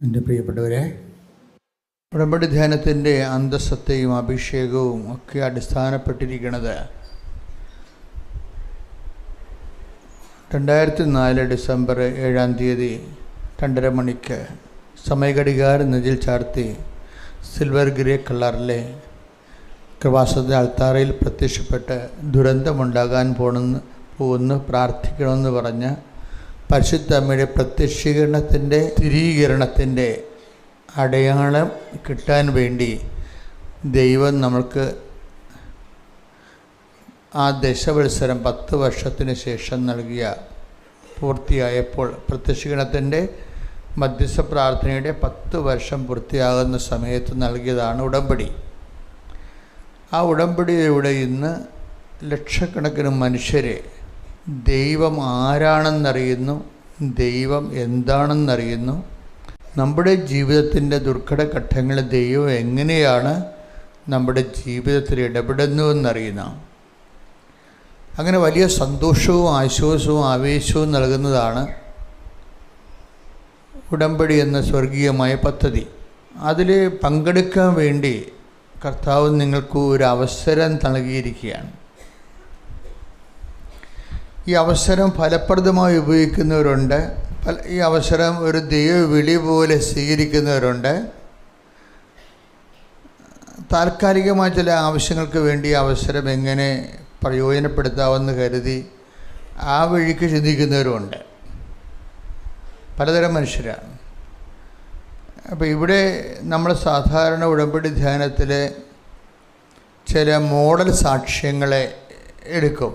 എൻ്റെ പ്രിയപ്പെട്ടവരെ, ഉടമ്പടി ധ്യാനത്തിൻ്റെ അന്തസ്സത്തെയും അഭിഷേകവും ഒക്കെ അടിസ്ഥാനപ്പെട്ടിരിക്കുന്നത് 2004 ഡിസംബർ 7-ാം തീയതി 2:30 മണിക്ക് സമയഘടികാരം നെഞ്ചിൽ ചാർത്തി സിൽവർ ഗ്രേ കളറിലെ കൃപാസനത്തിന്റെ അൾത്താരയിൽ പ്രത്യക്ഷപ്പെട്ട് ദുരന്തമുണ്ടാകാൻ പോകുന്നു പ്രാർത്ഥിക്കണമെന്ന് പറഞ്ഞ പരിശുദ്ധ അമ്മയുടെ പ്രത്യക്ഷീകരണത്തിൻ്റെ സ്ഥിരീകരണത്തിൻ്റെ അടയാളം കിട്ടാൻ വേണ്ടി ദൈവം നമ്മൾക്ക് ആ ദശവത്സരം 10 വർഷത്തിന് ശേഷം നൽകിയ പൂർത്തിയായപ്പോൾ പ്രത്യക്ഷീകരണത്തിൻ്റെ മധ്യസ്ഥ പ്രാർത്ഥനയുടെ 10 വർഷം പൂർത്തിയാകുന്ന സമയത്ത് നൽകിയതാണ് ഉടമ്പടി. ആ ഉടമ്പടിയിലൂടെ ഇന്ന് ലക്ഷക്കണക്കിന് മനുഷ്യരെ ദൈവം ആരാണെന്നറിയുന്നു, ദൈവം എന്താണെന്നറിയുന്നു, നമ്മുടെ ജീവിതത്തിൻ്റെ ദുർഘടഘട്ടങ്ങളിൽ ദൈവം എങ്ങനെയാണ് നമ്മുടെ ജീവിതത്തിൽ ഇടപെടുന്നുവെന്നറിയുന്ന അങ്ങനെ വലിയ സന്തോഷവും ആശ്വാസവും ആവേശവും നൽകുന്നതാണ് ഉടമ്പടി എന്ന സ്വർഗീയമായ പദ്ധതി. അതിൽ പങ്കെടുക്കാൻ വേണ്ടി കർത്താവ് നിങ്ങൾക്ക് ഒരു അവസരം നൽകിയിരിക്കുകയാണ്. ഈ അവസരം ഫലപ്രദമായി ഉപയോഗിക്കുന്നവരുണ്ട്, ഈ അവസരം ഒരു ദൈവവിളി പോലെ സ്വീകരിക്കുന്നവരുണ്ട്. താൽക്കാലികമായ ചില ആവശ്യങ്ങൾക്ക് വേണ്ടി അവസരം എങ്ങനെ പ്രയോജനപ്പെടുത്താമെന്ന് കരുതി ആ വഴിക്ക് ചിന്തിക്കുന്നവരുമുണ്ട്. പലതരം മനുഷ്യരാണ്. അപ്പോൾ ഇവിടെ നമ്മൾ സാധാരണ ഉടമ്പടി ധ്യാനത്തിൽ ചില മോഡൽ സാക്ഷ്യങ്ങളെ എടുക്കും.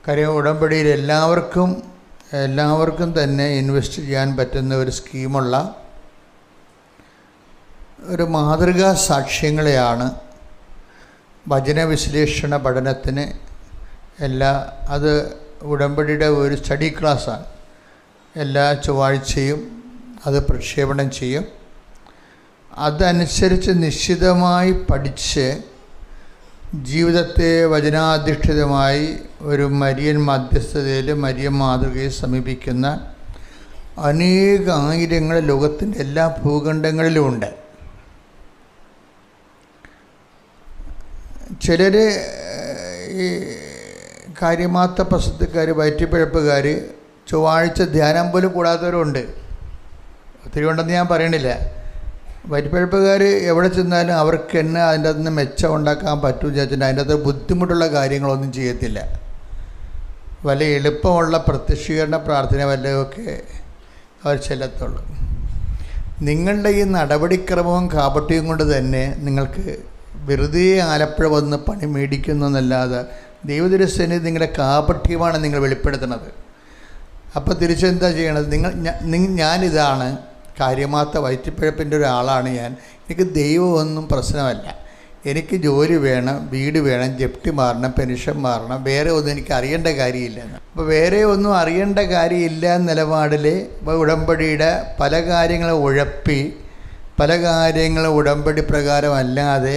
കാര്യം ഉടമ്പടിയിൽ എല്ലാവർക്കും തന്നെ ഇൻവെസ്റ്റ് ചെയ്യാൻ പറ്റുന്ന ഒരു സ്കീമുള്ള ഒരു മാതൃകാ സാക്ഷ്യങ്ങളെയാണ് വചന വിശ്ലേഷണ പഠനത്തിന് അത് ഉടമ്പടിയുടെ ഒരു സ്റ്റഡി ക്ലാസ്സാണ്. എല്ലാ ചൊവ്വാഴ്ചയും അത് പ്രക്ഷേപണം ചെയ്യും. അതനുസരിച്ച് നിശ്ചിതമായി പഠിച്ച് ജീവിതത്തെ വചനാധിഷ്ഠിതമായി ഒരു മരിയൻ മധ്യസ്ഥതയിൽ മരിയൻ മാതൃകയെ സമീപിക്കുന്ന ആയിരങ്ങൾ ലോകത്തിൻ്റെ എല്ലാ ഭൂഖണ്ഡങ്ങളിലുമുണ്ട്. ചിലർ ഈ കാര്യമാത്ത പ്രസിദ്ധക്കാർ, വയറ്റിപ്പിഴപ്പുകാർ, ചൊവ്വാഴ്ച ധ്യാനം പോലും കൂടാത്തവരുണ്ട്. ഒത്തിരി ഉണ്ടെന്ന് ഞാൻ പറയണില്ല. വയറ്റിപ്പഴപ്പുകാർ എവിടെ ചെന്നാലും അവർക്ക് തന്നെ അതിൻ്റെ അകത്ത് നിന്ന് മെച്ചം ഉണ്ടാക്കാൻ പറ്റുമെന്ന് വിചാരിച്ചിട്ട് അതിൻ്റെ അകത്ത് ബുദ്ധിമുട്ടുള്ള കാര്യങ്ങളൊന്നും ചെയ്യത്തില്ല. വല്ല എളുപ്പമുള്ള പ്രത്യക്ഷീകരണ പ്രാർത്ഥന വല്ലതൊക്കെ അവർ ചെല്ലത്തുള്ളൂ. നിങ്ങളുടെ ഈ നടപടിക്രമവും കാപട്യവും കൊണ്ട് തന്നെ നിങ്ങൾക്ക് വെറുതെ ആലപ്പുഴ വന്ന് പണി മേടിക്കുന്നതെന്നല്ലാതെ ദൈവദൃശ്യന് നിങ്ങളുടെ കാപട്യമാണ് നിങ്ങൾ വെളിപ്പെടുത്തുന്നത്. അപ്പോൾ തിരിച്ചെന്താ ചെയ്യണത്? ഞാനിതാണ് കാര്യമാത്ത വയറ്റിപ്പിഴപ്പിൻ്റെ ഒരാളാണ് ഞാൻ. എനിക്ക് ദൈവമൊന്നും പ്രശ്നമല്ല. എനിക്ക് ജോലി വേണം, വീട് വേണം, ജപ്തി മാറണം, പെൻഷൻ മാറണം, വേറെ ഒന്നും എനിക്ക് അറിയേണ്ട കാര്യമില്ലെന്ന്. അപ്പോൾ വേറെ ഒന്നും അറിയേണ്ട കാര്യമില്ല നിലപാടിൽ ഉടമ്പടിയുടെ പല കാര്യങ്ങളും ഉഴപ്പി, പല കാര്യങ്ങളും ഉടമ്പടി പ്രകാരമല്ലാതെ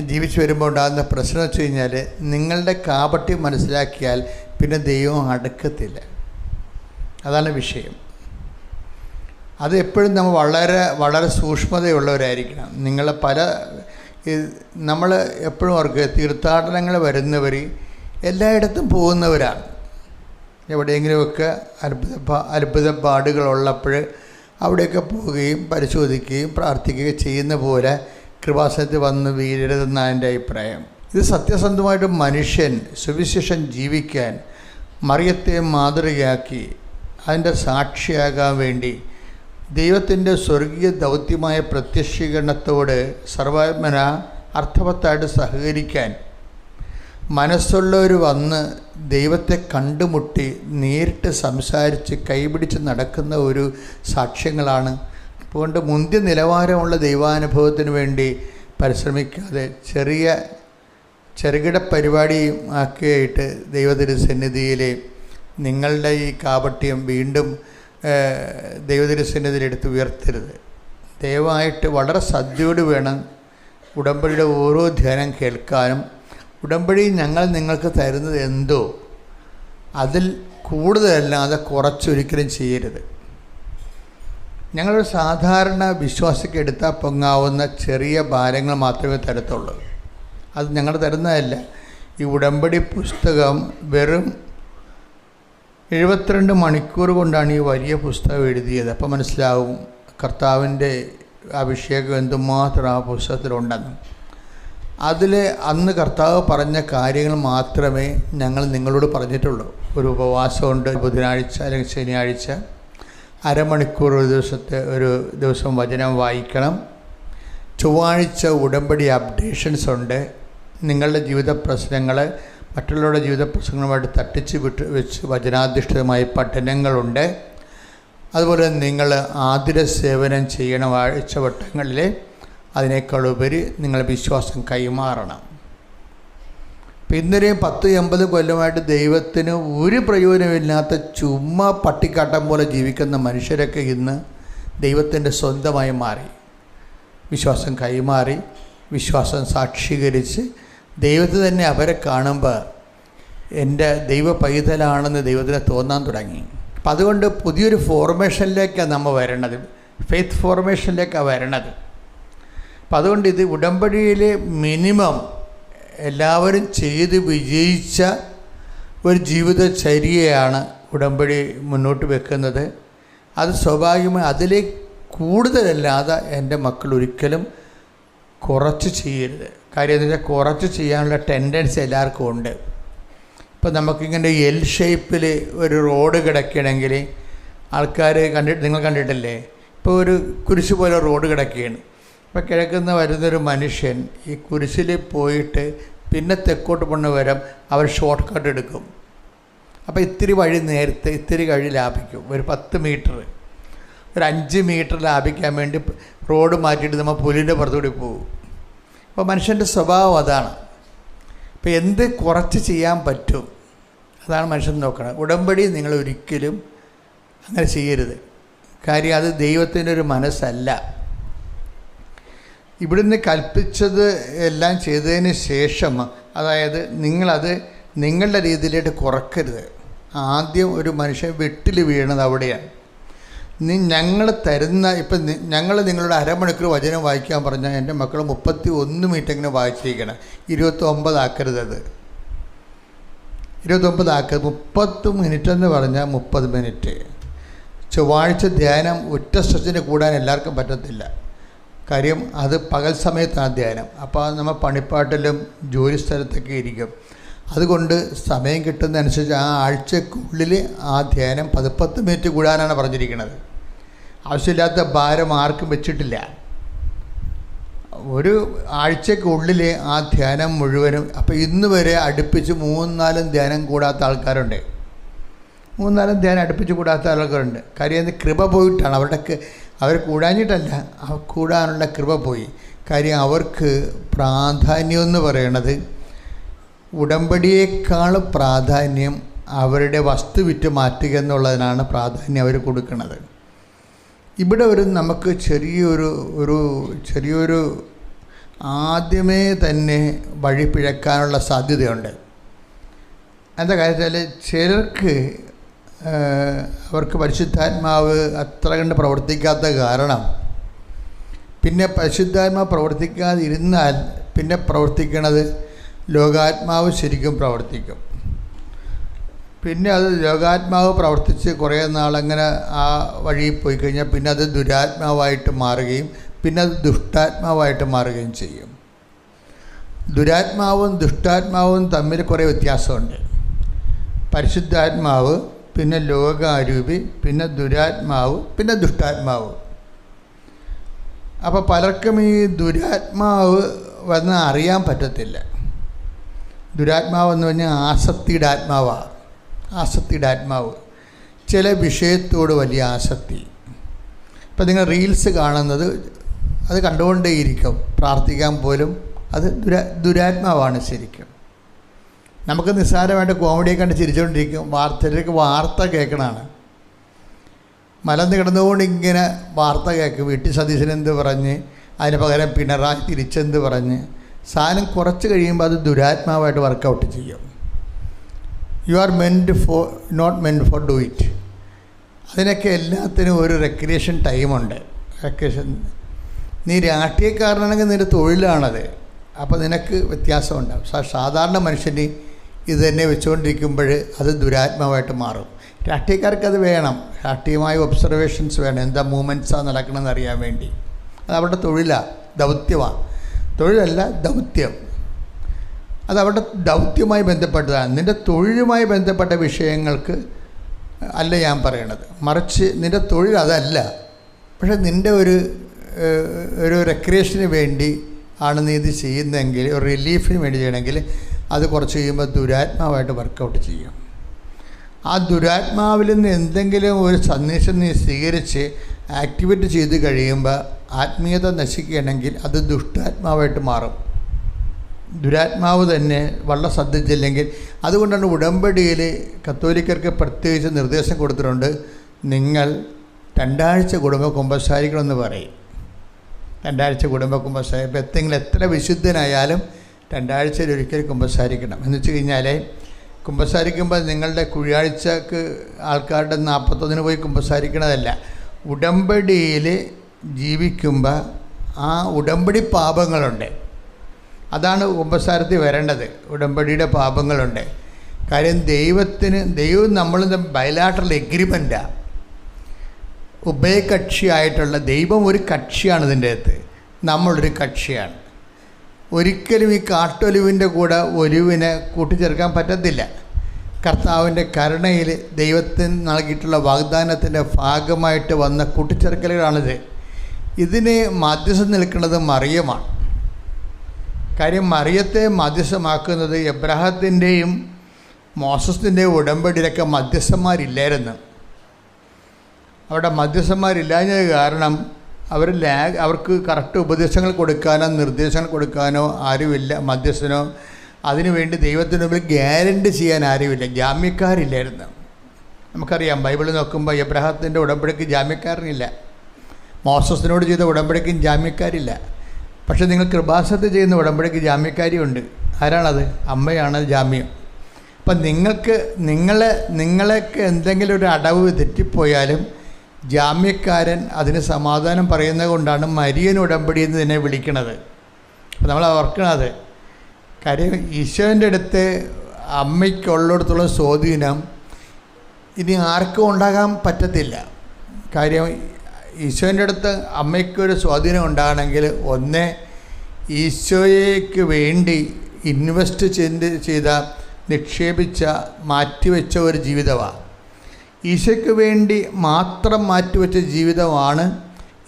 ജീവിച്ചു വരുമ്പോൾ ഉണ്ടാകുന്ന പ്രശ്നം വെച്ച് കഴിഞ്ഞാൽ നിങ്ങളുടെ കാപട്യം മനസ്സിലാക്കിയാൽ പിന്നെ ദൈവം അടുക്കത്തില്ല. അതാണ് വിഷയം. അത് എപ്പോഴും നമ്മൾ വളരെ സൂക്ഷ്മതയുള്ളവരായിരിക്കണം. നമ്മൾ എപ്പോഴും ഓർക്കുക, തീർത്ഥാടനങ്ങൾ വരുന്നവർ എല്ലായിടത്തും പോകുന്നവരാണ്. എവിടെയെങ്കിലുമൊക്കെ അത്ഭുതപ്പാടുകളുള്ളപ്പോൾ അവിടെയൊക്കെ പോവുകയും പരിശോധിക്കുകയും പ്രാർത്ഥിക്കുകയും ചെയ്യുന്ന പോലെ കൃപാസനത്തിൽ വന്ന് വീഴരുതെന്നാണ് എൻ്റെ അഭിപ്രായം. ഇത് സത്യസന്ധമായിട്ട് മനുഷ്യൻ സുവിശേഷം ജീവിക്കാൻ മറിയത്തെ മാതൃകയാക്കി അതിൻ്റെ സാക്ഷിയാകാൻ വേണ്ടി ദൈവത്തിൻ്റെ സ്വർഗീയ ദൗത്യമായ പ്രത്യക്ഷീകരണത്തോട് സർവ്വത്മന അർത്ഥവത്തായിട്ട് സഹകരിക്കാൻ മനസ്സുള്ളവർ വന്ന് ദൈവത്തെ കണ്ടുമുട്ടി നേരിട്ട് സംസാരിച്ച് കൈപിടിച്ച് നടക്കുന്ന ഒരു സാക്ഷ്യങ്ങളാണ്. അതുകൊണ്ട് മുന്തിയ നിലവാരമുള്ള ദൈവാനുഭവത്തിന് വേണ്ടി പരിശ്രമിക്കാതെ ചെറുകിട പരിപാടി ആക്കിയായിട്ട് ദൈവതിരുസന്നിധിയിൽ നിങ്ങളുടെ ഈ കാപട്യം വീണ്ടും ദൈവതിരുസന്നിധിയിലെടുത്ത് ഉയർത്തരുത്. ദയവായിട്ട് വളരെ ശ്രദ്ധയോട് വേണം ഉടമ്പടിയുടെ ഓരോ ധ്യാനം കേൾക്കാനും. ഉടമ്പടി ഞങ്ങൾ നിങ്ങൾക്ക് തരുന്നത് എന്തോ അതിൽ കൂടുതലല്ലാതെ കുറച്ചൊരിക്കലും ചെയ്യരുത്. ഞങ്ങളൊരു സാധാരണ വിശ്വാസിക്ക് എടുത്താൽ പൊങ്ങാവുന്ന ചെറിയ ഭാരങ്ങൾ മാത്രമേ തരത്തുള്ളൂ. അത് ഞങ്ങൾ തരുന്നതല്ല. ഈ ഉടമ്പടി പുസ്തകം വെറും 72 മണിക്കൂർ കൊണ്ടാണ് ഈ വലിയ പുസ്തകം എഴുതിയത്. അപ്പോൾ മനസ്സിലാവും കർത്താവിൻ്റെ അഭിഷേകം എന്തുമാത്രം ആ പുസ്തകത്തിലുണ്ടെന്ന്. അതിൽ അന്ന് കർത്താവ് പറഞ്ഞ കാര്യങ്ങൾ മാത്രമേ ഞങ്ങൾ നിങ്ങളോട് പറഞ്ഞിട്ടുള്ളൂ. ഒരു ഉപവാസമുണ്ട്, ബുധനാഴ്ച അല്ലെങ്കിൽ ശനിയാഴ്ച അരമണിക്കൂർ ഒരു ദിവസം വചനം വായിക്കണം. ചൊവ്വാഴ്ച ഉടമ്പടി അപ്ഡേഷൻസ് ഉണ്ട്. നിങ്ങളുടെ ജീവിത പ്രശ്നങ്ങൾ മറ്റുള്ളവരുടെ ജീവിത പ്രശ്നങ്ങളുമായിട്ട് തട്ടിച്ച് വെച്ച് വചനാധിഷ്ഠിതമായ പഠനങ്ങളുണ്ട്. അതുപോലെ നിങ്ങൾ ആതുര സേവനം ചെയ്യണം ആഴ്ചവട്ടങ്ങളിൽ. അതിനേക്കാളുപരി നിങ്ങൾ വിശ്വാസം കൈമാറണം. ഇപ്പം ഇന്നലെ 10-80 കൊല്ലമായിട്ട് ദൈവത്തിന് ഒരു പ്രയോജനമില്ലാത്ത ചുമ്മാ പട്ടിക്കാട്ടം പോലെ ജീവിക്കുന്ന മനുഷ്യരൊക്കെ ഇന്ന് ദൈവത്തിൻ്റെ സ്വന്തമായി മാറി. വിശ്വാസം കൈമാറി, വിശ്വാസം സാക്ഷീകരിച്ച് ദൈവത്തിന് തന്നെ അവരെ കാണുമ്പോൾ എൻ്റെ ദൈവ പൈതലാണെന്ന് ദൈവത്തിന് തോന്നാൻ തുടങ്ങി. അപ്പം അതുകൊണ്ട് പുതിയൊരു ഫോർമേഷനിലേക്കാണ് നമ്മൾ വരണത്, ഫെയ്ത്ത് ഫോർമേഷനിലേക്കാണ് വരണത്. അപ്പം അതുകൊണ്ട് ഇത് ഉടമ്പടിയിൽ മിനിമം എല്ലാവരും ചെയ്ത് വിജയിച്ച ഒരു ജീവിതചര്യയാണ് ഉടമ്പടി മുന്നോട്ട് വെക്കുന്നത്. അത് സ്വാഭാവികമായി അതിലേക്ക് കൂടുതലല്ലാതെ എൻ്റെ മക്കൾ ഒരിക്കലും കുറച്ച് ചെയ്യരുത്. കാര്യം എന്ന് വെച്ചാൽ കുറച്ച് ചെയ്യാനുള്ള ടെൻഡൻസി എല്ലാവർക്കും ഉണ്ട്. ഇപ്പോൾ നമുക്കിങ്ങനെ എൽ ഷേപ്പിൽ ഒരു റോഡ് കിടക്കണമെങ്കിൽ ആൾക്കാർ നിങ്ങൾ കണ്ടിട്ടില്ലേ? ഇപ്പോൾ ഒരു കുരിശ് പോലെ റോഡ് കിടക്കുകയാണ്. ഇപ്പോൾ കിഴക്കുന്ന വരുന്നൊരു മനുഷ്യൻ ഈ കുരിശിൽ പോയിട്ട് പിന്നെ തെക്കോട്ട് പോണ വരം അവർ ഷോർട്ട് കട്ട് എടുക്കും. അപ്പോൾ ഇത്തിരി വഴി നേരത്തെ ഇത്തിരി കഴി ലാഭിക്കും. ഒരു 10 മീറ്റർ, ഒരു 5 മീറ്റർ ലാഭിക്കാൻ വേണ്ടി റോഡ് മാറ്റിയിട്ട് നമ്മൾ പുലിൻ്റെ പുറത്തുകൂടി പോകും. അപ്പോൾ മനുഷ്യൻ്റെ സ്വഭാവം അതാണ്. ഇപ്പോൾ എന്ത് കുറച്ച് ചെയ്യാൻ പറ്റും അതാണ് മനുഷ്യൻ നോക്കണം. ഉടമ്പടി നിങ്ങൾ ഒരിക്കലും അങ്ങനെ ചെയ്യരുത്. കാര്യം അത് ദൈവത്തിൻ്റെ ഒരു മനസ്സല്ല. ഇവിടുന്ന് കൽപ്പിച്ചത് എല്ലാം ചെയ്തതിന് ശേഷം, അതായത് നിങ്ങളത് നിങ്ങളുടെ രീതിയിലായിട്ട് കുറക്കരുത്. ആദ്യം ഒരു മനുഷ്യൻ വെട്ടിൽ വീണത് അവിടെയാണ്. ഞങ്ങൾ തരുന്ന ഇപ്പം ഞങ്ങൾ നിങ്ങളുടെ അരമണിക്കൂർ വചനം വായിക്കാൻ പറഞ്ഞാൽ എൻ്റെ മക്കൾ 31 മിനിറ്റ് എങ്ങനെ വായിച്ചിരിക്കണം. 29 ആക്കരുത്. അത് 29 ആക്കരുത്. 30 മിനിറ്റ് എന്ന് പറഞ്ഞാൽ 30 മിനിറ്റ്. ചൊവ്വാഴ്ച ധ്യാനം ഒറ്റ സ്ട്രെച്ചിന് കൂടാൻ എല്ലാവർക്കും പറ്റത്തില്ല. കാര്യം അത് പകൽ സമയത്താണ് ധ്യാനം. അപ്പോൾ നമ്മൾ പണിപ്പാട്ടിലും ജോലി സ്ഥലത്തൊക്കെ ഇരിക്കും. അതുകൊണ്ട് സമയം കിട്ടുന്നതനുസരിച്ച് ആ ആഴ്ചക്കുള്ളിൽ ആ ധ്യാനം 10 മിനിറ്റ് കൂടാനാണ് പറഞ്ഞിരിക്കുന്നത്. ആവശ്യമില്ലാത്ത ഭാരം ആർക്കും വെച്ചിട്ടില്ല. ഒരു ആഴ്ചക്കുള്ളിൽ ആ ധ്യാനം മുഴുവനും. അപ്പോൾ ഇന്ന് വരെ അടുപ്പിച്ച് 3-4 ധ്യാനം കൂടാത്ത ആൾക്കാരുണ്ട്. 3-4 ധ്യാനം അടുപ്പിച്ച് കൂടാത്ത ആൾക്കാരുണ്ട്. കാര്യം അത് കൃപ പോയിട്ടാണ്. അവർ കൂടാഞ്ഞിട്ടല്ല, കൂടാനുള്ള കൃപ പോയി. കാര്യം അവർക്ക് പ്രാധാന്യം എന്ന് പറയണത് ഉടമ്പടിയേക്കാൾ പ്രാധാന്യം അവരുടെ വസ്തു വിറ്റ് മാറ്റുക എന്നുള്ളതിനാണ് പ്രാധാന്യം അവർ കൊടുക്കുന്നത്. ഇവിടെ നമുക്ക് ചെറിയൊരു ആദ്യമേ തന്നെ വഴി പിഴക്കാനുള്ള സാധ്യതയുണ്ട്. എന്താ കാര്യത്തിൽ ചിലർക്ക് അവർക്ക് പരിശുദ്ധാത്മാവ് അത്ര കണ്ട് പ്രവർത്തിക്കാത്ത കാരണം പിന്നെ പരിശുദ്ധാത്മാവ് പ്രവർത്തിക്കാതിരുന്നാൽ പിന്നെ പ്രവർത്തിക്കണത് ലോകാത്മാവ് ശരിക്കും പ്രവർത്തിക്കും. പിന്നെ അത് ലോകാത്മാവ് പ്രവർത്തിച്ച് കുറേ നാളങ്ങനെ ആ വഴി പോയി കഴിഞ്ഞാൽ പിന്നെ അത് ദുരാത്മാവായിട്ട് മാറുകയും പിന്നെ അത് ദുഷ്ടാത്മാവായിട്ട് മാറുകയും ചെയ്യും. ദുരാത്മാവും ദുഷ്ടാത്മാവും തമ്മിൽ കുറേ വ്യത്യാസമുണ്ട്. പരിശുദ്ധാത്മാവ്, പിന്നെ ലോകാരൂപി, പിന്നെ ദുരാത്മാവ്, പിന്നെ ദുഷ്ടാത്മാവ്. അപ്പോൾ പലർക്കും ഈ ദുരാത്മാവ് വന്ന് അറിയാൻ പറ്റത്തില്ല. ദുരാത്മാവെന്ന് പറഞ്ഞാൽ ആസക്തിയുടെ ആത്മാവാണ്. ആസക്തിയുടെ ആത്മാവ്, ചില വിഷയത്തോട് വലിയ ആസക്തി. ഇപ്പം നിങ്ങൾ റീൽസ് കാണുന്നത് അത് കണ്ടുകൊണ്ടേയിരിക്കും. പ്രാർത്ഥിക്കാൻ പോലും അത് ദുരാത്മാവാണ് ശരിക്കും. നമുക്ക് നിസ്സാരമായിട്ട് കോമഡിയെ കണ്ട് ചിരിച്ചുകൊണ്ടിരിക്കും. ചിലർക്ക് വാർത്ത കേൾക്കണതാണ്. മലന്ന് കിടന്നുകൊണ്ട് ഇങ്ങനെ വാർത്ത കേൾക്കും. വീട്ടിൽ സതീശനെന്ത് പറഞ്ഞ്, അതിന് പകരം പിണറായി തിരിച്ചെന്ത് പറഞ്ഞ്. സാധനം കുറച്ച് കഴിയുമ്പോൾ അത് ദുരാത്മാവായിട്ട് വർക്കൗട്ട് ചെയ്യും. You are not meant for do it. അതിനൊക്കെ എല്ലാത്തിനും ഒരു റെക്രിയേഷൻ ടൈമുണ്ട്. റെക്രിയേഷൻ, നീ രാഷ്ട്രീയക്കാരനാണെങ്കിൽ നിൻ്റെ തൊഴിലാണത്, അപ്പോൾ നിനക്ക് വ്യത്യാസമുണ്ടാകും. സാധാരണ മനുഷ്യന് ഇത് തന്നെ വെച്ചുകൊണ്ടിരിക്കുമ്പോൾ അത് ദുരാത്മാവായിട്ട് മാറും. രാഷ്ട്രീയക്കാർക്ക് അത് വേണം, രാഷ്ട്രീയമായ ഒബ്സർവേഷൻസ് വേണം, എന്താ മൂവ്മെൻറ്റ്സാണ് നടക്കണമെന്ന് അറിയാൻ വേണ്ടി. അത് അവരുടെ തൊഴിലാണ്, ദൗത്യമാണ്. തൊഴിലല്ല, ദൗത്യം. അത് അവരുടെ ദൗത്യവുമായി ബന്ധപ്പെട്ടതാണ്. നിൻ്റെ തൊഴിലുമായി ബന്ധപ്പെട്ട വിഷയങ്ങൾക്ക് അല്ല ഞാൻ പറയണത്, മറിച്ച് നിൻ്റെ തൊഴിൽ അതല്ല. പക്ഷേ നിൻ്റെ ഒരു റെക്രിയേഷന് വേണ്ടി ആണ് നീ ഇത് ചെയ്യുന്നതെങ്കിൽ, ഒരു റിലീഫിന് വേണ്ടി ചെയ്യണമെങ്കിൽ അത് കുറച്ച് കഴിയുമ്പോൾ ദുരാത്മാവായിട്ട് വർക്കൗട്ട് ചെയ്യും. ആ ദുരാത്മാവിൽ നിന്ന് എന്തെങ്കിലും ഒരു സന്ദേശം നീ സ്വീകരിച്ച് ആക്ടിവേറ്റ് ചെയ്ത് കഴിയുമ്പോൾ ആത്മീയത നശിക്കുകയാണെങ്കിൽ അത് ദുഷ്ടാത്മാവായിട്ട് മാറും. ദുരാത്മാവ് തന്നെ വളരെ ശ്രദ്ധിച്ചില്ലെങ്കിൽ. അതുകൊണ്ടാണ് ഉടമ്പടിയിൽ കത്തോലിക്കർക്ക് പ്രത്യേകിച്ച് നിർദ്ദേശം കൊടുത്തിട്ടുണ്ട്, നിങ്ങൾ 2 ആഴ്ച കൂടുമ്പോൾ കുമ്പസാരിക്കണമെന്ന് പറയും. 2 ആഴ്ച കൂടുമ്പോൾ കുമ്പസാരി. ഇപ്പോൾ എന്തെങ്കിലും എത്ര വിശുദ്ധനായാലും 2 ആഴ്ചയിൽ ഒരിക്കൽ കുമ്പസാരിക്കണം. എന്ന് വെച്ച് കഴിഞ്ഞാൽ കുമ്പസാരിക്കുമ്പോൾ നിങ്ങളുടെ കുഴിയാഴ്ചക്ക് ആൾക്കാരുടെ 41 പോയി കുമ്പസാരിക്കണതല്ല. ഉടമ്പടിയിൽ ജീവിക്കുമ്പോൾ ആ ഉടമ്പടി പാപങ്ങളുണ്ട്, അതാണ് കുമ്പസാരത്തിൽ വരേണ്ടത്. ഉടമ്പടിയുടെ പാപങ്ങളുണ്ട്. കാര്യം ദൈവം നമ്മൾ ബയലാട്രൽ എഗ്രിമെൻറ്റാണ്. ഉഭയകക്ഷിയായിട്ടുള്ള ദൈവം ഒരു കക്ഷിയാണ്, ഇതിൻ്റെ അകത്ത് നമ്മളൊരു കക്ഷിയാണ്. ഒരിക്കലും ഈ കാട്ടൊലിവിൻ്റെ കൂടെ ഒലിവിനെ കൂട്ടിച്ചേർക്കാൻ പറ്റത്തില്ല. കർത്താവിൻ്റെ കരുണയിൽ ദൈവത്തിന് നൽകിയിട്ടുള്ള വാഗ്ദാനത്തിൻ്റെ ഭാഗമായിട്ട് വന്ന കൂട്ടിച്ചേർക്കലുകളാണിത്. ഇതിന് മധ്യസ്ഥം നിൽക്കുന്നത് മറിയമാണ്. കാര്യം മറിയത്തെ മധ്യസ്ഥമാക്കുന്നത് എബ്രാഹത്തിൻ്റെയും മോസസിൻ്റെയും ഉടമ്പടിയിലൊക്കെ മധ്യസ്ഥന്മാരില്ലായിരുന്നു. അവിടെ മധ്യസ്ഥന്മാരില്ലാഞ്ഞത് കാരണം അവർക്ക് കറക്റ്റ് ഉപദേശങ്ങൾ കൊടുക്കാനോ നിർദ്ദേശങ്ങൾ കൊടുക്കാനോ ആരുമില്ല, മധ്യസ്ഥനോ. അതിനുവേണ്ടി ദൈവത്തിന് മുമ്പിൽ ഗ്യാരണ്ടി ചെയ്യാൻ ആരുമില്ല, ജാമ്യക്കാരില്ലായിരുന്നു. നമുക്കറിയാം, ബൈബിളിൽ നോക്കുമ്പോൾ എബ്രാഹത്തിൻ്റെ ഉടമ്പടിക്ക് ജാമ്യക്കാരനില്ല, മോസസിനോട് ചെയ്ത ഉടമ്പടിക്കും ജാമ്യക്കാരില്ല. പക്ഷേ നിങ്ങൾ കൃപാസനത്തിൽ ചെയ്യുന്ന ഉടമ്പടിക്ക് ജാമ്യക്കാരിയുണ്ട്. ആരാണത്? അമ്മയാണ് ജാമ്യം. അപ്പം നിങ്ങളൊക്കെ എന്തെങ്കിലും ഒരു അടവ് തെറ്റിപ്പോയാലും ജാമ്യക്കാരൻ അതിന് സമാധാനം പറയുന്നത് കൊണ്ടാണ് മരിയൻ ഉടമ്പടി എന്ന് തന്നെ വിളിക്കണത്. അപ്പം നമ്മൾ ഓർക്കണത്. കാര്യം ഈശോൻ്റെ അടുത്ത് അമ്മയ്ക്കുള്ളിടത്തുള്ള സ്വാധീനം ഇനി ആർക്കും ഉണ്ടാകാൻ പറ്റത്തില്ല. കാര്യം ഈശോൻ്റെ അടുത്ത് അമ്മയ്ക്കൊരു സ്വാധീനം ഉണ്ടാകണമെങ്കിൽ ഒന്ന് ഈശോയ്ക്ക് വേണ്ടി ഇൻവെസ്റ്റ് ചെയ്ത നിക്ഷേപിച്ച മാറ്റിവെച്ച ഒരു ജീവിതമാണ്. ഈശോയ്ക്ക് വേണ്ടി മാത്രം മാറ്റിവെച്ച ജീവിതമാണ്.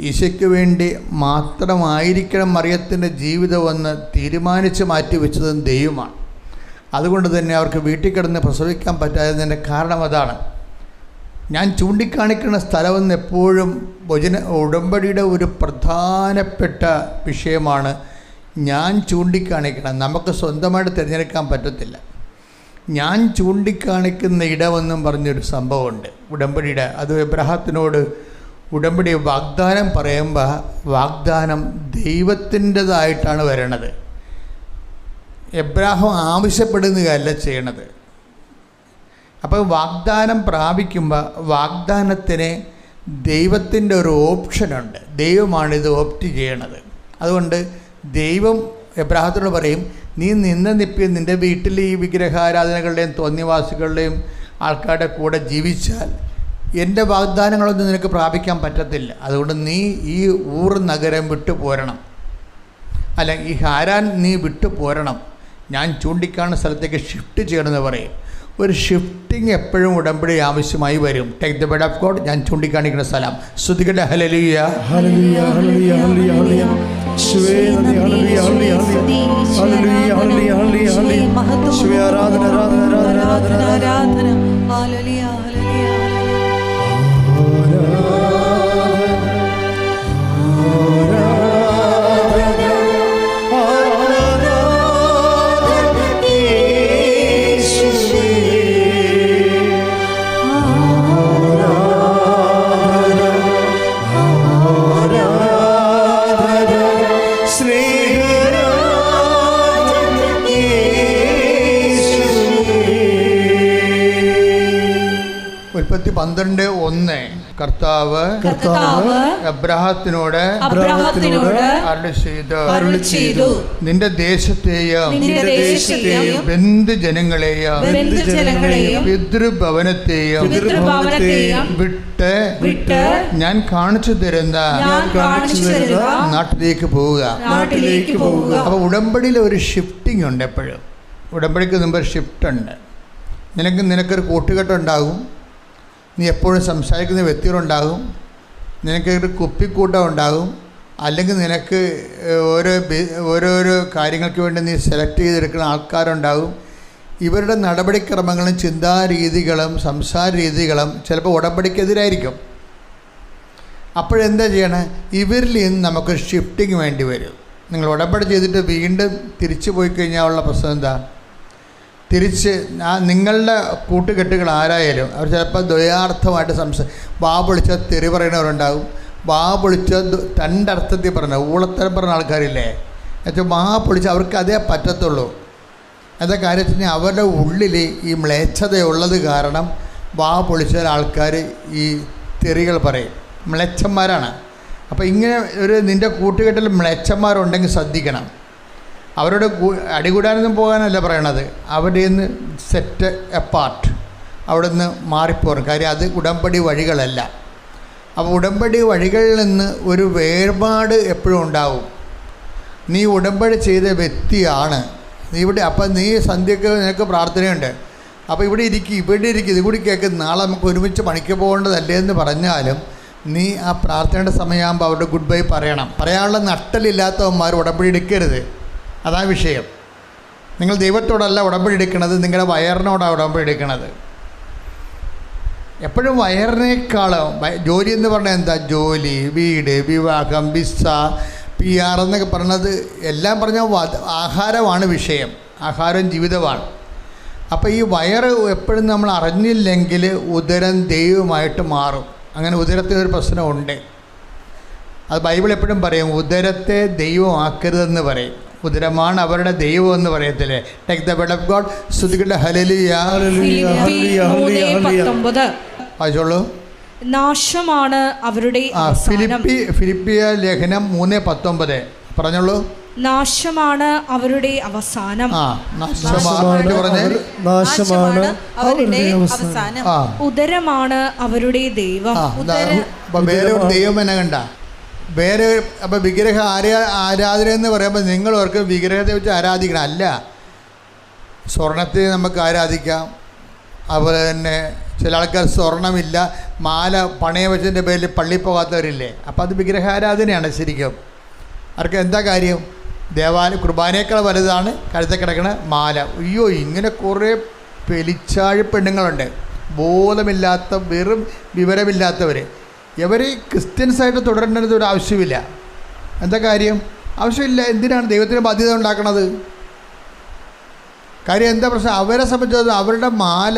ഈശോയ്ക്ക് വേണ്ടി മാത്രമായിരിക്കണം മറിയത്തിൻ്റെ ജീവിതമെന്ന് തീരുമാനിച്ച് മാറ്റിവെച്ചതും ദൈവമാണ്. അതുകൊണ്ട് തന്നെ അവർക്ക് വീട്ടിൽ കിടന്ന് പ്രസവിക്കാൻ പറ്റാത്തതിൻ്റെ കാരണം അതാണ്. ഞാൻ ചൂണ്ടിക്കാണിക്കുന്ന സ്ഥലമെന്ന് എപ്പോഴും ഉടമ്പടിയുടെ ഒരു പ്രധാനപ്പെട്ട വിഷയമാണ്. ഞാൻ ചൂണ്ടിക്കാണിക്കണം. നമുക്ക് സ്വന്തമായിട്ട് തിരഞ്ഞെടുക്കാൻ പറ്റത്തില്ല. ഞാൻ ചൂണ്ടിക്കാണിക്കുന്ന ഇടമെന്നും പറഞ്ഞൊരു സംഭവമുണ്ട് ഉടമ്പടിയുടെ. അത് എബ്രാഹത്തിനോട് ഉടമ്പടി വാഗ്ദാനം പറയുമ്പോൾ വാഗ്ദാനം ദൈവത്തിൻ്റെതായിട്ടാണ് വരണത്. എബ്രാഹാം ആവശ്യപ്പെടുന്നതല്ല ചെയ്യണത്. അപ്പോൾ വാഗ്ദാനം പ്രാപിക്കുമ്പോൾ വാഗ്ദാനത്തിന് ദൈവത്തിൻ്റെ ഒരു ഓപ്ഷനുണ്ട്. ദൈവമാണിത് ഓപ്റ്റ് ചെയ്യണത്. അതുകൊണ്ട് ദൈവം എബ്രാഹത്തിനോട് പറയും, നീ നിന്റെ വീട്ടിൽ ഈ വിഗ്രഹാരാധനകളുടെയും തോന്നിവാസികളുടെയും ആൾക്കാരുടെ കൂടെ ജീവിച്ചാൽ എൻ്റെ വാഗ്ദാനങ്ങളൊന്നും നിനക്ക് പ്രാപിക്കാൻ പറ്റത്തില്ല. അതുകൊണ്ട് നീ ഈ നഗരം വിട്ടു പോരണം, അല്ല ഈ ഹാരാൻ നീ വിട്ടു പോരണം, ഞാൻ ചൂണ്ടിക്കാണുന്ന സ്ഥലത്തേക്ക് ഷിഫ്റ്റ് ചെയ്യണമെന്ന് പറയും. ഒരു ഷിഫ്റ്റിംഗ് എപ്പോഴും ഉടമ്പടി ആവശ്യമായി വരും. Take the bed of God, ഞാൻ ചൂണ്ടിക്കാണിക്കുന്ന സ്ഥലം. സ്തുതിക്കട്ടെ. Hallelujah, hallelujah, hallelujah, hallelujah, hallelujah. ശിവേ നന്ദി, hallelujah, hallelujah, hallelujah, hallelujah, hallelujah, hallelujah. ശിവേ ആരാധന, ആരാധന, ആരാധന, ആരാധന, ആരാധന. ഹല്ലേലൂയ, ഹല്ലേലൂയ, 1 കർത്താവ് അബ്രാഹത്തിനോട് അരുളി ചെയ്തു, നിന്റെ ദേശത്തെയും ബന്ധുജനങ്ങളെയും പിതൃഭവനത്തെയും വിട്ട് ഞാൻ കാണിച്ചു തരുന്ന നാട്ടിലേക്ക് പോവുക. അപ്പൊ ഉടമ്പടിയിൽ ഒരു ഷിഫ്റ്റിംഗ് ഉണ്ട്. എപ്പോഴും ഉടമ്പടിക്ക് മുമ്പ് ഷിഫ്റ്റ് ഉണ്ട്. നിനക്കൊരു കൂട്ടുകെട്ടുണ്ടാകും, നീ എപ്പോഴും സംസാരിക്കുന്ന വ്യക്തികളുണ്ടാകും, നിനക്കൊരു കുപ്പിക്കൂട്ടം ഉണ്ടാകും, അല്ലെങ്കിൽ നിനക്ക് ഓരോരോ കാര്യങ്ങൾക്ക് വേണ്ടി നീ സെലക്ട് ചെയ്തെടുക്കുന്ന ആൾക്കാരുണ്ടാകും. ഇവരുടെ നടപടിക്രമങ്ങളും ചിന്താരീതികളും സംസാര രീതികളും ചിലപ്പോൾ ഉടമ്പടിക്കെതിരായിരിക്കും. അപ്പോഴെന്താ ചെയ്യണേ? ഇവരിൽ നിന്ന് നമുക്ക് ഷിഫ്റ്റിംഗ് വേണ്ടി വരും. നിങ്ങൾ ഉടമ്പടി ചെയ്തിട്ട് വീണ്ടും തിരിച്ചു പോയി കഴിഞ്ഞാൽ ഉള്ള പ്രശ്നം എന്താ? തിരിച്ച് നിങ്ങളുടെ കൂട്ടുകെട്ടുകൾ ആരായാലും അവർ ചിലപ്പോൾ ദ്വയാർത്ഥമായിട്ട് വാ പൊളിച്ച തെറി പറയുന്നവരുണ്ടാകും, വാ പൊളിച്ച രണ്ടർത്ഥത്തിൽ പറഞ്ഞ ഊളത്തരം പറഞ്ഞ ആൾക്കാരില്ലേ. എന്നുവെച്ചാൽ വാ പൊളിച്ച് അവർക്ക് അതേ പറ്റത്തുള്ളൂ. എന്താ കാര്യത്തിന് അവരുടെ ഉള്ളിൽ ഈ മ്ലേച്ഛതയുള്ളത് കാരണം വാ പൊളിച്ച ആൾക്കാർ ഈ തെറികൾ പറയും, മ്ലേച്ഛന്മാരാണ്. അപ്പോൾ ഇങ്ങനെ നിൻ്റെ കൂട്ടുകെട്ടിൽ മ്ലേച്ഛന്മാരുണ്ടെങ്കിൽ ശ്രദ്ധിക്കണം. അവരോട് അടികൂടാനൊന്നും പോകാനല്ല പറയണത്, അവരുടെ നിന്ന് സെറ്റ് എപ്പാർട്ട്, അവിടെ നിന്ന് മാറിപ്പോറും. കാര്യം അത് ഉടമ്പടി വഴികളല്ല. അപ്പോൾ ഉടമ്പടി വഴികളിൽ നിന്ന് ഒരു വേർപാട് എപ്പോഴും ഉണ്ടാവും. നീ ഉടമ്പടി ചെയ്ത വ്യക്തിയാണ് നീ ഇവിടെ. അപ്പം നീ സന്ധ്യക്ക് നിനക്ക് പ്രാർത്ഥനയുണ്ട്, അപ്പോൾ ഇവിടെ ഇരിക്കും ഇത് കൂടി കേൾക്കും, നാളെ നമുക്ക് ഒരുമിച്ച് പണിക്ക് പോകേണ്ടതല്ലേ എന്ന് പറഞ്ഞാലും നീ ആ പ്രാർത്ഥനയുടെ സമയമാകുമ്പോൾ അവരുടെ ഗുഡ് ബൈ പറയണം. പറയാനുള്ള നട്ടലില്ലാത്തവന്മാർ ഉടമ്പടി എടുക്കരുത്. അതാ വിഷയം. നിങ്ങൾ ദൈവത്തോടല്ല ഉടമ്പടി എടുക്കുന്നത്, നിങ്ങളുടെ വയറിനോടാണ് ഉടമ്പടി എടുക്കുന്നത്. എപ്പോഴും വയറിനേക്കാളും ജോലി എന്ന് പറഞ്ഞാൽ എന്താ? ജോലി, വീട്, വിവാഹം, വിസ, PR എന്നൊക്കെ പറഞ്ഞത് എല്ലാം പറഞ്ഞാൽ ആഹാരമാണ് വിഷയം. ആഹാരം ജീവിതമാണ്. അപ്പോൾ ഈ വയറ് എപ്പോഴും നമ്മൾ അറിഞ്ഞില്ലെങ്കിൽ ഉദരം ദൈവമായിട്ട് മാറും. അങ്ങനെ ഉദരത്തിനൊരു പ്രശ്നമുണ്ട്. അത് ബൈബിൾ എപ്പോഴും പറയും, ഉദരത്തെ ദൈവമാക്കരുതെന്ന് പറയും. ഉദരമാണ് അവരുടെ ദൈവം എന്ന് പറയത്തില്ലേ? Take the word of God. സ്തുതിക്കട്ടെ. ഹല്ലേലൂയ. വായിച്ചോളൂ. നാശമാണ് അവരുടെ ഫിലിപ്പിയ ലേഖനം 3:19 പറഞ്ഞോളൂ. നാശമാണ് അവരുടെ അവസാനം. ഉദരമാണ് അവരുടെ ദൈവം. വേറെ ഒരു ദൈവം എന്നെ കണ്ട വേറെ. അപ്പോൾ വിഗ്രഹ ആരാധന എന്ന് പറയുമ്പോൾ നിങ്ങൾ അവർക്ക് വിഗ്രഹത്തെ വെച്ച് ആരാധിക്കണം അല്ല. സ്വർണത്തെ നമുക്ക് ആരാധിക്കാം. അതുപോലെ തന്നെ ചില ആൾക്കാർ സ്വർണ്ണമില്ല, മാല പണയം വെച്ചതിൻ്റെ പേരിൽ പള്ളിയിൽ പോകാത്തവരില്ലേ. അപ്പോൾ അത് വിഗ്രഹാരാധനയാണ് ശരിക്കും. അവർക്ക് എന്താ കാര്യം? കുർബാനയേക്കാൾ വലുതാണ് കഴുത്തിൽ കിടക്കണ മാല. അയ്യോ, ഇങ്ങനെ കുറേ പെലിച്ചാഴി പെണ്ണുങ്ങളുണ്ട്, ബോധമില്ലാത്ത വെറും വിവരമില്ലാത്തവർ. ഇവർ ക്രിസ്ത്യൻസായിട്ട് തുടരേണ്ടത് ഒരു ആവശ്യമില്ല. എന്താ കാര്യം? ആവശ്യമില്ല. എന്തിനാണ് ദൈവത്തിന് ബാധ്യത ഉണ്ടാക്കണത്? കാര്യം എന്താ പ്രശ്നം? അവരെ സംബന്ധിച്ചത് അവരുടെ മാല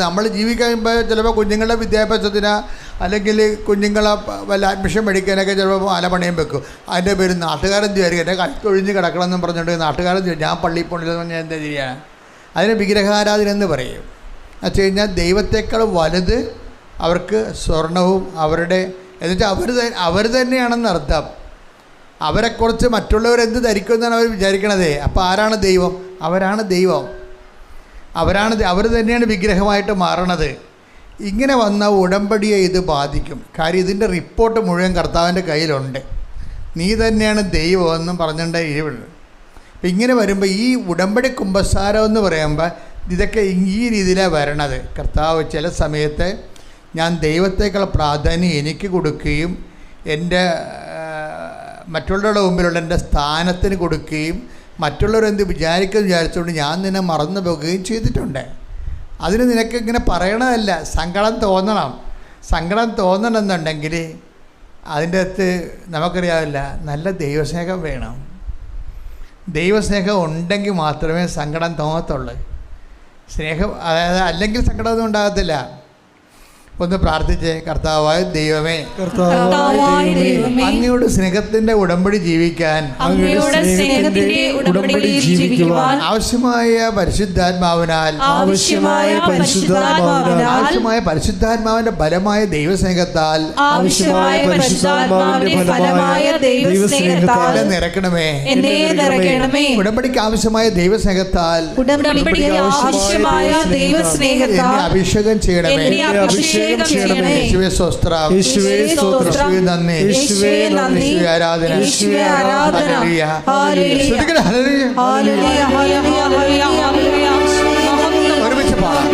നമ്മൾ ജീവിക്കുമ്പോൾ ചിലപ്പോൾ കുഞ്ഞുങ്ങളുടെ വിദ്യാഭ്യാസത്തിന് അല്ലെങ്കിൽ കുഞ്ഞുങ്ങളെ വല്ല അഡ്മിഷൻ മേടിക്കാനൊക്കെ ചിലപ്പോൾ മാല പണയം വെക്കും. അതിൻ്റെ പേര് നാട്ടുകാരൻ വിചാരിക്കും എൻ്റെ കഴുത്തൊഴിഞ്ഞ് കിടക്കണമെന്നും പറഞ്ഞുകൊണ്ട് നാട്ടുകാരൻ ഞാൻ പള്ളിയിൽ പോകണില്ലെന്ന് പറഞ്ഞാൽ എന്താ ചെയ്യുക? അതിന് വിഗ്രഹാരാധന എന്ന് പറയും. എന്ന് വെച്ച് കഴിഞ്ഞാൽ ദൈവത്തേക്കാൾ വലുത് അവർക്ക് സ്വർണവും അവരുടെ എന്നുവെച്ചാൽ അവർ തന്നെയാണെന്ന് അർത്ഥം. അവരെക്കുറിച്ച് മറ്റുള്ളവരെന്ത് ധരിക്കുമെന്നാണ് അവർ വിചാരിക്കണതേ. അപ്പോൾ ആരാണ് ദൈവം? അവരാണ് ദൈവം. അവർ തന്നെയാണ് വിഗ്രഹമായിട്ട് മാറണത്. ഇങ്ങനെ വന്ന ഉടമ്പടിയെ ഇത് ബാധിക്കും. കാര്യം ഇതിൻ്റെ റിപ്പോർട്ട് മുഴുവൻ കർത്താവിൻ്റെ കയ്യിലുണ്ട്. നീ തന്നെയാണ് ദൈവമെന്നും പറഞ്ഞിട്ട് ഇഴിവുണ്ട്. അപ്പം ഇങ്ങനെ വരുമ്പോൾ ഈ ഉടമ്പടി കുമ്പസാരം എന്ന് പറയുമ്പോൾ ഇതൊക്കെ ഈ രീതിയിലാണ് വരണത്. കർത്താവ് ചില സമയത്ത് ഞാൻ ദൈവത്തേക്കാൾ പ്രാധാന്യം എനിക്ക് കൊടുക്കുകയും എൻ്റെ മറ്റുള്ളവരുടെ മുമ്പിലുള്ള എൻ്റെ സ്ഥാനത്തിന് കൊടുക്കുകയും മറ്റുള്ളവരെന്ത് വിചാരിച്ചുകൊണ്ട് ഞാൻ നിന്നെ മറന്നു പോകുകയും ചെയ്തിട്ടുണ്ട്. അതിന് നിനക്ക് ഇങ്ങനെ പറയണതല്ല, സങ്കടം തോന്നണം. സങ്കടം തോന്നണമെന്നുണ്ടെങ്കിൽ അതിൻ്റെ അകത്ത് നമുക്കറിയാവില്ല, നല്ല ദൈവസ്നേഹം വേണം. ദൈവസ്നേഹം ഉണ്ടെങ്കിൽ മാത്രമേ സങ്കടം തോന്നത്തുള്ളൂ. സ്നേഹം അതായത് അല്ലെങ്കിൽ സങ്കടമൊന്നും ഉണ്ടാകത്തില്ല. ഒന്ന് പ്രാർത്ഥിച്ചേ. കർത്താവായ ദൈവമേ, കർത്താവായ ദൈവമേ, അങ്ങയുടെ സ്നേഹത്തിന്റെ ഉടമ്പടി ജീവിക്കാൻ അങ്ങയുടെ സ്നേഹത്തിന്റെ ഉടമ്പടിയിൽ ജീവിക്കുവാൻ ആവശ്യമായ പരിശുദ്ധാത്മാവിനാൽ ആവശ്യമായ പരിശുദ്ധാത്മാവിന്റെ ബലമായ ദൈവസ്നേഹത്താൽ എന്നെ നിറക്കണമേ. ഉടമ്പടിക്ക് ആവശ്യമായ ദൈവസ്നേഹത്താൽ എന്നെ അഭിഷേകം ചെയ്യണമേ. യേശുവേ സ്തോത്രം, യേശുവേ നന്ദി, യേശുവേ ആരാധന. ഒരുമിച്ച് പാടാം.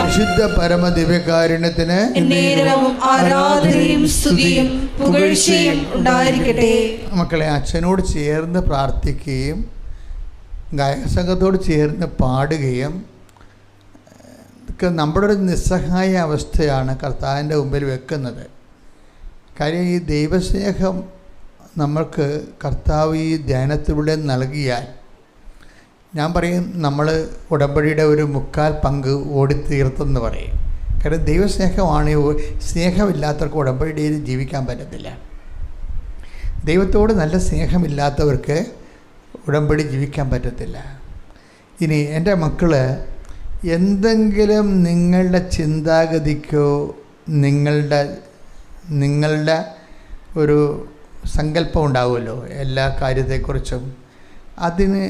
വിശുദ്ധ പരമ ദിവ്യകാരുണ്യത്തിന് ആരാധനയും സ്തുതിയും പുകഴ്ചയും ഉണ്ടായിരിക്കട്ടെ. മക്കളെ, അച്ഛനോട് ചേർന്ന് പ്രാർത്ഥിക്കുകയും ഗായകസംഘത്തോട് ചേർന്ന് പാടുകയും ഒക്കെ നമ്മുടെ ഒരു നിസ്സഹായ അവസ്ഥയാണ് കർത്താവിൻ്റെ മുമ്പിൽ വെക്കുന്നത്. കാര്യം ഈ ദൈവസ്നേഹം നമ്മൾക്ക് കർത്താവ് ഈ ധ്യാനത്തിലൂടെ നൽകിയാൽ, ഞാൻ പറയും, നമ്മൾ ഉടമ്പടിയുടെ ഒരു 1/4 പങ്ക് ഓടിത്തീർത്തെന്ന് പറയും. കാരണം ദൈവസ്നേഹമാണ്. സ്നേഹമില്ലാത്തവർക്ക് ഉടമ്പടിയിൽ ജീവിക്കാൻ പറ്റത്തില്ല. ദൈവത്തോട് നല്ല സ്നേഹമില്ലാത്തവർക്ക് ഉടമ്പടി ജീവിക്കാൻ പറ്റത്തില്ല. ഇനി എൻ്റെ മക്കൾ, എന്തെങ്കിലും നിങ്ങളുടെ ചിന്താഗതിക്കോ നിങ്ങളുടെ ഒരു സങ്കല്പം ഉണ്ടാവുമല്ലോ എല്ലാ കാര്യത്തെക്കുറിച്ചും, അതിന്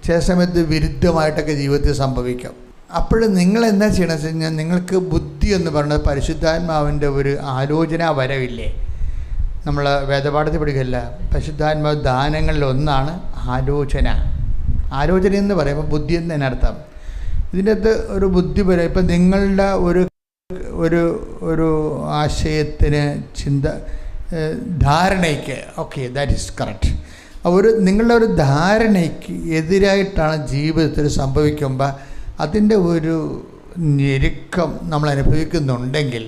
ചില സമയത്ത് വിരുദ്ധമായിട്ടൊക്കെ ജീവിതത്തിൽ സംഭവിക്കാം. അപ്പോൾ നിങ്ങൾ എന്താ ചെയ്യണമെന്ന് വെച്ച് കഴിഞ്ഞാൽ, നിങ്ങൾക്ക് ബുദ്ധി എന്ന് പറയുന്നത് പരിശുദ്ധാത്മാവിൻ്റെ ഒരു ആലോചന വരവില്ലേ. നമ്മൾ വേദപാഠത്തിൽ പഠിക്കില്ല, പരിശുദ്ധാത്മാവ് ദാനങ്ങളിൽ ഒന്നാണ് ആലോചന. ആലോചന എന്ന് പറയുമ്പോൾ ബുദ്ധി എന്നതിനർത്ഥം. ഇതിൻ്റെ അകത്ത് ഒരു ബുദ്ധി വരെ ഇപ്പം നിങ്ങളുടെ ഒരു ആശയത്തിന് ധാരണയ്ക്ക്, ഓക്കെ, ദാറ്റ് ഈസ് കറക്റ്റ്, നിങ്ങളുടെ ഒരു ധാരണയ്ക്ക് എതിരായിട്ടാണ് ജീവിതത്തിൽ സംഭവിക്കുമ്പോൾ അതിൻ്റെ ഒരു ഞെരുക്കം നമ്മൾ അനുഭവിക്കുന്നുണ്ടെങ്കിൽ,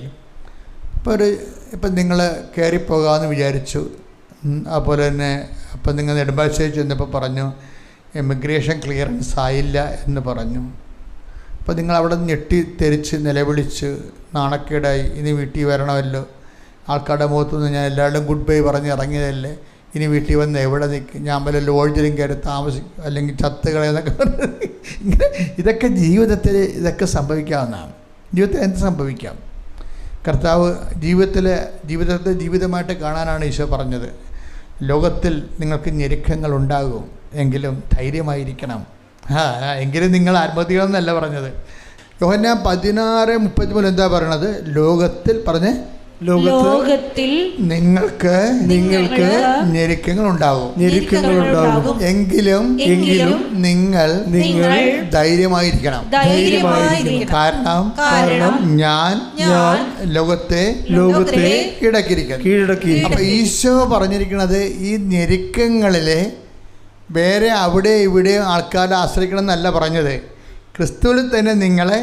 ഇപ്പം നിങ്ങൾ കയറിപ്പോകാമെന്ന് വിചാരിച്ചു. അതുപോലെ തന്നെ അപ്പം നിങ്ങൾ നെടുമ്പാശ്ശേരി ചെന്നപ്പോൾ പറഞ്ഞു എമിഗ്രേഷൻ ക്ലിയറൻസ് ആയില്ല എന്ന് പറഞ്ഞു. അപ്പോൾ നിങ്ങൾ അവിടെ ഞെട്ടിത്തെറിച്ച് നിലവിളിച്ച് നാണക്കേടായി, ഇനി വീട്ടിൽ വരണമല്ലോ, ആൾക്കാരുടെ മുഖത്തുനിന്ന് ഞാൻ എല്ലാവരുടെയും ഗുഡ് ബൈ പറഞ്ഞ് ഇറങ്ങിയതല്ലേ, ഇനി വീട്ടിൽ വന്ന് എവിടെ നിൽക്കും, ഞാൻ വല്ല ലോഡ്ജിലും കയറി താമസിക്കും, അല്ലെങ്കിൽ ചത്തുകളെന്നൊക്കെ പറഞ്ഞ് ഇങ്ങനെ ഇതൊക്കെ ജീവിതത്തിൽ സംഭവിക്കാവുന്നതാണ്. ജീവിതത്തിൽ എന്ത് സംഭവിക്കാം? കർത്താവ് ജീവിതത്തെ ജീവിതമായിട്ട് കാണാനാണ് ഈശോ പറഞ്ഞത്. ലോകത്തിൽ നിങ്ങൾക്ക് ഞെരുക്കങ്ങൾ ഉണ്ടാകും, എങ്കിലും ധൈര്യമായിരിക്കണം. എങ്കിലും നിങ്ങൾ ആത്മഹത്യകളെന്നല്ല പറഞ്ഞത്. യോഹന്നാൻ 16:33 എന്താ പറയണത്? ലോകത്തിൽ നിങ്ങൾക്ക് ഞെരുക്കങ്ങൾ ഉണ്ടാകും, എങ്കിലും നിങ്ങൾ ധൈര്യമായിരിക്കണം. കാരണം ഞാൻ ലോകത്തെ കീഴടക്കിയിരിക്കുന്നു. അപ്പൊ ഈശോ പറഞ്ഞിരിക്കുന്നത് ഈ ഞെരുക്കങ്ങളിലെ വേറെ അവിടെ ഇവിടെ ആൾക്കാരെ ആശ്രയിക്കണം എന്നല്ല പറഞ്ഞത്. ക്രിസ്തുവിൽ തന്നെ നിങ്ങളെ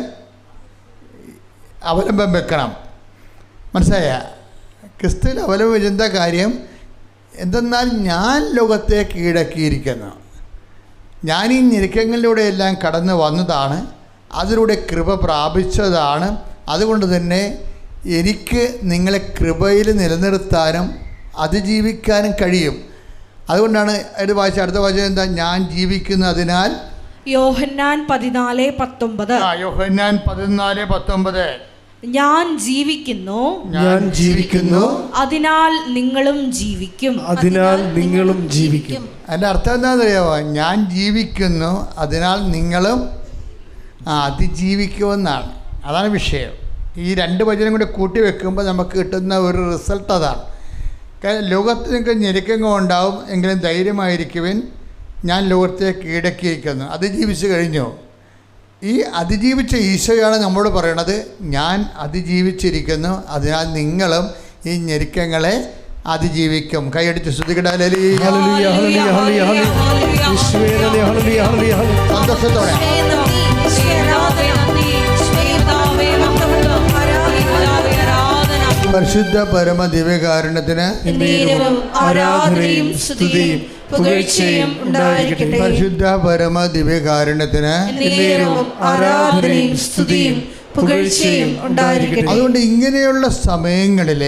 അവലംബം വെക്കണം. മനസ്സിലായ? ക്രിസ്തുവിൽ അവലംബം വെച്ചെന്താ കാര്യം എന്തെന്നാൽ, ഞാൻ ലോകത്തെ കീഴടക്കിയിരിക്കുന്നു. ഞാൻ ഈ ഞെരുക്കങ്ങളിലൂടെ എല്ലാം കടന്നു വന്നതാണ്, അതിലൂടെ കൃപ പ്രാപിച്ചതാണ്. അതുകൊണ്ട് തന്നെ എനിക്ക് നിങ്ങളെ കൃപയിൽ നിലനിർത്താനും അതിജീവിക്കാനും കഴിയും. അതുകൊണ്ടാണ് അടുത്ത വായിച്ച എന്താ? ഞാൻ ജീവിക്കുന്നതിനാൽ. യോഹന്നാൻ 14:19. യോഹന്നാൻ 14:19. ഞാൻ ജീവിക്കുന്നു, അതിനാൽ നിങ്ങളും ജീവിക്കും. അതിൻ്റെ അർത്ഥം എന്താണെന്ന് അറിയാമോ? ഞാൻ ജീവിക്കുന്നു, അതിനാൽ നിങ്ങളും അതിജീവിക്കുമെന്നാണ്. അതാണ് വിഷയം. ഈ 2 വചനം കൂടി കൂട്ടി വെക്കുമ്പോൾ നമുക്ക് കിട്ടുന്ന ഒരു റിസൾട്ട് അതാണ്. ലോകത്തിൽ നിങ്ങൾക്ക് ഞെരുക്കങ്ങൾ ഉണ്ടാവും, എങ്കിലും ധൈര്യമായിരിക്കുവിൻ, ഞാൻ ലോകത്തെ കീഴടക്കിയിരിക്കുന്നു. അതിജീവിച്ച് കഴിഞ്ഞു. ഈ അതിജീവിച്ച ഈശോയാണ് നമ്മോട് പറയണത്, ഞാൻ അതിജീവിച്ചിരിക്കുന്നു, അതിനാൽ നിങ്ങളും ഈ ഞെരുക്കങ്ങളെ അതിജീവിക്കും. കൈയടിച്ച് സ്തുതിക്കട്ടെ. സന്തോഷത്തോടെ പരിശുദ്ധ പരമ ദിവ്യകാരുണ്യത്തിന് എന്നേരവും ആരാധനയും സ്തുതിയും പുകഴ്ചയും ഉണ്ടായിരിക്കട്ടെ. പരിശുദ്ധ പരമ ദിവ്യകാരുണ്യത്തിന് എന്നേരവും ആരാധനയും സ്തുതിയും പുകഴ്ചയും ഉണ്ടായിരിക്കട്ടെ. അതുകൊണ്ട് ഇങ്ങനെയുള്ള സമയങ്ങളിൽ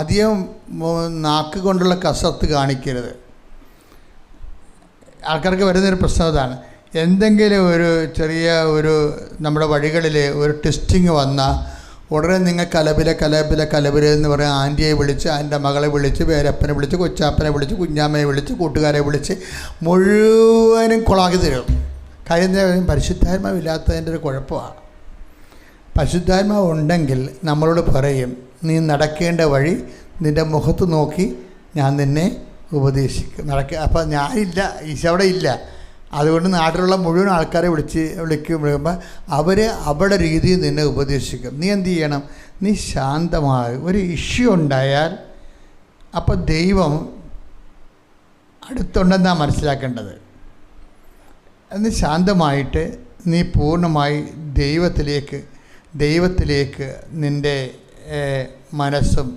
അധികം നാക്ക് കൊണ്ടുള്ള കസർത്ത് കാണിക്കരുത്. ആൾക്കാർക്ക് വരുന്നൊരു പ്രശ്നം അതാണ്. എന്തെങ്കിലും ഒരു ചെറിയ നമ്മുടെ വഴികളിൽ ഒരു ടെസ്റ്റിങ് വന്നാൽ ഉടനെ നിങ്ങൾ കലബില എന്ന് പറയാൻ ആൻറ്റിയെ വിളിച്ച്, ആൻ്റെ മകളെ വിളിച്ച്, പേരപ്പനെ വിളിച്ച്, കൊച്ചാപ്പനെ വിളിച്ച്, കുഞ്ഞാമ്മയെ വിളിച്ച്, കൂട്ടുകാരെ വിളിച്ച് മുഴുവനും കുളമാക്കി തരും. കാര്യം പരിശുദ്ധാത്മാവില്ലാത്തതിൻ്റെ ഒരു കുഴപ്പമാണ്. പരിശുദ്ധാത്മാവ് ഉണ്ടെങ്കിൽ നമ്മളോട് പറയും, നീ നടക്കേണ്ട വഴി നിൻ്റെ മുഖത്ത് നോക്കി ഞാൻ നിന്നെ ഉപദേശിക്കും. അപ്പോൾ ഞാനില്ല, ഈശോ അവിടെ ഇല്ല. അതുകൊണ്ട് നാട്ടിലുള്ള മുഴുവൻ ആൾക്കാരെ വിളിക്കുമ്പോൾ അവർ അവരുടെ രീതിയിൽ നിന്നെ ഉപദേശിക്കും. നീ എന്ത് ചെയ്യണം? നീ ശാന്തമായി ഒരു ഇഷ്യൂ ഉണ്ടായാൽ അപ്പോൾ ദൈവം അടുത്തുണ്ടെന്നാണ് മനസ്സിലാക്കേണ്ടത്. നീ ശാന്തമായിട്ട് നീ പൂർണ്ണമായി ദൈവത്തിലേക്ക് നിൻ്റെ മനസ്സും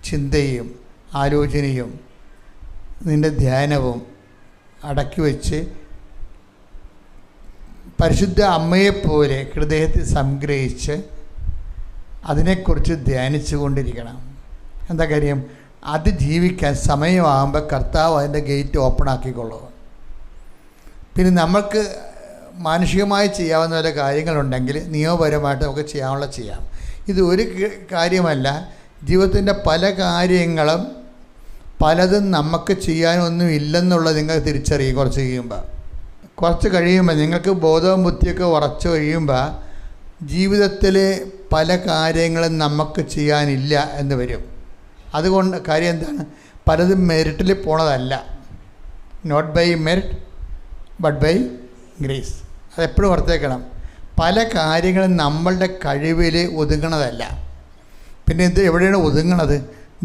ചിന്തയും ആലോചനയും നിൻ്റെ ധ്യാനവും അടക്കി വെച്ച് പരിശുദ്ധ അമ്മയെപ്പോലെ ഹൃദയത്തിൽ സംഗ്രഹിച്ച് അതിനെക്കുറിച്ച് ധ്യാനിച്ചു കൊണ്ടിരിക്കണം. എന്താ കാര്യം? അത് ജീവിക്കാൻ സമയമാകുമ്പോൾ കർത്താവ് അതിൻ്റെ ഗേറ്റ് ഓപ്പൺ ആക്കിക്കൊള്ളും. പിന്നെ നമുക്ക് മാനുഷികമായി ചെയ്യാവുന്ന വല്ല കാര്യങ്ങളുണ്ടെങ്കിൽ നിയമപരമായിട്ട് നമുക്ക് ചെയ്യാം. ഇത് ഒരു കാര്യമല്ല, ജീവിതത്തിൻ്റെ പല കാര്യങ്ങളും പലതും നമുക്ക് ചെയ്യാനൊന്നും ഇല്ലെന്നുള്ളത് നിങ്ങൾ തിരിച്ചറിയും. കുറച്ച് കഴിയുമ്പോൾ നിങ്ങൾക്ക് ബോധവും ബുദ്ധിയൊക്കെ ഉറച്ചു കഴിയുമ്പോൾ ജീവിതത്തിൽ പല കാര്യങ്ങളും നമുക്ക് ചെയ്യാനില്ല എന്ന് വരും. അതുകൊണ്ട് കാര്യം എന്താണ്? പലതും മെറിറ്റിൽ പോണതല്ല. Not by merit but by grace. അതെപ്പോഴും ഓർത്തേക്കണം. പല കാര്യങ്ങളും നമ്മളുടെ കഴിവിൽ ഒതുങ്ങണതല്ല. പിന്നെ എവിടെയാണ് ഒതുങ്ങണത്?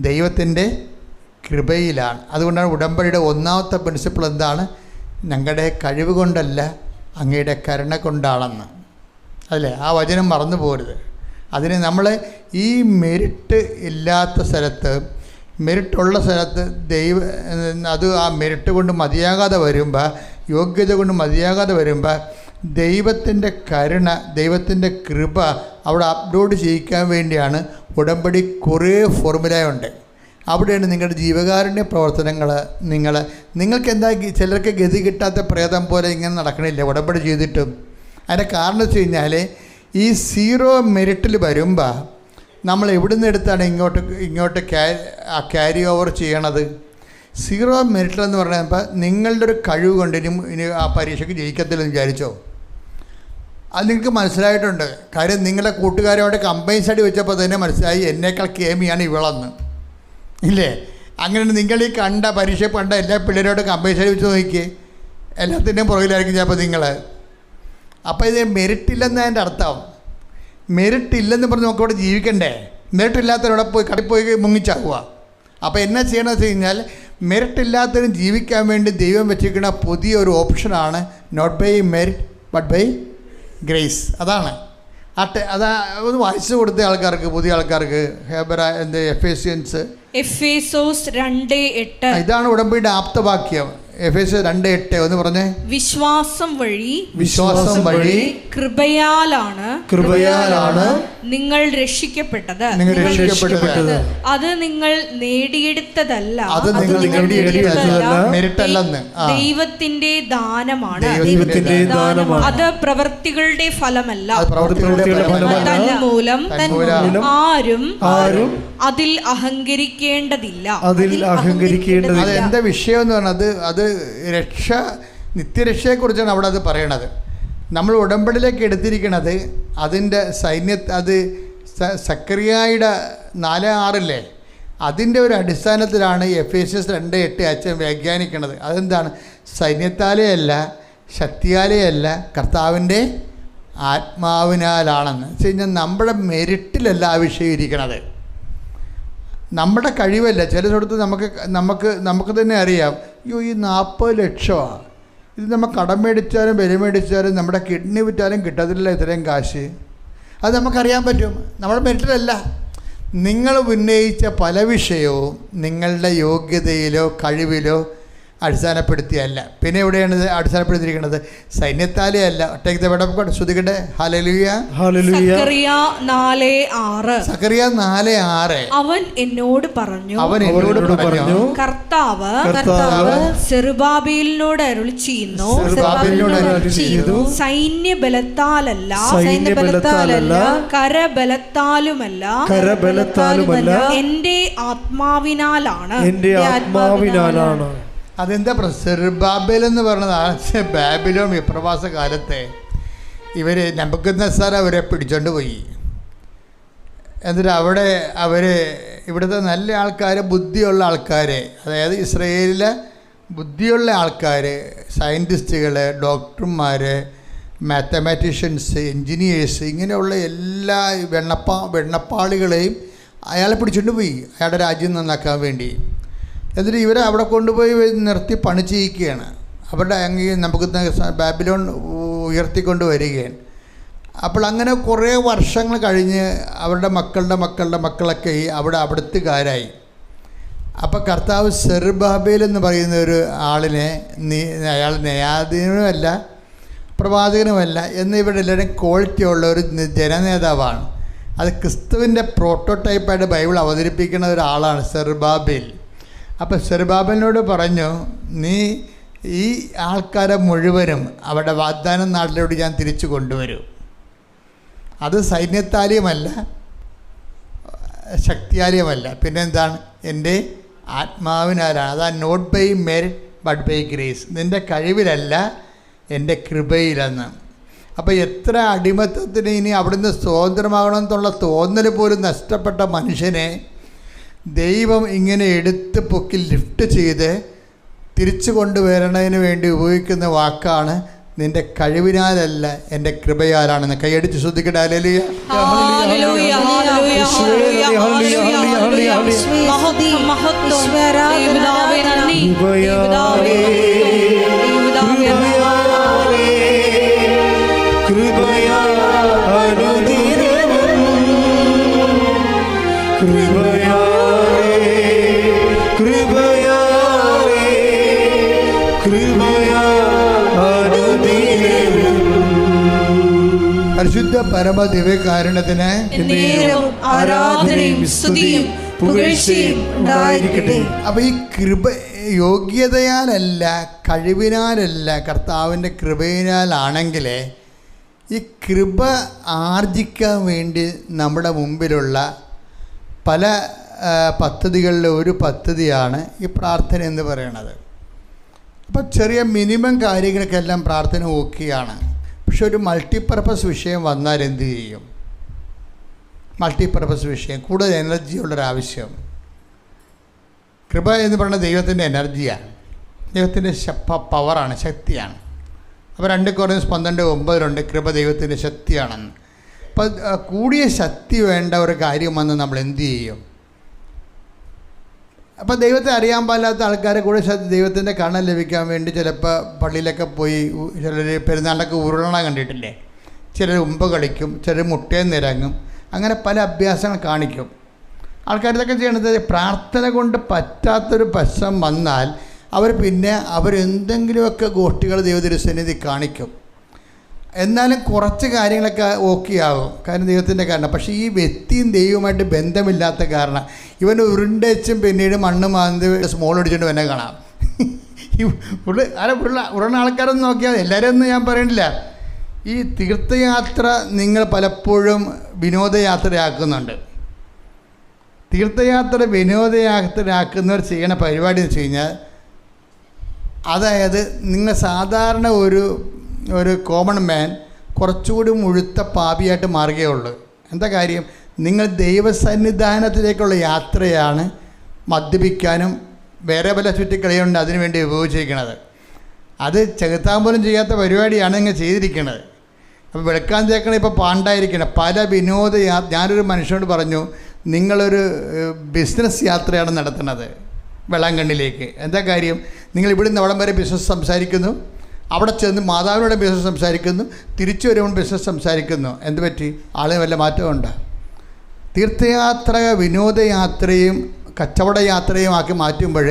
ദൈവത്തിൻ്റെ കൃപയിലാണ്. അതുകൊണ്ടാണ് ഉടമ്പടിയുടെ ഒന്നാമത്തെ പ്രിൻസിപ്പിൾ എന്താണ്? ഞങ്ങളുടെ കഴിവ് കൊണ്ടല്ല, അങ്ങയുടെ കരുണ കൊണ്ടാണെന്ന്. അല്ലേ? ആ വചനം മറന്നു പോകരുത്. അതിന് നമ്മൾ ഈ മെറിറ്റ് ഇല്ലാത്ത സ്ഥലത്ത്, മെറിറ്റുള്ള സ്ഥലത്ത് ആ മെറിറ്റ് കൊണ്ട് മതിയാകാതെ വരുമ്പോൾ, യോഗ്യത കൊണ്ട് മതിയാകാതെ വരുമ്പോൾ ദൈവത്തിൻ്റെ കരുണ, ദൈവത്തിൻ്റെ കൃപ അവിടെ അപ്ലോഡ് ചെയ്യിക്കാൻ വേണ്ടിയാണ് ഉടമ്പടി. കുറേ ഫോർമുലയുണ്ട്. അവിടെയാണ് നിങ്ങളുടെ ജീവകാരുണ്യ പ്രവർത്തനങ്ങൾ. നിങ്ങൾക്ക് എന്താ ചിലർക്ക് ഗതി കിട്ടാത്ത പ്രേതം പോലെ ഇങ്ങനെ നടക്കണില്ല ഉടമ്പടി ചെയ്തിട്ടും. അതിൻ്റെ കാരണം വെച്ച് കഴിഞ്ഞാൽ ഈ സീറോ മെറിറ്റിൽ വരുമ്പോൾ നമ്മൾ എവിടുന്ന് എടുത്താണ് ഇങ്ങോട്ട് ക്യാരി ഓവർ ചെയ്യണത്? സീറോ മെറിറ്റിലെന്ന് പറഞ്ഞപ്പോൾ നിങ്ങളുടെ ഒരു കഴിവ് കൊണ്ട് ഇനി ആ പരീക്ഷയ്ക്ക് ജയിക്കത്തില്ലെന്ന് വിചാരിച്ചോ? അത് നിങ്ങൾക്ക് മനസ്സിലായിട്ടുണ്ട്. കാര്യം നിങ്ങളുടെ കൂട്ടുകാരോട് കമ്പൈൻ സ്റ്റഡി വെച്ചപ്പോൾ തന്നെ മനസ്സിലായി എന്നേക്കാൾ കേമിയാണ് ഇവളെന്ന്. ഇല്ലേ? അങ്ങനെ നിങ്ങൾ ഈ പരീക്ഷ കണ്ട എല്ലാ പിള്ളേരോടും കമ്പൈൻ സ്റ്റഡി വെച്ച് നോക്കിയേ, എല്ലാത്തിൻ്റെയും പുറകിലായിരിക്കും ചിലപ്പോൾ നിങ്ങൾ. അപ്പോൾ ഇത് മെറിറ്റില്ലെന്ന് അതിൻ്റെ അർത്ഥം. മെറിറ്റ് ഇല്ലെന്ന് പറഞ്ഞ് നമുക്കവിടെ ജീവിക്കണ്ടേ? മെറിറ്റ് ഇല്ലാത്തവരോടെ കടപ്പോയി മുങ്ങിച്ചാകുക. അപ്പോൾ എന്നാ ചെയ്യണമെന്ന് വെച്ച് കഴിഞ്ഞാൽ, മെറിറ്റ് ഇല്ലാത്തവരും ജീവിക്കാൻ വേണ്ടി ദൈവം വെച്ചിരിക്കുന്ന പുതിയൊരു ഓപ്ഷനാണ് not by merit but by grace. അതാണ് അതാ ഒന്ന് വായിച്ചു കൊടുത്ത ആൾക്കാർക്ക്, പുതിയ ആൾക്കാർക്ക് എഫേസോസ് 2:8. ഇതാണ് ഉടമ്പടിയുടെ ആപ്തവാക്യം. എഫേസോസ് 2:8 ഒന്ന് പറഞ്ഞേ. വിശ്വാസം വഴി കൃപയാലാണ് നിങ്ങൾ രക്ഷിക്കപ്പെട്ടത്. അത് നിങ്ങൾ നേടിയെടുത്തതല്ല, ദൈവത്തിന്റെ ദാനമാണ്. അത് പ്രവൃത്തികളുടെ ഫലമല്ല, തന്മൂലം ആരും അതിൽ അഹങ്കരിക്കേണ്ടതില്ല. അതെന്താ വിഷയം എന്ന് പറഞ്ഞത്? അത് നിത്യരക്ഷയെക്കുറിച്ചാണ് അവിടെ അത് പറയണത്. നമ്മൾ ഉടമ്പടിയിലേക്ക് എടുത്തിരിക്കണത് അതിൻ്റെ അത് സക്കറിയായുടെ 4:6 അതിൻ്റെ ഒരു അടിസ്ഥാനത്തിലാണ് എഫേസ്യസ് 2:8 അച്ഛൻ വ്യാഖ്യാനിക്കണത്. അതെന്താണ്? സൈന്യത്താലേ അല്ല, ശക്തിയാലേ അല്ല, കർത്താവിൻ്റെ ആത്മാവിനാലാണെന്ന് വെച്ച് കഴിഞ്ഞാൽ നമ്മുടെ മെറിറ്റിലല്ല ആ വിഷയം ഇരിക്കണത്, നമ്മുടെ കഴിവല്ല. ചില സ്ഥലത്ത് നമുക്ക് തന്നെ അറിയാം, അയ്യോ ഈ 40 ലക്ഷമാണ്, ഇത് നമ്മൾ കടം മേടിച്ചാലും വില മേടിച്ചാലും നമ്മുടെ കിഡ്നി വിറ്റാലും കിട്ടത്തില്ല ഇത്രയും കാശ്. അത് നമുക്കറിയാൻ പറ്റും. നമ്മുടെ മെറിറ്റിലല്ല. നിങ്ങൾ ഉന്നയിച്ച പല വിഷയവും നിങ്ങളുടെ യോഗ്യതയിലോ കഴിവിലോ അടിസ്ഥാനപ്പെടുത്തിയല്ല. പിന്നെ എവിടെയാണ് ഇത് അടിസ്ഥാനപ്പെടുത്തിയിരിക്കുന്നത്? സൈന്യത്താലേ അല്ല. ശ്രുതികട്ടെ. Hallelujah, hallelujah. സക്കറിയ 4:6 അവൻ എന്നോട് പറഞ്ഞു, കർത്താവ് സെറുബ്ബാബേലിനോട് അരുളി ചെയ്യുന്നു, സൈന്യബലത്താലല്ല കരബലത്താലുമല്ല എന്റെ ആത്മാവിനാലാണ്. അതെന്താ സെറുബ്ബാബേൽ എന്ന് പറഞ്ഞത്? ബാബിലോൺ വിപ്രവാസ കാലത്തെ ഇവർ നബൂഖദ്നേസർ അവരെ പിടിച്ചോണ്ട് പോയി. എന്നിട്ട് അവിടെ ഇവിടുത്തെ നല്ല ആൾക്കാർ, ബുദ്ധിയുള്ള ആൾക്കാർ, അതായത് ഇസ്രയേലിലെ ബുദ്ധിയുള്ള ആൾക്കാർ, സയൻറ്റിസ്റ്റുകൾ, ഡോക്ടർമാർ, മാത്തമാറ്റീഷ്യൻസ്, എൻജിനീയേഴ്സ്, ഇങ്ങനെയുള്ള എല്ലാ വെണ്ണപ്പാളികളെയും അയാളെ പിടിച്ചോണ്ട് പോയി അയാളുടെ രാജ്യം നന്നാക്കാൻ വേണ്ടി. എന്നിട്ട് ഇവരെ അവിടെ കൊണ്ടുപോയി നിർത്തി പണി ചെയ്യിക്കുകയാണ്. അവരുടെ നമുക്ക് ബാബിലോൺ ഉയർത്തിക്കൊണ്ട് വരികയാണ്. അപ്പോൾ അങ്ങനെ കുറേ വർഷങ്ങൾ കഴിഞ്ഞ് അവരുടെ മക്കളുടെ മക്കളൊക്കെ അവിടെ അവിടുത്തുകാരായി. അപ്പോൾ കർത്താവ് സെറുബ്ബാബേൽ എന്ന് പറയുന്ന ഒരു ആളിനെ, അയാൾ ന്യായാധീനവുമല്ല പ്രവാചകനുമല്ല, എന്നിവരുടെ എല്ലാവരും ക്വാളിറ്റി ഉള്ള ഒരു ജനനേതാവാണ്. അത് ക്രിസ്തുവിൻ്റെ പ്രോട്ടോടൈപ്പായിട്ട് ബൈബിൾ അവതരിപ്പിക്കുന്ന ഒരാളാണ് സെറുബ്ബാബേൽ. അപ്പോൾ സെറുബ്ബാബേലിനോട് പറഞ്ഞു, നീ ഈ ആൾക്കാരെ മുഴുവനും അവരുടെ വാഗ്ദാന നാട്ടിലോട്ട് ഞാൻ തിരിച്ചു കൊണ്ടുവരും. അത് സൈന്യത്താലെയുമല്ല ശക്തിയാലെയുമല്ല, പിന്നെന്താണ്? എൻ്റെ ആത്മാവിനാലാണ്. അതാ not by merit but by grace. നിൻ്റെ കഴിവിലല്ല, എൻ്റെ കൃപയിലെന്ന്. അപ്പോൾ എത്ര അടിമത്തത്തിന് ഇനി അവിടുന്ന് സ്വതന്ത്രമാകണമെന്നുള്ള തോന്നൽ പോലും നഷ്ടപ്പെട്ട മനുഷ്യനെ ദൈവം ഇങ്ങനെ എടുത്ത് പൊക്കി ലിഫ്റ്റ് ചെയ്ത് തിരിച്ചു കൊണ്ടുവരണതിന് വേണ്ടി ഉപയോഗിക്കുന്ന വാക്കാണ് നിൻ്റെ കഴിവിനാലല്ല എൻ്റെ കൃപയാലാണെന്ന്. കൈയടിച്ച് ശ്രദ്ധിക്കട്ടെ. ഹല്ലേലൂയ. പരിശുദ്ധ പരമ ദിവ്യകാരുണ്യത്തിന് ആരാധനയും സ്തുതിയും പുകഴ്ചയും ഉണ്ടായിരിക്കട്ടെ. അപ്പോൾ ഈ കൃപ യോഗ്യതയാലല്ല, കഴിവിനാലല്ല, കർത്താവിൻ്റെ കൃപയിനാലാണെങ്കിൽ ഈ കൃപ ആർജിക്കാൻ വേണ്ടി നമ്മുടെ മുമ്പിലുള്ള പല പദ്ധതികളിലെ ഒരു പദ്ധതിയാണ് ഈ പ്രാർത്ഥന എന്ന് പറയുന്നത്. അപ്പോൾ ചെറിയ മിനിമം കാര്യങ്ങൾക്കെല്ലാം പ്രാർത്ഥന ഓക്കെയാണ്. പക്ഷെ ഒരു മൾട്ടിപ്പർപ്പസ് വിഷയം വന്നാൽ എന്ത് ചെയ്യും? മൾട്ടിപ്പർപ്പസ് വിഷയം, കൂടുതൽ എനർജിയുള്ളൊരാവശ്യം. കൃപ എന്ന് പറയുന്നത് ദൈവത്തിൻ്റെ എനർജിയാണ്, ദൈവത്തിൻ്റെ പവറാണ്, ശക്തിയാണ്. അപ്പോൾ 2 Corinthians 12:9 കൃപ ദൈവത്തിൻ്റെ ശക്തിയാണെന്ന്. അപ്പോൾ കൂടിയ ശക്തി വേണ്ട ഒരു കാര്യം വന്ന് നമ്മൾ എന്ത് ചെയ്യും? അപ്പോൾ ദൈവത്തെ അറിയാൻ പാടില്ലാത്ത ആൾക്കാരെ കൂടെ ദൈവത്തിൻ്റെ കണ്ണം ലഭിക്കാൻ വേണ്ടി ചിലപ്പോൾ പള്ളിയിലൊക്കെ പോയി, ചിലർ പെരുന്നാളിലൊക്കെ ഉരുളണ കണ്ടിട്ടില്ലേ, ചിലർ ഉമ്പ് കളിക്കും, ചിലർ മുട്ടയും നിരങ്ങും, അങ്ങനെ പല അഭ്യാസങ്ങൾ കാണിക്കും. ആൾക്കാർ ഇതൊക്കെ ചെയ്യണത് പ്രാർത്ഥന കൊണ്ട് പറ്റാത്തൊരു പ്രശ്നം വന്നാൽ അവരെന്തെങ്കിലുമൊക്കെ ഗോഷ്ഠികൾ ദൈവത്തിരുസന്നിധി കാണിക്കും. എന്നാലും കുറച്ച് കാര്യങ്ങളൊക്കെ ഓക്കെ ആവും, കാരണം ദൈവത്തിൻ്റെ കാരണം. പക്ഷേ ഈ വ്യക്തിയും ദൈവവുമായിട്ട് ബന്ധമില്ലാത്ത കാരണം ഇവൻ ഉരുണ്ടച്ചും പിന്നീട് മണ്ണ് മാന്തി സ്മോൾ അടിച്ചുകൊണ്ട് എന്നെ കാണാം. ഈ ഉരുള ആൾക്കാരൊന്നും നോക്കിയാൽ എല്ലാവരും ഒന്നും ഞാൻ പറയണില്ല. ഈ തീർത്ഥയാത്ര നിങ്ങൾ പലപ്പോഴും വിനോദയാത്രയാക്കുന്നുണ്ട്. തീർത്ഥയാത്ര വിനോദയാത്രയാക്കുന്നവർ ചെയ്യണ പരിപാടി എന്ന് വെച്ച് കഴിഞ്ഞാൽ, അതായത് നിങ്ങൾ സാധാരണ ഒരു കോമൺ മാൻ കുറച്ചുകൂടി മുഴുത്ത പാപിയായിട്ട് മാറുകയുള്ളൂ. എന്താ കാര്യം? നിങ്ങൾ ദൈവസന്നിധാനത്തിലേക്കുള്ള യാത്രയാണ് മദ്യപിക്കാനും വേറെ പല ചുറ്റിക്കളിയുണ്ട് അതിനു വേണ്ടി ഉപയോഗിച്ചിരിക്കുന്നത്. അത് ചെകുത്താൻ പോലും ചെയ്യാത്ത പരിപാടിയാണ് നിങ്ങൾ ചെയ്തിരിക്കുന്നത്. അപ്പോൾ വെളുക്കാൻ തേക്കണ ഇപ്പോൾ പാണ്ടായിരിക്കണം പല ഞാനൊരു മനുഷ്യനോട് പറഞ്ഞു, നിങ്ങളൊരു ബിസിനസ് യാത്രയാണ് നടത്തുന്നത് വെള്ളാങ്കണ്ണിലേക്ക്. എന്താ കാര്യം? നിങ്ങൾ ഇവിടുന്ന് അവിടം വരെ ബിസിനസ് സംസാരിക്കുന്നു, അവിടെ ചെന്ന് മാതാവിനോട് ബിസിനസ് സംസാരിക്കുന്നു, തിരിച്ചു വരുമ്പോൾ ബിസിനസ് സംസാരിക്കുന്നു. എന്ത് പറ്റി? ആളിന് വല്ല മാറ്റമുണ്ടോ? തീർത്ഥയാത്ര വിനോദയാത്രയും കച്ചവട യാത്രയും ആക്കി മാറ്റുമ്പോൾ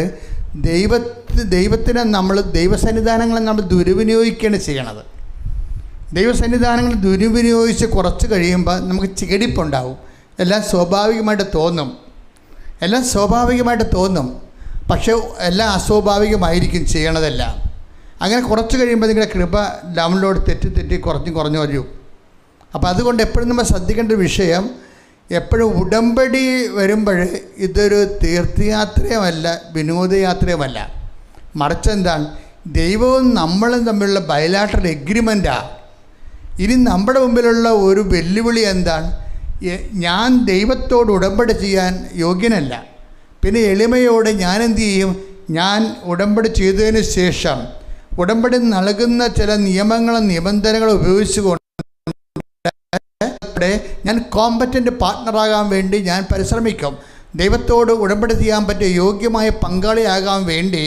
ദൈവത്തിനെ നമ്മൾ ദൈവസന്നിധാനങ്ങളെ നമ്മൾ ദുർവിനിയോഗിക്കുകയാണ് ചെയ്യണത്. ദൈവസന്നിധാനങ്ങൾ ദുർവിനിയോഗിച്ച് കുറച്ച് കഴിയുമ്പോൾ നമുക്ക് ചികടിപ്പുണ്ടാവും. എല്ലാം സ്വാഭാവികമായിട്ട് തോന്നും, പക്ഷേ എല്ലാം അസ്വാഭാവികമായിരിക്കും ചെയ്യണതെല്ലാം. അങ്ങനെ കുറച്ച് കഴിയുമ്പോൾ നിങ്ങളുടെ കൃപ ഡൗൺലോഡ് തെറ്റി കുറഞ്ഞു വരും. അപ്പോൾ അതുകൊണ്ട് എപ്പോഴും നമ്മൾ ശ്രദ്ധിക്കേണ്ട ഒരു വിഷയം, എപ്പോഴും ഉടമ്പടി വരുമ്പോൾ ഇതൊരു തീർത്ഥയാത്രയുമല്ല, വിനോദയാത്രയുമല്ല, മറിച്ച് എന്താണ്, ദൈവവും നമ്മളും തമ്മിലുള്ള ബയലാറ്ററൽ എഗ്രിമെൻറ്റാണ്. ഇനി നമ്മുടെ മുമ്പിലുള്ള ഒരു വെല്ലുവിളി എന്താണ്, ഞാൻ ദൈവത്തോട് ഉടമ്പടി ചെയ്യാൻ യോഗ്യനല്ല. പിന്നെ എളിമയോടെ ഞാൻ എന്തു ചെയ്യും, ഞാൻ ഉടമ്പടി ചെയ്തതിന് ശേഷം ഉടമ്പടി നൽകുന്ന ചില നിയമങ്ങളും നിബന്ധനകളും ഉപയോഗിച്ചുകൊണ്ട് ഞാൻ കോമ്പറ്റൻ്റ് പാർട്ട്ണറാകാൻ വേണ്ടി ഞാൻ പരിശ്രമിക്കും. ദൈവത്തോട് ഉടമ്പടി ചെയ്യാൻ പറ്റിയ യോഗ്യമായ പങ്കാളിയാകാൻ വേണ്ടി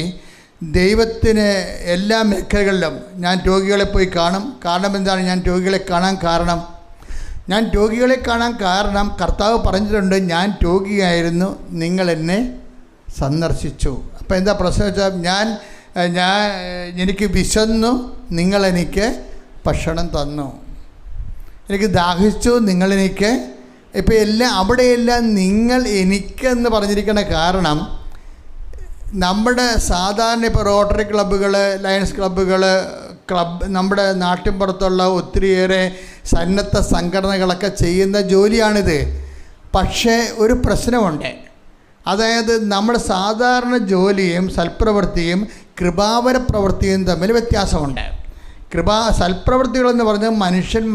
ദൈവത്തിന് എല്ലാ മേഖലകളിലും ഞാൻ രോഗികളെ പോയി കാണും. കാരണം എന്താണ്, ഞാൻ രോഗികളെ കാണാൻ കാരണം കർത്താവ് പറഞ്ഞിട്ടുണ്ട്, ഞാൻ രോഗിയായിരുന്നു, നിങ്ങൾ എന്നെ സന്ദർശിച്ചു. അപ്പോൾ എന്താ പ്രശ്നം വെച്ചാൽ, എനിക്ക് വിശന്നു, നിങ്ങളെനിക്ക് ഭക്ഷണം തന്നു, എനിക്ക് ദാഹിച്ചു, നിങ്ങളെനിക്ക്. ഇപ്പോൾ അവിടെയെല്ലാം നിങ്ങൾ എനിക്കെന്ന് പറഞ്ഞിരിക്കുന്ന കാരണം, നമ്മുടെ സാധാരണ ഇപ്പോൾ റോട്ടറി ക്ലബ്ബുകൾ, ലയൺസ് ക്ലബ്ബുകൾ, നമ്മുടെ നാട്ടിൻപുറത്തുള്ള ഒത്തിരിയേറെ സന്നദ്ധ സംഘടനകളൊക്കെ ചെയ്യുന്ന ജോലിയാണിത്. പക്ഷേ ഒരു പ്രശ്നമുണ്ട്, അതായത് നമ്മുടെ സാധാരണ ജോലിയും സൽപ്രവൃത്തിയും കൃപാവര പ്രവൃത്തിയും തമ്മിൽ വ്യത്യാസമുണ്ട്. സൽപ്രവൃത്തികളെന്ന് പറഞ്ഞാൽ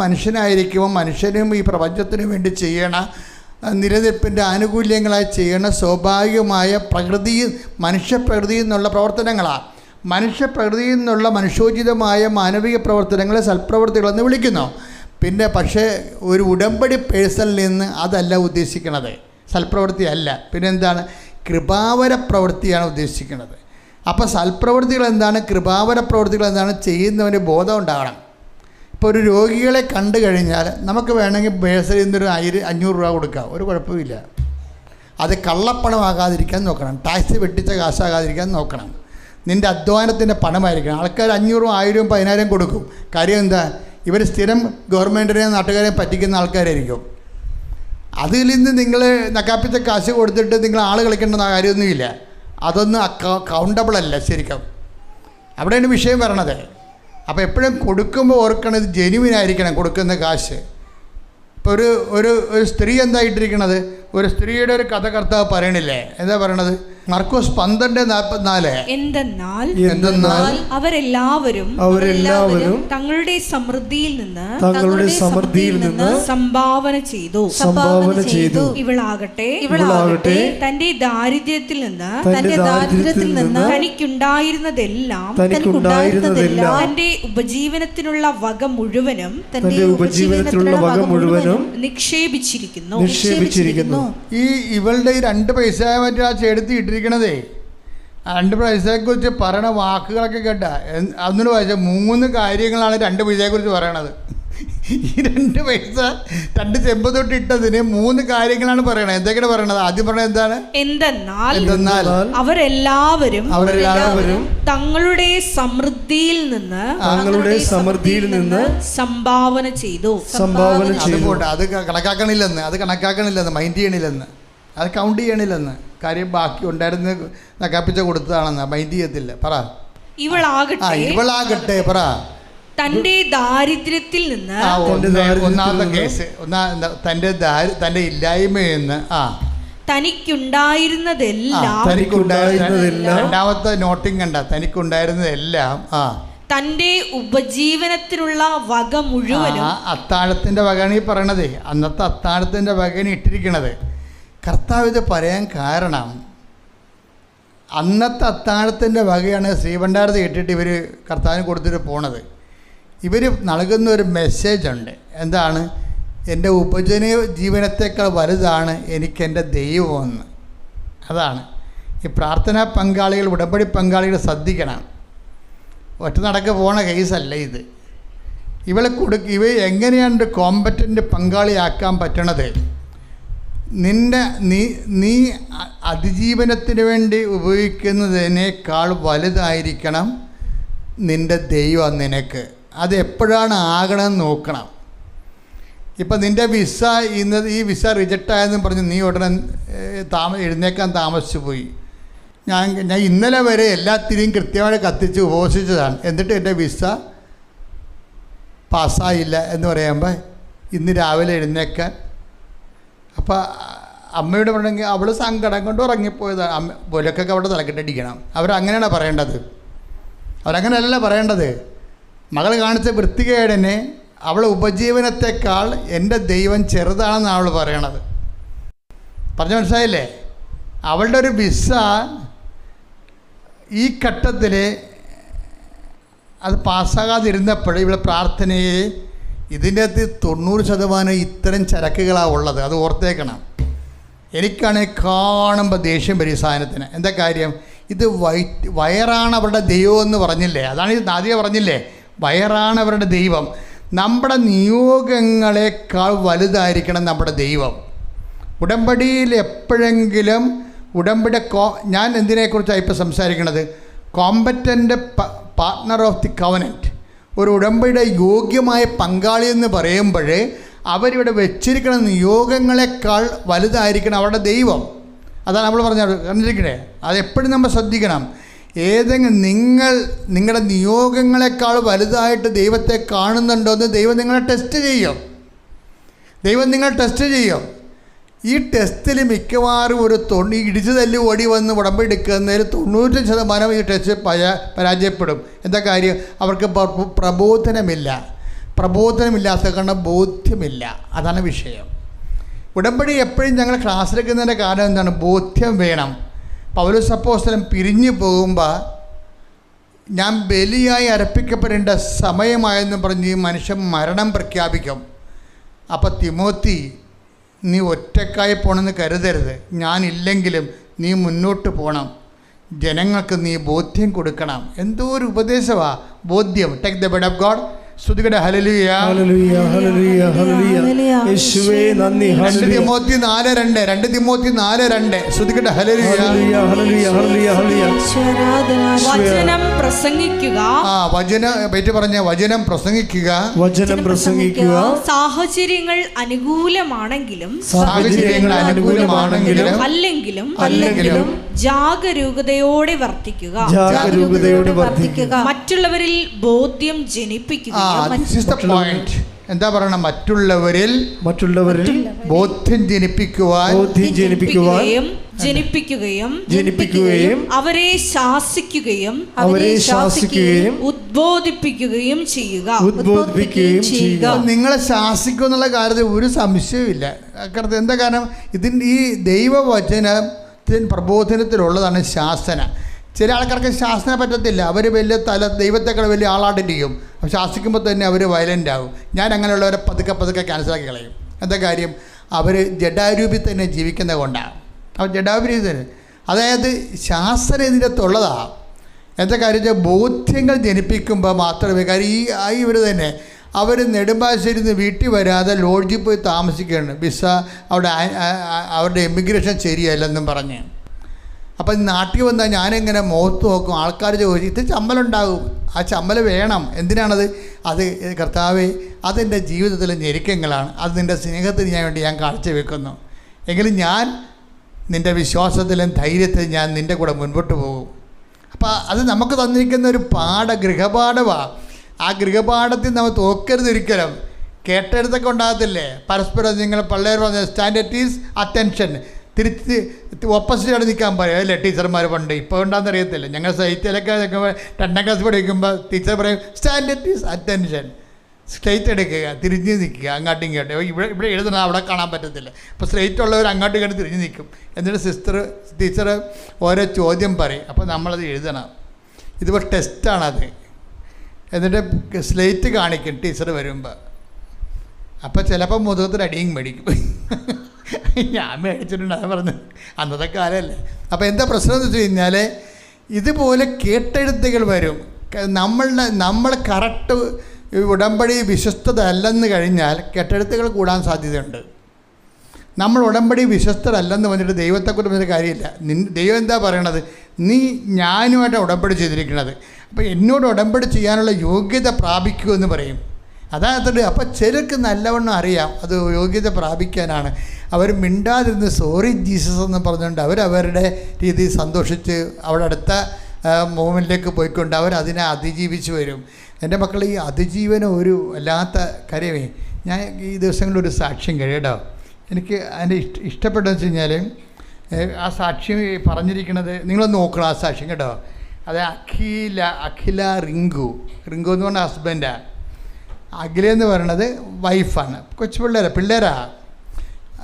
മനുഷ്യനായിരിക്കുമ്പോൾ മനുഷ്യനും ഈ പ്രപഞ്ചത്തിനു വേണ്ടി ചെയ്യണ നിലനിൽപ്പിൻ്റെ ആനുകൂല്യങ്ങളായി ചെയ്യണ സ്വാഭാവികമായ മനുഷ്യപ്രകൃതിയിൽ നിന്നുള്ള പ്രവർത്തനങ്ങളാണ്. മനുഷ്യപ്രകൃതിയിൽ നിന്നുള്ള മനുഷ്യോചിതമായ മാനവിക പ്രവർത്തനങ്ങളെ സൽപ്രവൃത്തികളെന്ന് വിളിക്കുന്നു. പക്ഷേ ഒരു ഉടമ്പടി പേഴ്സണിൽ നിന്ന് അതല്ല ഉദ്ദേശിക്കുന്നത്, സൽപ്രവൃത്തി അല്ല. പിന്നെന്താണ്, കൃപാവര പ്രവൃത്തിയാണ് ഉദ്ദേശിക്കുന്നത്. അപ്പോൾ സൽപ്രവൃത്തികൾ എന്താണ്, കൃപാവര പ്രവൃത്തികൾ എന്താണ്, ചെയ്യുന്നവന് ബോധം ഉണ്ടാകണം. ഇപ്പോൾ ഒരു രോഗികളെ കണ്ടു കഴിഞ്ഞാൽ നമുക്ക് വേണമെങ്കിൽ ബേഴ്സറിയിൽ നിന്നൊരു 500 രൂപ കൊടുക്കാം, ഒരു കുഴപ്പമില്ല. അത് കള്ളപ്പണമാകാതിരിക്കാൻ നോക്കണം, ടാക്സ് വെട്ടിച്ച കാശാകാതിരിക്കാൻ നോക്കണം, നിൻ്റെ അധ്വാനത്തിൻ്റെ പണമായിരിക്കണം. ആൾക്കാർ 500, 1000, 10,000 കൊടുക്കും. കാര്യം എന്താ, ഇവർ സ്ഥിരം ഗവൺമെൻറ്റിനെയും നാട്ടുകാരെയും പറ്റിക്കുന്ന ആൾക്കാരായിരിക്കും. അതിൽ നിന്ന് നിങ്ങൾ നക്കാപ്പിച്ച കാശ് കൊടുത്തിട്ട് നിങ്ങൾ ആൾ കളിക്കേണ്ട കാര്യമൊന്നുമില്ല. അതൊന്നും കൗണ്ടബിൾ അല്ല ശരിക്കും. അവിടെയാണ് വിഷയം വരണത്. അപ്പോൾ എപ്പോഴും കൊടുക്കുമ്പോൾ ഓർക്കണം, ഇത് ജെനുവിനായിരിക്കണം കൊടുക്കുന്ന കാശ്. ഇപ്പോൾ ഒരു സ്ത്രീ എന്തായിട്ടിരിക്കണത്, ഒരു സ്ത്രീയുടെ ഒരു കഥ കർത്താവ് പറയണില്ലേ, എന്താ പറയണത്, മർക്കോസ് 12:44. എന്തെന്നാൽ അവരെല്ലാവരും തങ്ങളുടെ സമൃദ്ധിയിൽ നിന്ന് സംഭാവന ചെയ്തു. ഇവളാകട്ടെ തന്റെ ദാരിദ്ര്യത്തിൽ നിന്ന് തനിക്കുണ്ടായിരുന്നതെല്ലാം തന്റെ ഉപജീവനത്തിനുള്ള വക മുഴുവനും നിക്ഷേപിച്ചിരിക്കുന്നു. ഇവളുടെ 2 പൈസ മറ്റേ ആ ചേർത്ത് ഇട്ടിരിക്കണതേ, 2 പൈസയെക്കുറിച്ച് പറയണ വാക്കുകളൊക്കെ കേട്ട അതൊന്നും വായിച്ച 3 കാര്യങ്ങളാണ് 2 പൈസയെക്കുറിച്ച് പറയണത്. ഈ 2 പൈസ 2 ചെമ്പ് തൊട്ട് ഇട്ടതിന് 3 കാര്യങ്ങളാണ് പറയണത്. എന്തൊക്കെയാണ് പറയണത്? ആദ്യം പറഞ്ഞത് എന്താണ്? എന്തെന്നാൽ അവരെല്ലാവരും തങ്ങളുടെ സമൃദ്ധിയിൽ നിന്ന് സംഭാവന ചെയ്തു. അത് കണക്കാക്കണില്ലെന്ന് മൈൻഡ് ചെയ്യണില്ലെന്ന്, അത് കൗണ്ട് ചെയ്യണില്ലെന്ന്. കാര്യം ബാക്കി ഉണ്ടായിരുന്ന നക്കാപ്പിച്ച കൊടുത്തതാണെന്ന് മൈൻഡ് ചെയ്യത്തില്ല. പറ. ഇവളാകട്ടെ പറ തന്റെ ദാരിദ്ര്യത്തിൽ നിന്ന്, ഒന്നാമത്തെ കേസ്, തന്റെ ഇല്ലായ്മയിൽ നിന്ന് തനിക്കുണ്ടായിരുന്നതെല്ലാം, രണ്ടാമത്തെ നോട്ടിങ് കണ്ട, തനിക്കുണ്ടായിരുന്നതെല്ലാം തന്റെ ഉപജീവനത്തിനുള്ള വക മുഴുവനും. അത്താഴത്തിന്റെ വകയാണ് ഈ പറയണത്. അന്നത്തെ അത്താഴത്തിന്റെ വകയാണ് ഇട്ടിരിക്കണത്. കർത്താവ് ഇത് പറയാൻ കാരണം, അന്നത്തെ അത്താഴത്തിൻ്റെ വകയാണ് ശ്രീഭണ്ഡാരത്തിൽ ഇട്ടിട്ട് ഇവർ കർത്താവിന് കൊടുത്തിട്ട് പോണത്. ഇവർ നൽകുന്ന ഒരു മെസ്സേജ് ഉണ്ട്. എന്താണ്? എൻ്റെ ഉപജീവനത്തേക്കാൾ വലുതാണ് എനിക്കെൻ്റെ ദൈവമെന്ന്. അതാണ് ഈ പ്രാർത്ഥനാ പങ്കാളികൾ, ഉടമ്പടി പങ്കാളികൾ ശ്രദ്ധിക്കണം. ഒറ്റ നടക്ക് പോണ കേസല്ല ഇത്. ഇവ എങ്ങനെയാണ് കോമ്പറ്റൻ്റ് പങ്കാളിയാക്കാൻ പറ്റണത്? നീ അതിജീവനത്തിന് വേണ്ടി ഉപയോഗിക്കുന്നതിനേക്കാൾ വലുതായിരിക്കണം നിൻ്റെ ദൈവം നിനക്ക്. അത് എപ്പോഴാണ് ആകണമെന്ന് നോക്കണം. ഇപ്പം നിൻ്റെ വിസ ഈ വിസ റിജക്റ്റ് ആയെന്ന് പറഞ്ഞ് നീ ഉടനെ എഴുന്നേക്കാൻ താമസിച്ചു പോയി. ഞാൻ ഇന്നലെ വരെ എല്ലാത്തിനെയും കൃത്യമായി കത്തിച്ച് ഉപവസിച്ചതാണ്, എന്നിട്ട് എൻ്റെ വിസ പാസ്സായില്ല എന്ന് പറയുമ്പോൾ ഇന്ന് രാവിലെ എഴുന്നേക്കാൻ. അപ്പോൾ അമ്മയോട് പറഞ്ഞെങ്കിൽ അവൾ സങ്കടം കൊണ്ട് ഉറങ്ങിപ്പോയതാണ്. അമ്മ പോലൊക്കെ അവിടെ തലക്കെട്ടടിക്കണം. അവരങ്ങനെയാണ് പറയേണ്ടത്. അവരങ്ങനെയല്ല പറയേണ്ടത്. മകൾ കാണിച്ച വൃത്തികേടിനെ അവളെ ഉപജീവനത്തെക്കാൾ എൻ്റെ ദൈവം ചെറുതാണെന്നാണ് അവൾ പറയണത്. പറഞ്ഞു മനസ്സിലായില്ലേ? അവളുടെ ഒരു വിസ ഈ ഘട്ടത്തിൽ അത് പാസ്സാകാതിരുന്നപ്പോൾ ഇവിടെ പ്രാർത്ഥനയെ ഇതിൻ്റെ അകത്ത് 90% ഇത്തരം ചരക്കുകളാണ് ഉള്ളത്. അത് ഓർത്തേക്കണം. എനിക്കാണെങ്കിൽ കാണുമ്പോൾ ദേഷ്യം വരും ഈ സാധനത്തിന്. എന്താ കാര്യം? ഇത് വയറാണ് അവരുടെ ദൈവം എന്ന് പറഞ്ഞില്ലേ? അതാണ് ഇത് ആദ്യം പറഞ്ഞില്ലേ, വയറാണ് അവരുടെ ദൈവം. നമ്മുടെ നിയോഗങ്ങളെക്കാൾ വലുതായിരിക്കണം നമ്മുടെ ദൈവം. ഉടമ്പടിയിൽ എപ്പോഴെങ്കിലും ഞാൻ എന്തിനെക്കുറിച്ചാണ് ഇപ്പോൾ സംസാരിക്കുന്നത്? Competent partner of the covenant, ഒരു ഉടമ്പടിയുടെ യോഗ്യമായ പങ്കാളി എന്ന് പറയുമ്പോൾ അവരിവിടെ വെച്ചിരിക്കുന്ന നിയോഗങ്ങളെക്കാൾ വലുതായിരിക്കണം അവരുടെ ദൈവം. അതാണ് നമ്മൾ കണ്ടിരിക്കണേ. അതെപ്പോഴും നമ്മൾ ശ്രദ്ധിക്കണം. നിങ്ങളുടെ നിയോഗങ്ങളെക്കാൾ വലുതായിട്ട് ദൈവത്തെ കാണുന്നുണ്ടോ എന്ന് ദൈവം നിങ്ങളെ ടെസ്റ്റ് ചെയ്യും. ഈ ടെസ്റ്റിൽ മിക്കവാറും ഒരു ഇടിച്ചു തല്ലി ഓടി വന്ന് ഉടമ്പടി എടുക്കുന്നതിൽ 90% ഈ ടെസ്റ്റ് പരാജയപ്പെടും. എന്താ കാര്യം? അവർക്ക് പ്രബോധനമില്ലാത്ത കാരണം ബോധ്യമില്ല. അതാണ് വിഷയം. ഉടമ്പടി എപ്പോഴും ഞങ്ങൾ ക്ലാസ്സിലെടുക്കുന്നതിൻ്റെ കാരണം എന്താണ്? ബോധ്യം വേണം. പൗലോസ് അപ്പോസ്തലൻ പിരിഞ്ഞു പോകുമ്പോൾ ഞാൻ ബലിയായി അർപ്പിക്കപ്പെടേണ്ട സമയമായെന്ന് പറഞ്ഞ് മനുഷ്യൻ മരണം പ്രഖ്യാപിക്കും. അപ്പോൾ തിമോത്തി, നീ ഒറ്റക്കായി പോകണമെന്ന് കരുതരുത്. ഞാനില്ലെങ്കിലും നീ മുന്നോട്ട് പോകണം. ജനങ്ങൾക്ക് നീ ബോധ്യം കൊടുക്കണം. എന്തോ ഒരു ഉപദേശമാണ് ബോധ്യം. Take the bed of God. സ്തുതിക്കട്ടെ. Hallelujah, hallelujah, hallelujah, hallelujah. യേശുവേ നന്ദി. 2 തിമോത്തി 4:2 സ്തുതിക്കട്ടെ. Hallelujah, hallelujah, hallelujah, hallelujah. വചനം പ്രസംഗിക്കുക. വചനം പ്രസംഗിക്കുക. സാഹചര്യങ്ങൾ അനുകൂലമാണെങ്കിലും അല്ലെങ്കിലും ജാഗരൂകതയോടെ വർത്തിക്കുക. മറ്റുള്ളവരിൽ ബോധ്യം ജനിപ്പിക്കുക. എന്താ പറയണം? മറ്റുള്ളവരിൽ ബോധ്യം ജനിപ്പിക്കുകയും അവരെ ശാസിക്കുകയും ഉദ്ബോധിപ്പിക്കുകയും ചെയ്യുക. നിങ്ങളെ ശാസിക്കുക എന്നുള്ള കാര്യത്തിൽ ഒരു സംശയവുമില്ല. എന്താ കാരണം? ഈ ദൈവവചനത്തിൻ പ്രബോധനത്തിലുള്ളതാണ് ശാസന. ചില ആൾക്കാർക്ക് ശാസന പറ്റത്തില്ല. അവർ വലിയ ദൈവത്തെക്കാൾ വലിയ ആളായിട്ടിരിക്കും. അപ്പോൾ ശാസിക്കുമ്പോൾ തന്നെ അവർ വയലൻ്റ് ആകും. ഞാൻ അങ്ങനെയുള്ളവരെ പതുക്കെ ക്യാൻസലാക്കി കളയും. എന്താ കാര്യം? അവർ ജഡാരൂപി തന്നെ ജീവിക്കുന്നത് കൊണ്ടാണ്. അവർ ജഡാരൂപി തന്നെ, അതായത് ശാസന ഇതിനകത്തുള്ളതാണ്. എന്താ കാര്യം? ബോധ്യങ്ങൾ ജനിപ്പിക്കുമ്പോൾ മാത്രമേ കാര്യം ഇവർ തന്നെ അവർ നെടുമ്പാശ്ശേരിയിൽ നിന്ന് വീട്ടിൽ വരാതെ ലോഡ്ജിൽ പോയി താമസിക്കുകയാണ്. വിസ അവരുടെ എമിഗ്രേഷൻ ശരിയല്ലെന്നും പറഞ്ഞ്. അപ്പം നാട്ടിൽ വന്നാൽ ഞാനെങ്ങനെ മുഖത്ത് നോക്കും? ആൾക്കാർ ചോദിച്ചു, ഇത് ചമ്മലുണ്ടാകും. ആ ചമ്മൽ വേണം. എന്തിനാണത്? അത് കർത്താവേ, അതെൻ്റെ ജീവിതത്തിലെ ഞെരുക്കങ്ങളാണ്. അത് നിൻ്റെ സ്നേഹത്തിന് ഞാൻ കാഴ്ച വെക്കുന്നു. എങ്കിലും ഞാൻ നിൻ്റെ വിശ്വാസത്തിലും ധൈര്യത്തിലും ഞാൻ നിൻ്റെ കൂടെ മുൻപോട്ട് പോകും. അപ്പോൾ അത് നമുക്ക് തന്നിരിക്കുന്ന ഒരു ഗൃഹപാഠമാണ്. ആ ഗൃഹപാഠത്തിൽ നമ്മൾ തോക്കരുതൊരിക്കലും. കേട്ടെടുത്തൊക്കെ ഉണ്ടാകത്തില്ലേ? പരസ്പരം നിങ്ങൾ പിള്ളേർ പറഞ്ഞ സ്റ്റാൻഡേർഡ് ഈസ് അറ്റൻഷൻ. തിരിച്ച് ഓപ്പോസിറ്റായിട്ട് നിൽക്കാൻ പറയും അല്ലേ ടീച്ചർമാർ പണ്ട്. ഇപ്പോൾ ഉണ്ടാകുന്ന അറിയത്തില്ല. ഞങ്ങൾ സൈറ്റിലൊക്കെ 2ാം ക്ലാസ് പഠിക്കുമ്പോൾ ടീച്ചർ പറയും സ്റ്റാൻഡേർഡ് ഈസ് അറ്റൻഷൻ. സ്ട്രെയിറ്റ് എടുക്കുക, തിരിഞ്ഞ് നിൽക്കുക, അങ്ങോട്ടും ഇങ്ങോട്ടും. ഇവിടെ എഴുതണം, അവിടെ കാണാൻ പറ്റത്തില്ല. അപ്പോൾ സ്ട്രെയിറ്റ് ഉള്ളവർ അങ്ങോട്ടും ഇങ്ങോട്ടും തിരിഞ്ഞ് നിൽക്കും. എന്നിട്ട് ടീച്ചർ ഓരോ ചോദ്യം പറയും. അപ്പോൾ നമ്മളത് എഴുതണം. ഇതിപ്പോൾ ടെസ്റ്റാണത്. എന്നിട്ട് സ്ലേറ്റ് കാണിക്കും ടീച്ചർ വരുമ്പോൾ. അപ്പോൾ ചിലപ്പോൾ മുഖത്തിന് അടിയും മേടിക്കും. ഞാൻ മേടിച്ചിട്ടുണ്ട്, അത് പറഞ്ഞു. അന്നത്തെ കാലമല്ലേ. അപ്പോൾ എന്താ പ്രശ്നം എന്ന് വെച്ച് കഴിഞ്ഞാൽ ഇതുപോലെ കേട്ടെഴുത്തുകൾ വരും. നമ്മൾ കറക്റ്റ് ഉടമ്പടി വിശ്വസ്തത അല്ലെന്ന് കഴിഞ്ഞാൽ കെട്ടെഴുത്തുകൾ കൂടാൻ സാധ്യതയുണ്ട്. നമ്മൾ ഉടമ്പടി വിശ്വസ്തരല്ലെന്ന് പറഞ്ഞിട്ട് ദൈവത്തെക്കുറിച്ച് പറഞ്ഞിട്ട് കാര്യമില്ല. ദൈവം എന്താ പറയണത്? നീ ഞാനുമായിട്ട് ഉടമ്പടി ചെയ്തിരിക്കുന്നത്, അപ്പോൾ എന്നോട് ഉടമ്പടി ചെയ്യാനുള്ള യോഗ്യത പ്രാപിക്കൂ എന്ന് പറയും. അതായത് അപ്പോൾ ചിലർക്ക് നല്ലവണ്ണം അറിയാം അത് യോഗ്യത പ്രാപിക്കാനാണ്. അവർ മിണ്ടാതിരുന്ന് സോറി ജീസസ് എന്ന് പറഞ്ഞുകൊണ്ട് അവരവരുടെ രീതിയിൽ സന്തോഷിച്ച് അവിടെ അടുത്ത മൂവ്മെൻറ്റിലേക്ക് പോയിക്കൊണ്ട് അവരതിനെ അതിജീവിച്ച് വരും. എൻ്റെ മക്കൾ, ഈ അതിജീവനം ഒരു വല്ലാത്ത കാര്യമേ. ഞാൻ ഈ ദിവസങ്ങളിലൊരു സാക്ഷ്യം കേട്ടോ, എനിക്ക് അതിൻ്റെ ഇഷ്ടപ്പെട്ടതെന്ന് വെച്ച് കഴിഞ്ഞാൽ ആ സാക്ഷ്യം പറഞ്ഞിരിക്കുന്നത് നിങ്ങളൊന്ന് നോക്കണം ആ സാക്ഷ്യം കേട്ടോ. അത് അഖില റിങ്കു എന്ന് പറഞ്ഞ ഹസ്ബൻഡാണ്. അഖിലെന്ന് പറയണത് വൈഫാണ്. കൊച്ചു പിള്ളേരാ.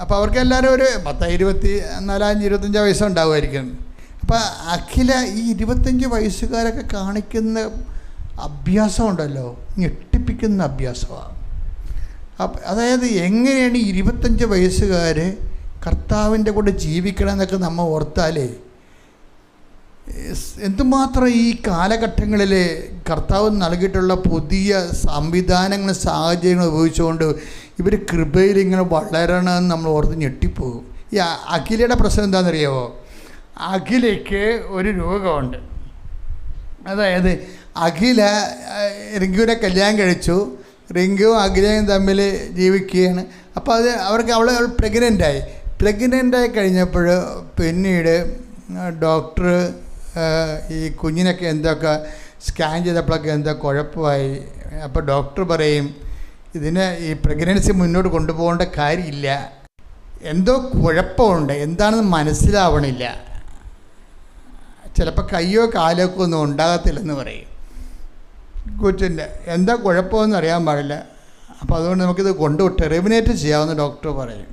അപ്പോൾ അവർക്ക് എല്ലാവരും ഒരു 24-25 വയസ്സുണ്ടാവുമായിരിക്കും. അപ്പോൾ അഖില ഈ 25 വയസ്സുകാരൊക്കെ കാണിക്കുന്ന അഭ്യാസമുണ്ടല്ലോ, ഞെട്ടിപ്പിക്കുന്ന അഭ്യാസമാണ്. അതായത് എങ്ങനെയാണ് 25 വയസ്സുകാർ കർത്താവിൻ്റെ കൂടെ ജീവിക്കണം എന്നൊക്കെ നമ്മൾ ഓർത്താലേ എന്തുമാത്രം ഈ കാലഘട്ടങ്ങളിൽ കർത്താവ് നൽകിയിട്ടുള്ള പുതിയ സംവിധാനങ്ങളും സാഹചര്യങ്ങളും ഉപയോഗിച്ചുകൊണ്ട് ഇവർ കൃപയിൽ ഇങ്ങനെ വളരണമെന്ന് നമ്മൾ ഓർത്ത് ഞെട്ടിപ്പോകും. ഈ അഖിലയുടെ പ്രശ്നം എന്താണെന്നറിയാമോ? അഖിലയ്ക്ക് ഒരു രോഗമുണ്ട്. അതായത് അഖില റിങ്കുവിനെ കല്യാണം കഴിച്ചു. റിങ്കുവും അഖിലയും തമ്മിൽ ജീവിക്കുകയാണ്. അപ്പോൾ അവൾ പ്രഗ്നൻ്റായി കഴിഞ്ഞപ്പോൾ പിന്നീട് ഡോക്ടർ ഈ കുഞ്ഞിനൊക്കെ എന്തൊക്കെ സ്കാൻ ചെയ്തപ്പോഴൊക്കെ എന്തോ കുഴപ്പമായി. അപ്പോൾ ഡോക്ടർ പറയും ഇതിന് ഈ പ്രഗ്നൻസി മുന്നോട്ട് കൊണ്ടുപോകേണ്ട കാര്യമില്ല, എന്തോ കുഴപ്പമുണ്ട്, എന്താണെന്ന് മനസ്സിലാവണില്ല, ചിലപ്പോൾ കയ്യോ കാലോ ഒന്നും ഉണ്ടാകത്തില്ലെന്ന് പറയും. കൊച്ചിൻ്റെ എന്താ കുഴപ്പമെന്ന് അറിയാൻ പാടില്ല. അപ്പോൾ അതുകൊണ്ട് നമുക്കിത് ടെർമിനേറ്റ് ചെയ്യാമെന്ന് ഡോക്ടർ പറയും.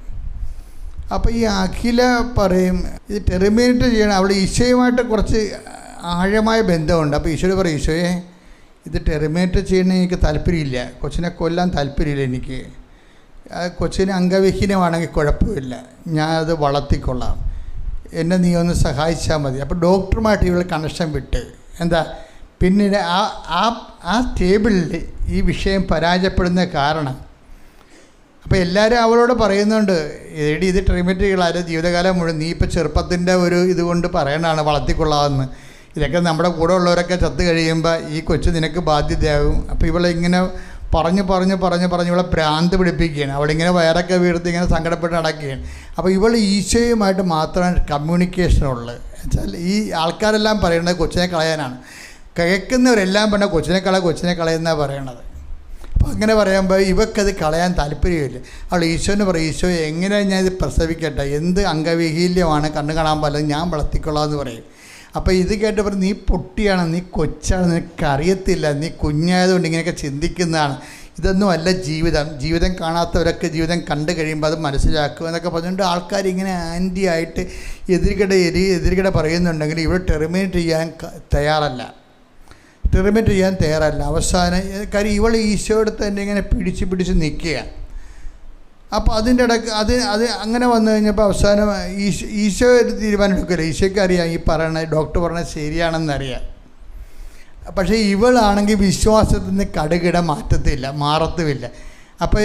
അപ്പോൾ ഈ അഖില പറയും ഇത് ടെർമിനേറ്റ് ചെയ്യണം. അവിടെ ഈശോയുമായിട്ട് കുറച്ച് ആഴമായ ബന്ധമുണ്ട്. അപ്പോൾ ഈശോയോട് പറയും, ഈശോയെ ഇത് ടെർമിനേറ്റ് ചെയ്യണമെങ്കിൽ എനിക്ക് താല്പര്യമില്ല, കൊച്ചിനെ കൊല്ലാൻ താല്പര്യമില്ല എനിക്ക്. കൊച്ചിന് അംഗവിഹീനമാണെങ്കിൽ കുഴപ്പമില്ല, ഞാനത് വളർത്തിക്കൊള്ളാം, എന്നെ നീ ഒന്ന് സഹായിച്ചാൽ മതി. അപ്പോൾ ഡോക്ടറുമായിട്ട് ഇവൾ കണക്ഷൻ വിട്ട് എന്താ പിന്നീട് ആ ടേബിളിൽ ഈ വിഷയം പരാജയപ്പെടുന്ന കാരണം. അപ്പോൾ എല്ലാവരും അവളോട് പറയുന്നുണ്ട്, എടി ഇത് ടെർമിനേറ്റ് ചെയ്യലാരും ജീവിതകാലം മുഴുവൻ നീ ഇപ്പോൾ ചെറുപ്പത്തിൻ്റെ ഒരു ഇതുകൊണ്ട് പറയണതാണ് വളർത്തിക്കൊള്ളാമെന്ന്. ഇതൊക്കെ നമ്മുടെ കൂടെ ഉള്ളവരൊക്കെ ചത്ത് കഴിയുമ്പോൾ ഈ കൊച്ചു നിനക്ക് ബാധ്യതയാകും. അപ്പോൾ ഇവളെ ഇങ്ങനെ പറഞ്ഞ് ഇവളെ ഭ്രാന്ത് പിടിപ്പിക്കുകയാണ്. അവളിങ്ങനെ വയറൊക്കെ വീർത്ത് ഇങ്ങനെ സങ്കടപ്പെട്ട് നടക്കുകയാണ്. അപ്പോൾ ഇവൾ ഈശോയുമായിട്ട് മാത്രമാണ് കമ്മ്യൂണിക്കേഷനുള്ളത്. വെച്ചാൽ ഈ ആൾക്കാരെല്ലാം പറയുന്നത് കൊച്ചിനെ കളയാനാണ്, കേൾക്കുന്നവരെല്ലാം പറഞ്ഞാൽ കൊച്ചിനെ കളയുന്നതാണ് പറയണത്. അപ്പോൾ അങ്ങനെ പറയുമ്പോൾ ഇവക്കത് കളയാൻ താല്പര്യമില്ല. അവൾ ഈശോന് പറയും, ഈശോ എങ്ങനെയാണ് ഞാൻ ഇത് പ്രസവിക്കട്ടെ, എന്ത് അംഗവിഹീല്യമാണ്, കണ്ണു കാണാൻ പാടില്ല, ഞാൻ വളർത്തിക്കൊള്ളാം എന്ന് പറയും. അപ്പോൾ ഇത് കേട്ടപ്പോൾ നീ പൊട്ടിയാണ്, നീ കൊച്ചാണ്, നിനക്കറിയത്തില്ല, നീ കുഞ്ഞായതുകൊണ്ട് ഇങ്ങനെയൊക്കെ ചിന്തിക്കുന്നതാണ്, ഇതൊന്നും അല്ല ജീവിതം കാണാത്തവരൊക്കെ ജീവിതം കണ്ടു കഴിയുമ്പോൾ അത് മനസ്സിലാക്കുക എന്നൊക്കെ പറഞ്ഞുകൊണ്ട് ആൾക്കാർ ഇങ്ങനെ ആൻറ്റി ആയിട്ട് എതിർകിട പറയുന്നുണ്ടെങ്കിൽ ഇവിടെ ടെർമിനേറ്റ് ചെയ്യാൻ തയ്യാറല്ല. അവസാനം കാര്യം ഇവൾ ഈശോയുടെ തന്നെ ഇങ്ങനെ പിടിച്ച് നിൽക്കുക. അപ്പോൾ അതിൻ്റെ ഇടയ്ക്ക് അത് അങ്ങനെ വന്നു കഴിഞ്ഞപ്പോൾ അവസാനം ഈശോ ഒരു തീരുമാനം എടുക്കില്ല. ഈശോയ്ക്ക് അറിയാം ഈ ഡോക്ടർ പറഞ്ഞത് ശരിയാണെന്നറിയാം. പക്ഷേ ഇവളാണെങ്കിൽ വിശ്വാസത്തിൽ നിന്ന് കടുകിട മാറത്തുമില്ല. അപ്പോൾ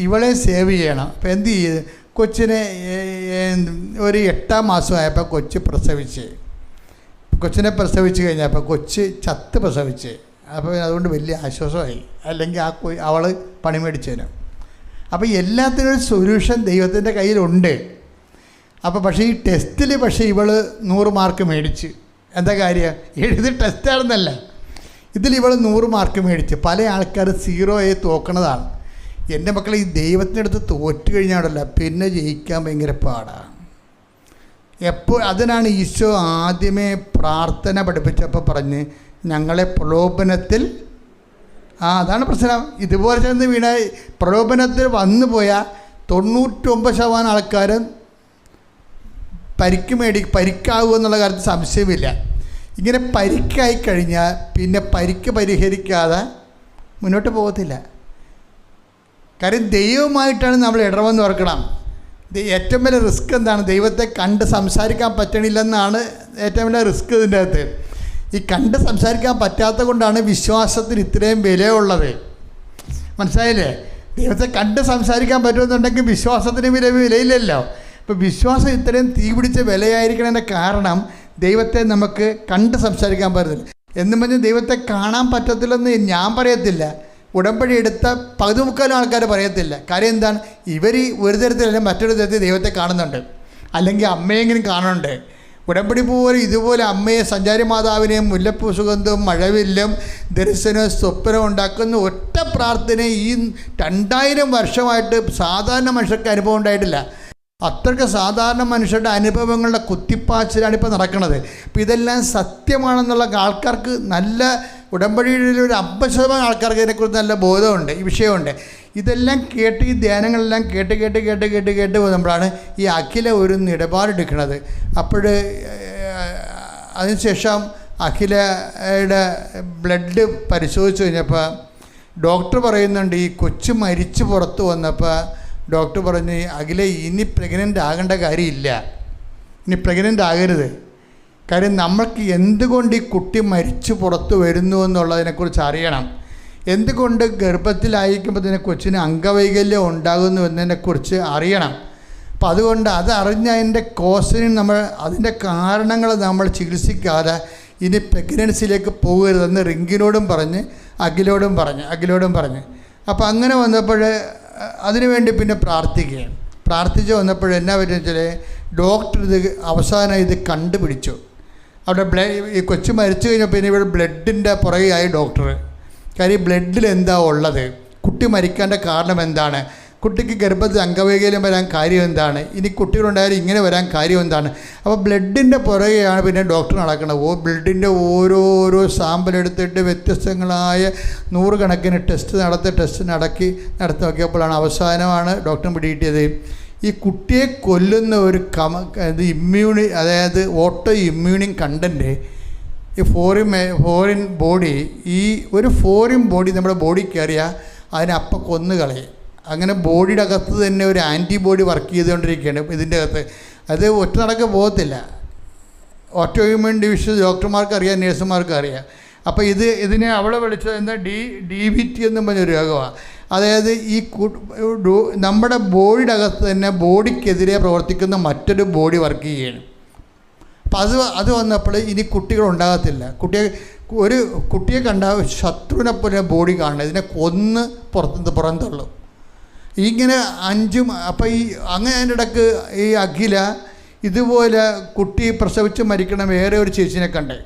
ഇവളെ സേവ് ചെയ്യണം. അപ്പോൾ എന്ത് ചെയ്ത് കൊച്ചിനെ ഒരു 8-ാം മാസമായപ്പോൾ കൊച്ചിനെ പ്രസവിച്ച് കഴിഞ്ഞപ്പോൾ കൊച്ച് ചത്ത് പ്രസവിച്ച്. അപ്പോൾ അതുകൊണ്ട് വലിയ ആശ്വാസമായി, അല്ലെങ്കിൽ അവൾ പണി മേടിച്ചേനും. അപ്പോൾ എല്ലാത്തിനും ഒരു സൊല്യൂഷൻ ദൈവത്തിൻ്റെ കയ്യിലുണ്ട്. അപ്പോൾ പക്ഷേ ഈ ടെസ്റ്റിൽ ഇവൾ 100 മാർക്ക് മേടിച്ച്. എന്താ കാര്യം? ഇത് ടെസ്റ്റാണെന്നല്ല, ഇതിൽ ഇവൾ 100 മാർക്ക് മേടിച്ച്. പല ആൾക്കാർ 0 തോക്കണതാണ്. എൻ്റെ മക്കളെ ഈ ദൈവത്തിൻ്റെ അടുത്ത് തോറ്റു കഴിഞ്ഞാണല്ലോ പിന്നെ ജയിക്കാൻ ഭയങ്കര പാടാണ്. അതിനാണ് ഈശോ ആദ്യമേ പ്രാർത്ഥന പഠിപ്പിച്ചപ്പോൾ പറഞ്ഞ് ഞങ്ങളെ പ്രലോഭനത്തിൽ അതാണ് പ്രശ്നം. ഇതുപോലെ ചെന്ന് വീണ പ്രലോഭനത്തിൽ വന്നു പോയാൽ 99% ആൾക്കാരും പരിക്കാവുക എന്നുള്ള കാര്യത്തിൽ സംശയമില്ല. ഇങ്ങനെ പരിക്കായി കഴിഞ്ഞാൽ പിന്നെ പരിക്ക് പരിഹരിക്കാതെ മുന്നോട്ട് പോകത്തില്ല. കാര്യം ദൈവമായിട്ടാണ് നമ്മൾ ഇടവെന്ന് ഓർക്കണം. ഏറ്റവും വലിയ റിസ്ക് എന്താണ്? ദൈവത്തെ കണ്ട് സംസാരിക്കാൻ പറ്റണില്ലെന്നാണ് ഏറ്റവും വലിയ റിസ്ക് ഇതിൻ്റെ അകത്ത്. ഈ കണ്ട് സംസാരിക്കാൻ പറ്റാത്ത കൊണ്ടാണ് വിശ്വാസത്തിന് ഇത്രയും വിലയുള്ളത്. മനസ്സിലായില്ലേ? ദൈവത്തെ കണ്ട് സംസാരിക്കാൻ പറ്റുമെന്നുണ്ടെങ്കിൽ വിശ്വാസത്തിന് വിലയില്ലല്ലോ. ഇപ്പോൾ വിശ്വാസം ഇത്രയും തീ പിടിച്ച വിലയായിരിക്കണതിൻ്റെ കാരണം ദൈവത്തെ നമുക്ക് കണ്ട് സംസാരിക്കാൻ പറ്റത്തില്ല. എന്നും പറഞ്ഞ് ദൈവത്തെ കാണാൻ പറ്റത്തില്ലെന്ന് ഞാൻ പറയത്തില്ല, ഉടമ്പടി എടുത്ത പകുതി മുക്കാലും ആൾക്കാർ പറയത്തില്ല. കാര്യം എന്താണ്? ഇവർ ഒരു തരത്തിലല്ല മറ്റൊരു തരത്തിൽ ദൈവത്തെ കാണുന്നുണ്ട്, അല്ലെങ്കിൽ അമ്മയെങ്കിലും കാണുന്നുണ്ട്. ഉടമ്പടി പോലെ ഇതുപോലെ അമ്മയെ, സഞ്ചാരി മാതാവിനെയും, മുല്ലപ്പൂ സുഗന്ധവും മഴവില്ലും ദർശനവും സ്വപ്നവും ഉണ്ടാക്കുന്ന ഒറ്റ പ്രാർത്ഥന ഈ 2000 വർഷമായിട്ട് സാധാരണ മനുഷ്യർക്ക് അനുഭവം ഉണ്ടായിട്ടില്ല. അത്രയ്ക്ക് സാധാരണ മനുഷ്യരുടെ അനുഭവങ്ങളുടെ കുത്തിപ്പാച്ചിലാണ് ഇപ്പോൾ നടക്കുന്നത്. അപ്പോൾ ഇതെല്ലാം സത്യമാണെന്നുള്ള ആൾക്കാർക്ക് നല്ല ഉടമ്പടിയിലൊരു 50% ആൾക്കാർക്ക് ഇതിനെക്കുറിച്ച് നല്ല ബോധമുണ്ട്, ഈ വിഷയമുണ്ട്. ഇതെല്ലാം കേട്ട് ഈ ധ്യാനങ്ങളെല്ലാം കേട്ട് പോകുമ്പോഴാണ് ഈ അഖില ഒരു നിലപാടെടുക്കുന്നത്. അപ്പോൾ അതിനുശേഷം അഖിലയുടെ ബ്ലഡ് പരിശോധിച്ച് കഴിഞ്ഞപ്പോൾ ഡോക്ടർ പറയുന്നുണ്ട്, ഈ കൊച്ചു മരിച്ച് പുറത്ത് വന്നപ്പോൾ ഡോക്ടർ പറഞ്ഞു, അഖില ഇനി പ്രഗ്നൻ്റ് ആകേണ്ട കാര്യമില്ല, ഇനി പ്രഗ്നൻ്റ് ആകരുത്. കാര്യം നമ്മൾക്ക് എന്തുകൊണ്ട് ഈ കുട്ടി മരിച്ചു പുറത്ത് വരുന്നു എന്നുള്ളതിനെക്കുറിച്ച് അറിയണം. എന്തുകൊണ്ട് ഗർഭത്തിലായിരിക്കുമ്പോൾ തന്നെ കൊച്ചിന് അംഗവൈകല്യം ഉണ്ടാകുന്നു എന്നതിനെക്കുറിച്ച് അറിയണം. അപ്പം അതുകൊണ്ട് അതറിഞ്ഞ അതിൻ്റെ കോസിന് നമ്മൾ, അതിൻ്റെ കാരണങ്ങൾ നമ്മൾ ചികിത്സിക്കാതെ ഇനി പ്രഗ്നൻസിയിലേക്ക് പോകരുതെന്ന് റിങ്കിനോടും പറഞ്ഞ് അഖിലോടും പറഞ്ഞ് അപ്പോൾ അങ്ങനെ വന്നപ്പോൾ അതിനുവേണ്ടി പിന്നെ പ്രാർത്ഥിച്ച് വന്നപ്പോൾ എന്നാ പറ്റുമെന്ന് വെച്ചാൽ ഡോക്ടർ അവസാനം ഇത് കണ്ടുപിടിച്ചു. അവിടെ ഈ കൊച്ചു മരിച്ചു കഴിഞ്ഞപ്പോൾ പിന്നെ ഇവിടെ ബ്ലഡിൻ്റെ പുറകെയായി ഡോക്ടർ. കാര്യം ബ്ലഡിൽ എന്താ ഉള്ളത്, കുട്ടി മരിക്കേണ്ട കാരണം എന്താണ്, കുട്ടിക്ക് ഗർഭത്തിൽ അംഗവൈകല്യം വരാൻ കാര്യം എന്താണ്, ഇനി കുട്ടികളുണ്ടായാലും ഇങ്ങനെ വരാൻ കാര്യം എന്താണ്. അപ്പോൾ ബ്ലഡിൻ്റെ പുറകെയാണ് പിന്നെ ഡോക്ടർ നടക്കുന്നത്. ബ്ലഡിൻ്റെ ഓരോരോ സാമ്പിൾ എടുത്തിട്ട് വ്യത്യസ്തങ്ങളായ 100 കണക്കിന് ടെസ്റ്റ് നടത്തി നോക്കിയപ്പോഴാണ് അവസാനമാണ് ഡോക്ടർ പിടികിട്ടിയത്, ഈ കുട്ടിയെ കൊല്ലുന്ന ഒരു അതായത് ഓട്ടോ ഇമ്മ്യൂണിങ് കണ്ടൻറ്റ് ഈ ഫോറിൻ ബോഡി, ഈ ഒരു ഫോറിൻ ബോഡി നമ്മുടെ ബോഡി കയറിയാൽ അതിനപ്പം കൊന്നുകളയും. അങ്ങനെ ബോഡിയുടെ അകത്ത് തന്നെ ഒരു ആൻറ്റിബോഡി വർക്ക് ചെയ്തുകൊണ്ടിരിക്കുകയാണ് ഇതിൻ്റെ അകത്ത്. അത് ഒറ്റ നടക്ക് പോകത്തില്ല. ഓട്ടോ ഇമ്മ്യൂൺ ഡിവിഷൻ ഡോക്ടർമാർക്ക് അറിയാം, നേഴ്സുമാർക്ക് അറിയാം. അപ്പോൾ ഇതിനെ അവളെ വിളിച്ചത് എന്താ DVT എന്നും പറഞ്ഞൊരു രോഗമാണ്. അതായത് ഈ നമ്മുടെ ബോഡിയുടെ അകത്ത് തന്നെ ബോഡിക്കെതിരെ പ്രവർത്തിക്കുന്ന മറ്റൊരു ബോഡി വർക്ക് ചെയ്യുകയാണ്. അപ്പം അത് വന്നപ്പോൾ ഇനി കുട്ടികളുണ്ടാകത്തില്ല. കുട്ടിയെ കണ്ട ശത്രുവിനെ പോലെ ബോഡി കാണണം, ഇതിനെ കൊന്ന് പുറന്തള്ളും. ഇങ്ങനെ 5 അപ്പം അങ്ങനെ അതിൻ്റെ ഇടയ്ക്ക് ഈ അഖില ഇതുപോലെ കുട്ടി പ്രസവിച്ച് മരിക്കണം വേറെ ഒരു ചേച്ചീനെ കണ്ടേ.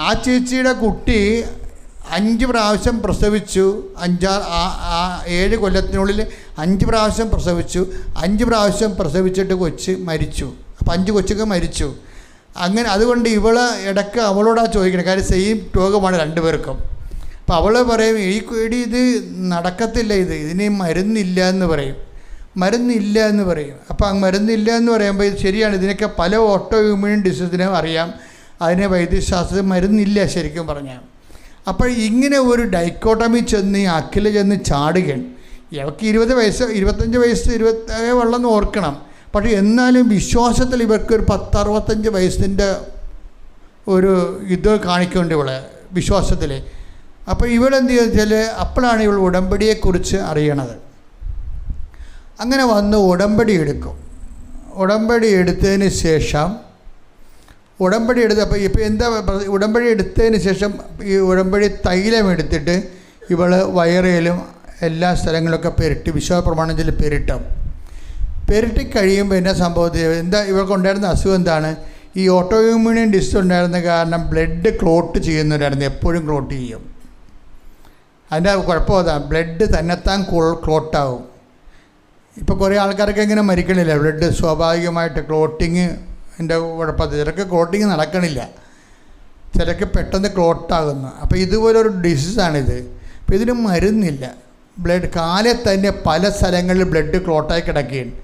ആ ചേച്ചിയുടെ കുട്ടി 5 പ്രാവശ്യം പ്രസവിച്ചു. 7 കൊല്ലത്തിനുള്ളിൽ 5 പ്രാവശ്യം പ്രസവിച്ചു. 5 പ്രാവശ്യം പ്രസവിച്ചിട്ട് കൊച്ച് മരിച്ചു. അപ്പം 5 കൊച്ചൊക്കെ മരിച്ചു. അങ്ങനെ അതുകൊണ്ട് ഇവള് ഇടയ്ക്ക് അവളോടാണ് ചോദിക്കണം, കാര്യം സെയിം രോഗമാണ് 2 പേർക്കും. അപ്പം അവൾ പറയും, ഇത് നടക്കത്തില്ല, ഇതിന് മരുന്നില്ല എന്ന് പറയും. അപ്പം മരുന്നില്ല എന്ന് പറയുമ്പോൾ ഇത് ശരിയാണ്, ഇതിനൊക്കെ പല ഓട്ടോ ഇമ്മ്യൂൺ ഡിസീസിനും അറിയാം, അതിന് വൈദ്യശാസ്ത്രത്തിൽ മരുന്നില്ല ശരിക്കും പറഞ്ഞാൽ. അപ്പോൾ ഇങ്ങനെ ഒരു ഡൈക്കോട്ടമി ചെന്ന് അഖില ചെന്ന് ചാടുകയാണ്. ഇവർക്ക് 20 വയസ്സ് 25 വയസ്സ് 27 ഉള്ളെന്ന് ഓർക്കണം. പക്ഷേ എന്നാലും വിശ്വാസത്തിൽ ഇവർക്കൊരു 10-65 വയസ്സിൻ്റെ ഒരു ഇത് കാണിക്കേണ്ട ഇവളെ വിശ്വാസത്തിൽ. അപ്പോൾ ഇവളെന്ത് വെച്ചാൽ അപ്പോഴാണ് ഇവൾ ഉടമ്പടിയെക്കുറിച്ച് അറിയണത്. അങ്ങനെ വന്ന് ഉടമ്പടി എടുക്കും. ഉടമ്പടി എടുത്തതിന് ശേഷം അപ്പോൾ ഇപ്പോൾ എന്താ ഉടമ്പടി എടുത്തതിന് ശേഷം ഈ ഉടമ്പടി തൈലം എടുത്തിട്ട് ഇവൾ വയറിലും എല്ലാ സ്ഥലങ്ങളിലൊക്കെ പെരട്ടി വിശ്വാസ പ്രമാണത്തിൽ പെരട്ടി കഴിയുമ്പോൾ എന്നാ സംഭവത്തിൽ ഇവൾക്കുണ്ടായിരുന്ന അസുഖം എന്താണ്, ഈ ഓട്ടോ ഇമ്മ്യൂൺ ഡിസീസ് ഉണ്ടായിരുന്ന കാരണം ബ്ലഡ് ക്ലോട്ട് ചെയ്യുന്നവരായിരുന്നു, എപ്പോഴും ക്ലോട്ട് ചെയ്യും. അതിൻ്റെ കുഴപ്പം അതാണ്, ബ്ലഡ് തന്നെത്താൻ ക്ലോട്ടാവും. ഇപ്പോൾ കുറേ ആൾക്കാരൊക്കെ ഇങ്ങനെ മരിക്കണില്ല, ബ്ലഡ് സ്വാഭാവികമായിട്ട് ക്ലോട്ടിങ് എൻ്റെ കുഴപ്പത്തിൽ ചിലർക്ക് ക്ലോട്ടിങ് നടക്കണില്ല, ചിലർക്ക് പെട്ടെന്ന് ക്ലോട്ടാകുന്നു. അപ്പോൾ ഇതുപോലൊരു ഡിസീസാണിത്. അപ്പോൾ ഇതിന് മരുന്നില്ല. കാലിൽ തന്നെ പല സ്ഥലങ്ങളിൽ ബ്ലഡ് ക്ലോട്ടായി കിടക്കുകയാണ്.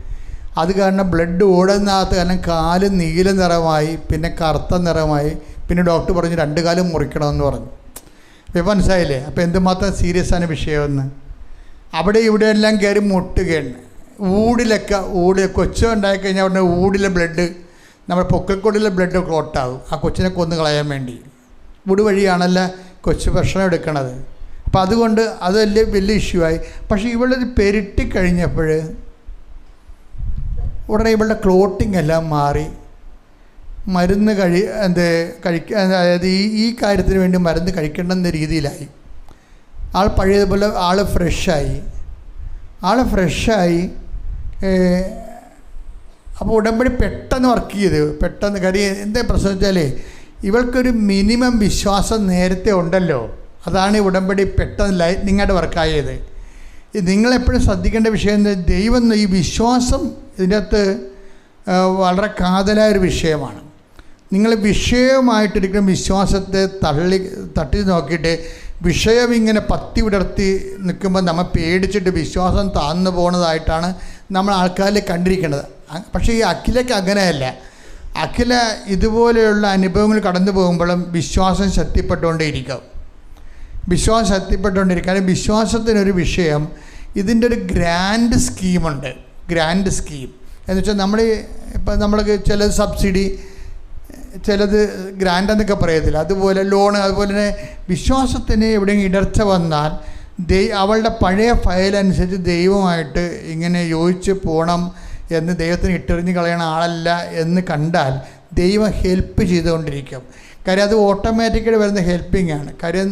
അത് കാരണം ബ്ലഡ് ഓടുന്നകത്ത് കാരണം കാല് നീല നിറമായി, പിന്നെ കറുത്ത നിറമായി, പിന്നെ ഡോക്ടർ പറഞ്ഞു 2 കാലും മുറിക്കണമെന്ന് പറഞ്ഞു. ഇപ്പോൾ മനസ്സിലായില്ലേ അപ്പോൾ എന്തുമാത്രം സീരിയസ് ആണ് വിഷയമെന്ന്. അവിടെ ഇവിടെ എല്ലാം കയറി മുട്ടുകയാണ്. കൊച്ചു ഉണ്ടായിക്കഴിഞ്ഞാൽ അവിടെ ഊടിലെ ബ്ലഡ്, നമ്മുടെ പൊക്കിൾക്കൊടിയിലെ ബ്ലഡ് ക്ലോട്ടാകും, ആ കൊച്ചിനെ കൊന്നു കളയാൻ വേണ്ടി. ഊട് വഴിയാണല്ലോ കൊച്ചു ഭക്ഷണം എടുക്കണത്. അപ്പം അതുകൊണ്ട് അത് വലിയ ഇഷ്യൂ ആയി. പക്ഷേ ഇവളത് പെരുട്ടിക്കഴിഞ്ഞപ്പോൾ ഉടനെ ഇവളുടെ ക്ലോട്ടിങ് എല്ലാം മാറി. മരുന്ന് കഴിക്കാൻ, അതായത് ഈ കാര്യത്തിന് വേണ്ടി മരുന്ന് കഴിക്കേണ്ടെന്ന രീതിയിലായി. ആൾ പഴയതുപോലെ ഫ്രഷായി. അപ്പോൾ ഉടമ്പടി പെട്ടെന്ന് വർക്ക് ചെയ്ത്, പെട്ടെന്ന്. കാര്യം എന്താ പ്രശ്നം വെച്ചാൽ ഇവൾക്കൊരു മിനിമം വിശ്വാസം നേരത്തെ ഉണ്ടല്ലോ. അതാണ് ഈ ഉടമ്പടി പെട്ടെന്ന് ലൈറ്റ്നിങ്ങായിട്ട് വർക്കായത്. നിങ്ങളെപ്പോഴും ശ്രദ്ധിക്കേണ്ട വിഷയം എന്താ, ദൈവം ഈ വിശ്വാസം ഇതിൻ്റെ അകത്ത് വളരെ കാതലായൊരു വിഷയമാണ്. നിങ്ങൾ വിഷയമായിട്ടിരിക്കുന്ന വിശ്വാസത്തെ തട്ടി നോക്കിയിട്ട് വിഷയം ഇങ്ങനെ പത്തി വിടർത്തി നിൽക്കുമ്പോൾ നമ്മൾ പേടിച്ചിട്ട് വിശ്വാസം താഴ്ന്നു പോകുന്നതായിട്ടാണ് നമ്മൾ ആൾക്കാരിൽ കണ്ടിരിക്കുന്നത്. പക്ഷേ ഈ അഖിലയ്ക്ക് അങ്ങനെയല്ല. അഖില ഇതുപോലെയുള്ള അനുഭവങ്ങൾ കടന്നു പോകുമ്പോഴും വിശ്വാസം ശക്തിപ്പെട്ടുകൊണ്ടേയിരിക്കും. കാരണം വിശ്വാസത്തിനൊരു വിഷയം, ഇതിൻ്റെ ഒരു ഗ്രാൻഡ് സ്കീമുണ്ട്. ഗ്രാൻഡ് സ്കീം എന്ന് വെച്ചാൽ നമ്മൾക്ക് ചില സബ്സിഡി, ചിലത് ഗ്രാൻഡ് എന്നൊക്കെ പറയത്തില്ല, അതുപോലെ ലോണ്. അതുപോലെ തന്നെ വിശ്വാസത്തിന് എവിടെയെങ്കിലും ഇടർച്ച വന്നാൽ അവളുടെ പഴയ ഫയലനുസരിച്ച് ദൈവമായിട്ട് ഇങ്ങനെ യോജിച്ച് പോകണം എന്ന് ദൈവത്തിന് ഇട്ടെറിഞ്ഞ് കളയണ ആളല്ല എന്ന് കണ്ടാൽ ദൈവം ഹെൽപ്പ് ചെയ്തുകൊണ്ടിരിക്കും. കാര്യം അത് ഓട്ടോമാറ്റിക്കായിട്ട് വരുന്ന ഹെൽപ്പിംഗ് ആണ്. കാര്യം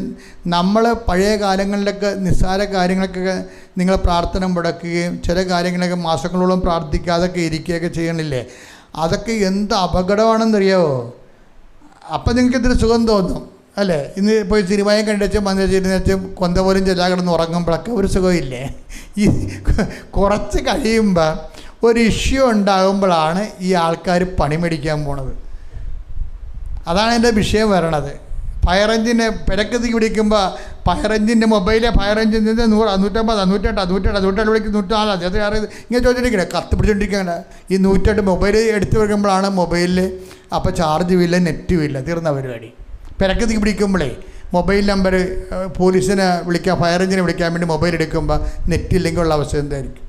നമ്മൾ പഴയ കാലങ്ങളിലൊക്കെ നിസ്സാര കാര്യങ്ങളൊക്കെ നിങ്ങൾ പ്രാർത്ഥന മുടക്കുകയും ചില കാര്യങ്ങളൊക്കെ മാസങ്ങളോളം പ്രാർത്ഥിക്കാതൊക്കെ ഇരിക്കുകയൊക്കെ ചെയ്യണില്ലേ, അതൊക്കെ എന്ത് അപകടമാണെന്നറിയാമോ? അപ്പം നിങ്ങൾക്ക് ഇത്തിരി സുഖം തോന്നും അല്ലേ? ഇന്ന് പോയി സിനിമയും കണ്ടുവച്ചും വന്നിരുന്ന് കൊന്ത പോലും ചെല്ലാ കിടന്ന് ഉറങ്ങുമ്പോഴൊക്കെ ഒരു സുഖമില്ലേ? ഈ കുറച്ച് കഴിയുമ്പോൾ ഒരു ഇഷ്യൂ ഉണ്ടാകുമ്പോഴാണ് ഈ ആൾക്കാർ പണി മേടിക്കാൻ പോണത്. അതാണ് എൻ്റെ വിഷയം വരണത്. ഫയർ എഞ്ചിനെ പെരക്കത്തി പിടിക്കുമ്പോൾ ഫയർ എഞ്ചിൻ്റെ മൊബൈലെ ഫയർ എഞ്ചിൻ 100, 150, 108 വിളിക്കും, 104 അത് വേറെ ഇങ്ങനെ ചോദിച്ചിരിക്കണേ, കത്ത് പിടിച്ചോണ്ടിരിക്കണേ. ഈ 108 മൊബൈൽ എടുത്തു വെക്കുമ്പോഴാണ് മൊബൈലിൽ അപ്പോൾ ചാർജും ഇല്ല, നെറ്റും ഇല്ല, തീർന്ന പരിപാടി. പെരക്കത്തി പിടിക്കുമ്പോഴേ മൊബൈൽ നമ്പർ പോലീസിനെ വിളിക്കാൻ, ഫയർ എഞ്ചിനെ വിളിക്കാൻ വേണ്ടി മൊബൈൽ എടുക്കുമ്പോൾ നെറ്റില്ലെങ്കിൽ ഉള്ള അവസ്ഥ എന്തായിരിക്കും?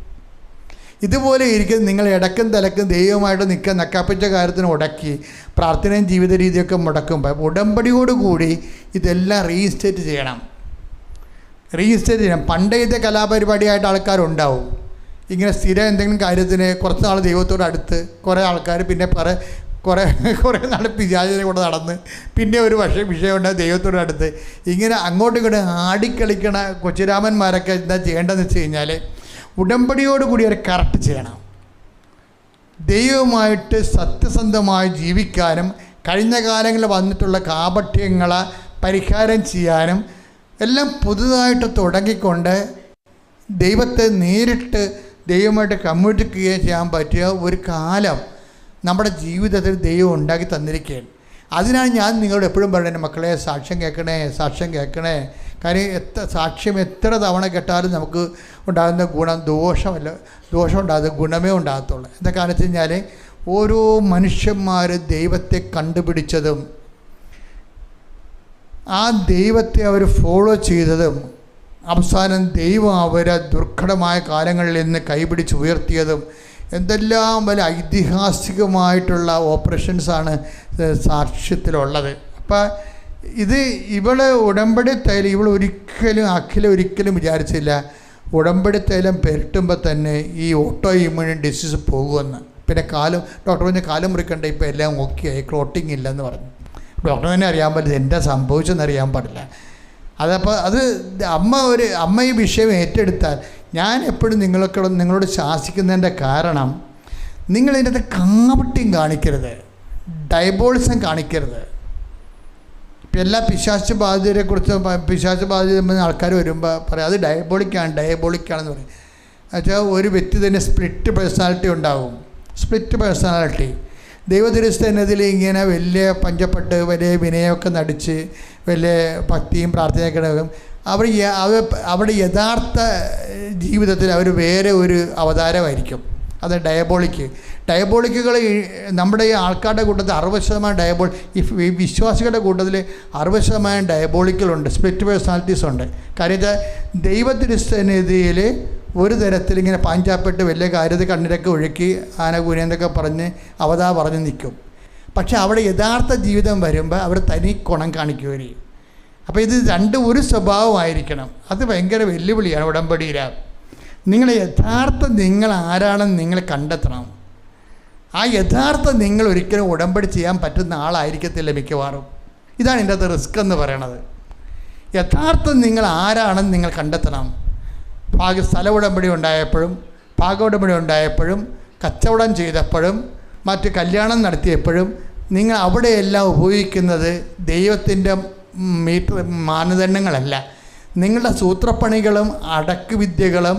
ഇതുപോലെ ഇരിക്കും നിങ്ങൾ ഇടക്കും തലക്കും ദൈവമായിട്ട് നക്കാപ്പിച്ച കാര്യത്തിന് ഉടക്കി പ്രാർത്ഥനയും ജീവിത രീതിയൊക്കെ മുടക്കുമ്പോൾ ഉടമ്പടിയോടുകൂടി ഇതെല്ലാം റീസ്റ്റേറ്റ് ചെയ്യണം. പണ്ടേ ഇത് കലാപരിപാടിയായിട്ട് ആൾക്കാരുണ്ടാവും. ഇങ്ങനെ സ്ഥിരം എന്തെങ്കിലും കാര്യത്തിന് കുറച്ച് നാൾ ദൈവത്തോട് അടുത്ത് കുറേ ആൾക്കാർ, പിന്നെ കുറേ നാൾ പിശാചിനെ കൂടെ നടന്ന്, പിന്നെ ഒരു വിഷയം ഉണ്ടാകും ദൈവത്തോട് അടുത്ത്. ഇങ്ങനെ അങ്ങോട്ടും ഇങ്ങോട്ടും ആടിക്കളിക്കണ കൊച്ചുരാമന്മാരൊക്കെ എന്താ ചെയ്യേണ്ടതെന്ന് വെച്ച് കഴിഞ്ഞാൽ ഉടമ്പടിയോടുകൂടി അവർ കറക്റ്റ് ചെയ്യണം. ദൈവമായിട്ട് സത്യസന്ധമായി ജീവിക്കാനും കഴിഞ്ഞ കാലങ്ങളിൽ വന്നിട്ടുള്ള കാപട്യങ്ങളെ പരിഹാരം ചെയ്യാനും എല്ലാം പുതുതായിട്ട് തുടങ്ങിക്കൊണ്ട് ദൈവത്തെ നേരിട്ട് ദൈവമായിട്ട് കമ്മ്യൂണിക്കേറ്റ് ചെയ്യാൻ പറ്റിയ ഒരു കാലം നമ്മുടെ ജീവിതത്തിൽ ദൈവം ഉണ്ടാക്കി തന്നിരിക്കുകയാണ്. അതിനാണ് ഞാൻ നിങ്ങളോട് എപ്പോഴും പറയുന്നത്, മക്കളെ സാക്ഷ്യം കേൾക്കണേ. കാര്യം സാക്ഷ്യം എത്ര തവണ കേട്ടാലും നമുക്ക് ഉണ്ടാകുന്ന ഗുണം ദോഷം ഉണ്ടാകുന്ന ഗുണമേ ഉണ്ടാകത്തുള്ളൂ. എന്താ കാണിച്ചു കഴിഞ്ഞാൽ ഓരോ മനുഷ്യന്മാർ ദൈവത്തെ കണ്ടുപിടിച്ചതും ആ ദൈവത്തെ അവർ ഫോളോ ചെയ്തതും അവസാനം ദൈവം അവരെ ദുർഘടമായ കാലങ്ങളിൽ നിന്ന് കൈപിടിച്ച് ഉയർത്തിയതും എന്തെല്ലാം വലിയ ഐതിഹാസികമായിട്ടുള്ള ഓപ്പറേഷൻസാണ് സാക്ഷ്യത്തിലുള്ളത്. അപ്പം ഇവള് ഉടമ്പടി തൈലം അഖില ഒരിക്കലും വിചാരിച്ചില്ല ഉടമ്പടി തൈലം പെരട്ടുമ്പോൾ തന്നെ ഈ ഓട്ടോ ഇമ്മ്യൂൺ ഡിസീസ് പോകുമെന്ന്. പിന്നെ ഡോക്ടർ പറഞ്ഞ കാലം മുറിക്കണ്ട, ഇപ്പോൾ എല്ലാം ഓക്കെ ആയി, ക്ലോട്ടിങ് ഇല്ലെന്ന് പറഞ്ഞു. ഡോക്ടർ തന്നെ അറിയാൻ പറ്റില്ല, എന്താ സംഭവിച്ചെന്നറിയാൻ പാടില്ല. അതപ്പോൾ അമ്മ ഈ വിഷയം ഏറ്റെടുത്താൽ, ഞാൻ എപ്പോഴും നിങ്ങളോട് ശാസിക്കുന്നതിൻ്റെ കാരണം നിങ്ങളിതിനകത്ത് കാപട്യം കാണിക്കരുത്, ഡയബോളിസം കാണിക്കരുത്. ഇപ്പം എല്ലാ പിശാച് ബാധിതരെക്കുറിച്ച് പിശാച് ബാധിത ആൾക്കാർ വരുമ്പോൾ പറയാം അത് ഡയബോളിക്കാണെന്ന് പറയും. എന്നുവെച്ചാൽ ഒരു വ്യക്തി തന്നെ സ്പ്ലിറ്റ് പേഴ്സണാലിറ്റി ഉണ്ടാവും. ദൈവതിരുസ്ഥനത്തിൽ ഇങ്ങനെ വലിയ പഞ്ചപ്പെട്ട് വലിയ വിനയമൊക്കെ നടിച്ച് വലിയ ഭക്തിയും പ്രാർത്ഥനയൊക്കെ ഉണ്ടാകും. അവരുടെ യഥാർത്ഥ ജീവിതത്തിൽ അവർ വേറെ ഒരു അവതാരമായിരിക്കും. അത് ഡയബോളിക്കുകൾ നമ്മുടെ ഈ ആൾക്കാരുടെ കൂട്ടത്തിൽ 60% ഈ വിശ്വാസികളുടെ കൂട്ടത്തിൽ 60% ഡയബോളിക്കലുണ്ട്, സ്പ്ലിറ്റ് പേഴ്സണാലിറ്റീസ് ഉണ്ട്. കാര്യം വെച്ചാൽ ദൈവത്തിരുസ്ഥനതിയിൽ ഒരു തരത്തിൽ ഇങ്ങനെ പാഞ്ചാപ്പെട്ട് വലിയ കാര്യത്തിൽ കണ്ണിരൊക്കെ ഒഴുക്കി ആനകൂനെന്നൊക്കെ പറഞ്ഞ് പറഞ്ഞ് നിൽക്കും. പക്ഷെ അവിടെ യഥാർത്ഥ ജീവിതം വരുമ്പോൾ അവർ തനി കുണം കാണിക്കുകയും അപ്പോൾ ഇത് രണ്ടും ഒരു സ്വഭാവമായിരിക്കണം. അത് ഭയങ്കര വെല്ലുവിളിയാണ് ഉടമ്പടിയിൽ. നിങ്ങൾ യഥാർത്ഥ നിങ്ങൾ ആരാണെന്ന് നിങ്ങൾ കണ്ടെത്തണം. ആ യഥാർത്ഥ നിങ്ങൾ ഒരിക്കലും ഉടമ്പടി ചെയ്യാൻ പറ്റുന്ന ആളായിരിക്കത്തില്ല മിക്കവാറും. ഇതാണ് ഇതിൻ്റെ അത് റിസ്ക് എന്ന് പറയണത്. യഥാർത്ഥം നിങ്ങൾ ആരാണെന്ന് നിങ്ങൾ കണ്ടെത്തണം. സ്ഥല ഉടമ്പടി ഉണ്ടായപ്പോഴും ഉടമ്പടി ഉണ്ടായപ്പോഴും കച്ചവടം ചെയ്തപ്പോഴും മറ്റ് കല്യാണം നടത്തിയപ്പോഴും നിങ്ങൾ അവിടെയെല്ലാം ഉപയോഗിക്കുന്നത് ദൈവത്തിൻ്റെ മാനദണ്ഡങ്ങളല്ല. നിങ്ങളുടെ സൂത്രപ്പണികളും അടക്കുവിദ്യകളും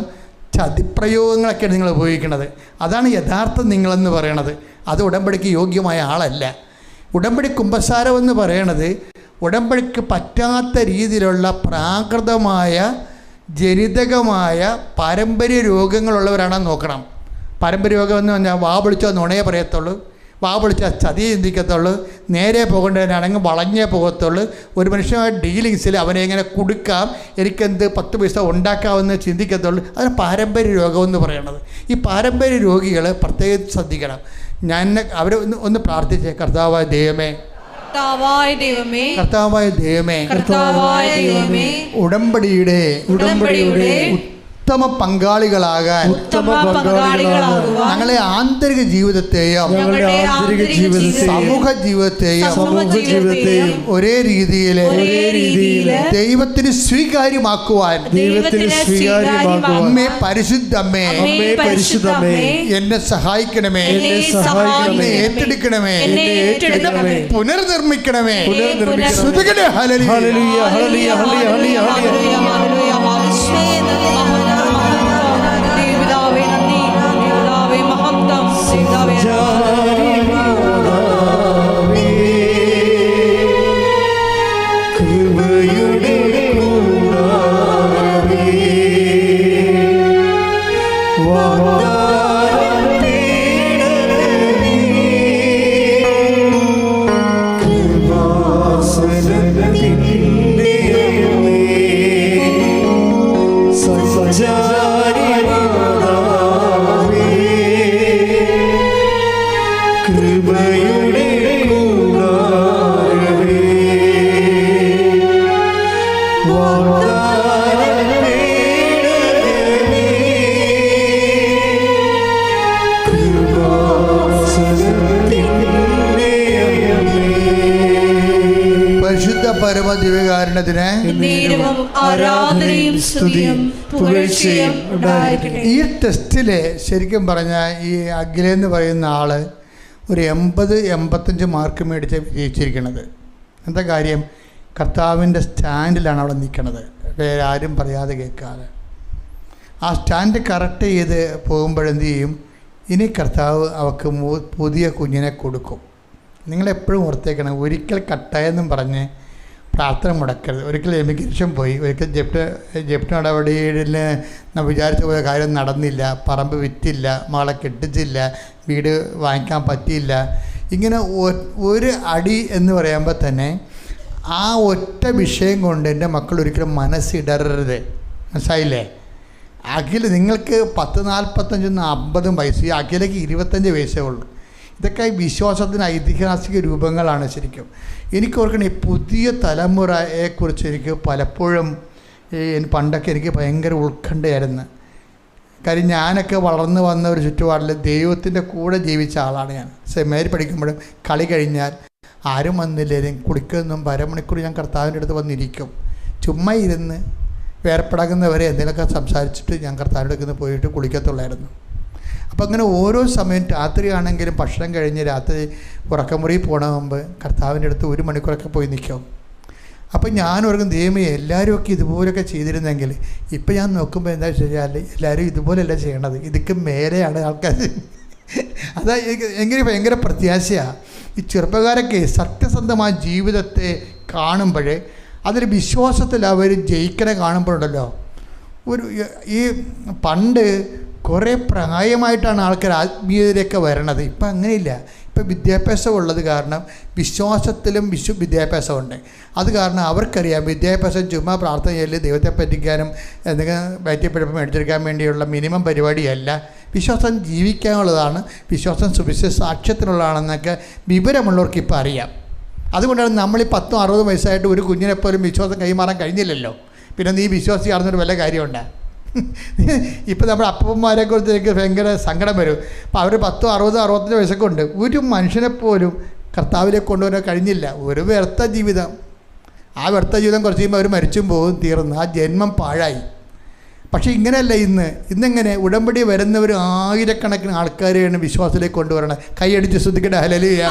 ചതിപ്രയോഗങ്ങളൊക്കെയാണ് നിങ്ങൾ ഉപയോഗിക്കുന്നത്. അതാണ് യഥാർത്ഥ നിങ്ങളെന്ന് പറയണത്. അത് ഉടമ്പടിക്ക് യോഗ്യമായ ആളല്ല. ഉടമ്പടി കുമ്പസാരം എന്ന് പറയണത് ഉടമ്പടിക്ക് പറ്റാത്ത രീതിയിലുള്ള പ്രാകൃതമായ ജനിതകമായ പാരമ്പര്യ രോഗങ്ങളുള്ളവരാണെന്ന് നോക്കണം. പാരമ്പര്യ രോഗം എന്ന് പറഞ്ഞാൽ വാ പൊളിച്ചാൽ നുണയെ പറയത്തുള്ളൂ, വാ പൊളിച്ചാൽ ചതിയെ ചിന്തിക്കത്തുള്ളൂ, നേരെ പോകേണ്ടവനാണെങ്കിൽ വളഞ്ഞേ പോകത്തുള്ളൂ. ഒരു മനുഷ്യമായ ഡീലിങ്സിൽ അവനെ എങ്ങനെ കൊടുക്കാം, എനിക്കെന്ത് 10 പൈസ ഉണ്ടാക്കാമെന്ന് ചിന്തിക്കത്തുള്ളൂ. അതിന് പാരമ്പര്യ രോഗമെന്ന് പറയണത്. ഈ പാരമ്പര്യ രോഗികൾ പ്രത്യേകിച്ച് ശ്രദ്ധിക്കണം. ഞാൻ അവരെ ഒന്ന് പ്രാർത്ഥിച്ചേ. കർത്താവായ ദൈവമേ, ഉടമ്പടിയുടെ ഉത്തമ പങ്കാളികളാകാൻ ഞങ്ങളെ ആന്തരിക ജീവിതത്തെയും സമൂഹ ജീവിതത്തെയും ഒരേ രീതിയിൽ ദൈവത്തിന് സ്വീകാര്യമാക്കുവാൻ അമ്മേ പരിശുദ്ധമ്മേ എന്നെ സഹായിക്കണമേ, എന്നെ ഏറ്റെടുക്കണമേ, പുനർനിർമ്മിക്കണമേ. പരമദിവ്യകാരുണ്യത്തിന് ആരാധനയും സ്തുതിയും പുകഴ്ചയും ഉണ്ടായിരിക്കട്ടെ. ഈ ടെസ്റ്റിൽ ശരിക്കും പറഞ്ഞാൽ ഈ അഖിലെന്ന് പറയുന്ന ആൾ ഒരു 80-85 മാർക്ക് മേടിച്ച് വിജയിച്ചിരിക്കുന്നത്. എന്താ കാര്യം? കർത്താവിൻ്റെ സ്റ്റാൻഡിലാണ് അവിടെ നിൽക്കുന്നത്, വേറെ ആരും പറയാതെ കേൾക്കാതെ. ആ സ്റ്റാൻഡ് കറക്റ്റ് ചെയ്ത് പോകുമ്പോഴെന്ത് ചെയ്യും? ഇനി കർത്താവ് അവർക്ക് പുതിയ കുഞ്ഞിനെ കൊടുക്കും. നിങ്ങളെപ്പോഴും ഓർത്തേക്കണം, ഒരിക്കൽ കട്ടായെന്നും പറഞ്ഞ് പ്രാർത്ഥന മുടക്കരുത്. ഒരിക്കൽ എമിഗ്രേഷൻ പോയി, ഒരിക്കൽ ജപ്റ്റ് നടപടിയിൽ വിചാരിച്ച പോലെ കാര്യം നടന്നില്ല, പറമ്പ് വിറ്റില്ല, മകളെ കെട്ടിച്ചില്ല, വീട് വാങ്ങിക്കാൻ പറ്റിയില്ല. ഇങ്ങനെ ഒരു അടി എന്ന് പറയുമ്പോൾ തന്നെ ആ ഒറ്റ വിഷയം കൊണ്ട് എൻ്റെ മക്കൾ ഒരിക്കലും മനസ്സിടരുത്. മനസ്സിലായില്ലേ? അഖിൽ നിങ്ങൾക്ക് 40-45-50 വയസ്സ്, അഖിലേക്ക് 25 വയസ്സേ ഉള്ളൂ. ഇതൊക്കെ വിശ്വാസത്തിന് ഐതിഹാസിക രൂപങ്ങളാണ് ശരിക്കും. എനിക്ക് ഓർക്കണം, ഈ പുതിയ തലമുറയെക്കുറിച്ച് എനിക്ക് പലപ്പോഴും പണ്ടൊക്കെ എനിക്ക് ഭയങ്കര ഉത്കണ്ഠയായിരുന്നു. കാര്യം ഞാനൊക്കെ വളർന്നു വന്ന ഒരു ചുറ്റുപാടിൽ ദൈവത്തിൻ്റെ കൂടെ ജീവിച്ച ആളാണ് ഞാൻ. സെമിനാരി പഠിക്കുമ്പോഴും കളി കഴിഞ്ഞാൽ ആരും വന്നില്ലേലും കുടിക്കൊന്നും 1/2 മണിക്കൂർ ഞാൻ കർത്താവിൻ്റെ അടുത്ത് വന്നിരിക്കും. ചുമ്മാ ഇരുന്ന് വേർപ്പെടാകുന്നവരെ എന്തെങ്കിലുമൊക്കെ സംസാരിച്ചിട്ട് ഞാൻ കർത്താവിൻ്റെ അടുത്ത് പോയിട്ട് കുളിക്കത്തുള്ളായിരുന്നു. അപ്പോൾ അങ്ങനെ ഓരോ സമയം രാത്രിയാണെങ്കിലും ഭക്ഷണം കഴിഞ്ഞ് രാത്രി ഉറക്കമുറി പോകണ മുമ്പ് കർത്താവിൻ്റെ അടുത്ത് 1 മണിക്കൂറൊക്കെ പോയി നിൽക്കും. അപ്പോൾ ഞാൻ ഓർക്കും, ദൈവമേ എല്ലാവരും ഇതുപോലൊക്കെ ചെയ്തിരുന്നെങ്കിൽ. ഇപ്പം ഞാൻ നോക്കുമ്പോൾ എന്താ വെച്ചാൽ എല്ലാവരും ഇതുപോലെയല്ല ചെയ്യണത്, ഇതൊക്കെ മേലെയാണ് ആൾക്കാർ. അതാ എനിക്ക് ഭയങ്കര പ്രത്യാശയാണ്. ഈ ചെറുപ്പക്കാരൊക്കെ സത്യസന്ധമായ ജീവിതത്തെ കാണുമ്പോൾ അതിൽ വിശ്വാസത്തിൽ അവർ ജയിക്കണ കാണുമ്പോഴുണ്ടല്ലോ, ഈ പണ്ട് കുറേ പ്രായമായിട്ടാണ് ആൾക്കാർ ആത്മീയതയിലേക്ക് വരണത്. ഇപ്പം അങ്ങനെയില്ല. ഇപ്പം വിദ്യാഭ്യാസം ഉള്ളത് കാരണം വിശ്വാസത്തിലും വിദ്യാഭ്യാസമുണ്ട്. അത് കാരണം അവർക്കറിയാം വിദ്യാഭ്യാസം ചുമ്മാ പ്രാർത്ഥന ചെയ്യൽ ദൈവത്തെ പറ്റിക്കാനും എന്തെങ്കിലും വയറ്റിപ്പിഴപ്പ് മേടിച്ചെടുക്കാൻ വേണ്ടിയുള്ള മിനിമം പരിപാടിയല്ല. വിശ്വാസം ജീവിക്കാനുള്ളതാണ്, വിശ്വാസം സുവിശേഷ സാക്ഷ്യത്തിനുള്ളതാണെന്നൊക്കെ വിവരമുള്ളവർക്ക് ഇപ്പോൾ അറിയാം. അതുകൊണ്ടാണ് നമ്മൾ ഈ 10-60 വയസ്സായിട്ട് ഒരു കുഞ്ഞിനെപ്പോലും വിശ്വാസം കൈമാറാൻ കഴിഞ്ഞില്ലല്ലോ. പിന്നെ നീ വിശ്വാസിയാണെന്നൊരു വല്ല കാര്യമുണ്ട്. ഇപ്പം നമ്മുടെ അപ്പന്മാരെ കുറിച്ച് എനിക്ക് ഭയങ്കര സങ്കടം വരും. അപ്പോൾ അവർ 10, 60, 65 വയസ്സൊക്കെ ഉണ്ട്. ഒരു മനുഷ്യനെപ്പോലും കർത്താവിലേക്ക് കൊണ്ടുവരാൻ കഴിഞ്ഞില്ല. ഒരു വ്യർത്ഥ ജീവിതം. ആ വ്യർത്ഥ ജീവിതം കുറച്ച് കഴിയുമ്പോൾ അവർ മരിച്ചും പോകും, തീർന്നു. ആ ജന്മം പാഴായി. പക്ഷേ ഇങ്ങനെയല്ല ഇന്നെങ്ങനെ ഉടമ്പടി വരുന്നവർ ആയിരക്കണക്കിന് ആൾക്കാരെയാണ് വിശ്വാസത്തിലേക്ക് കൊണ്ടുവരണം. കൈയടിച്ച് ശ്രദ്ധിക്കട്ടെ. Hallelujah,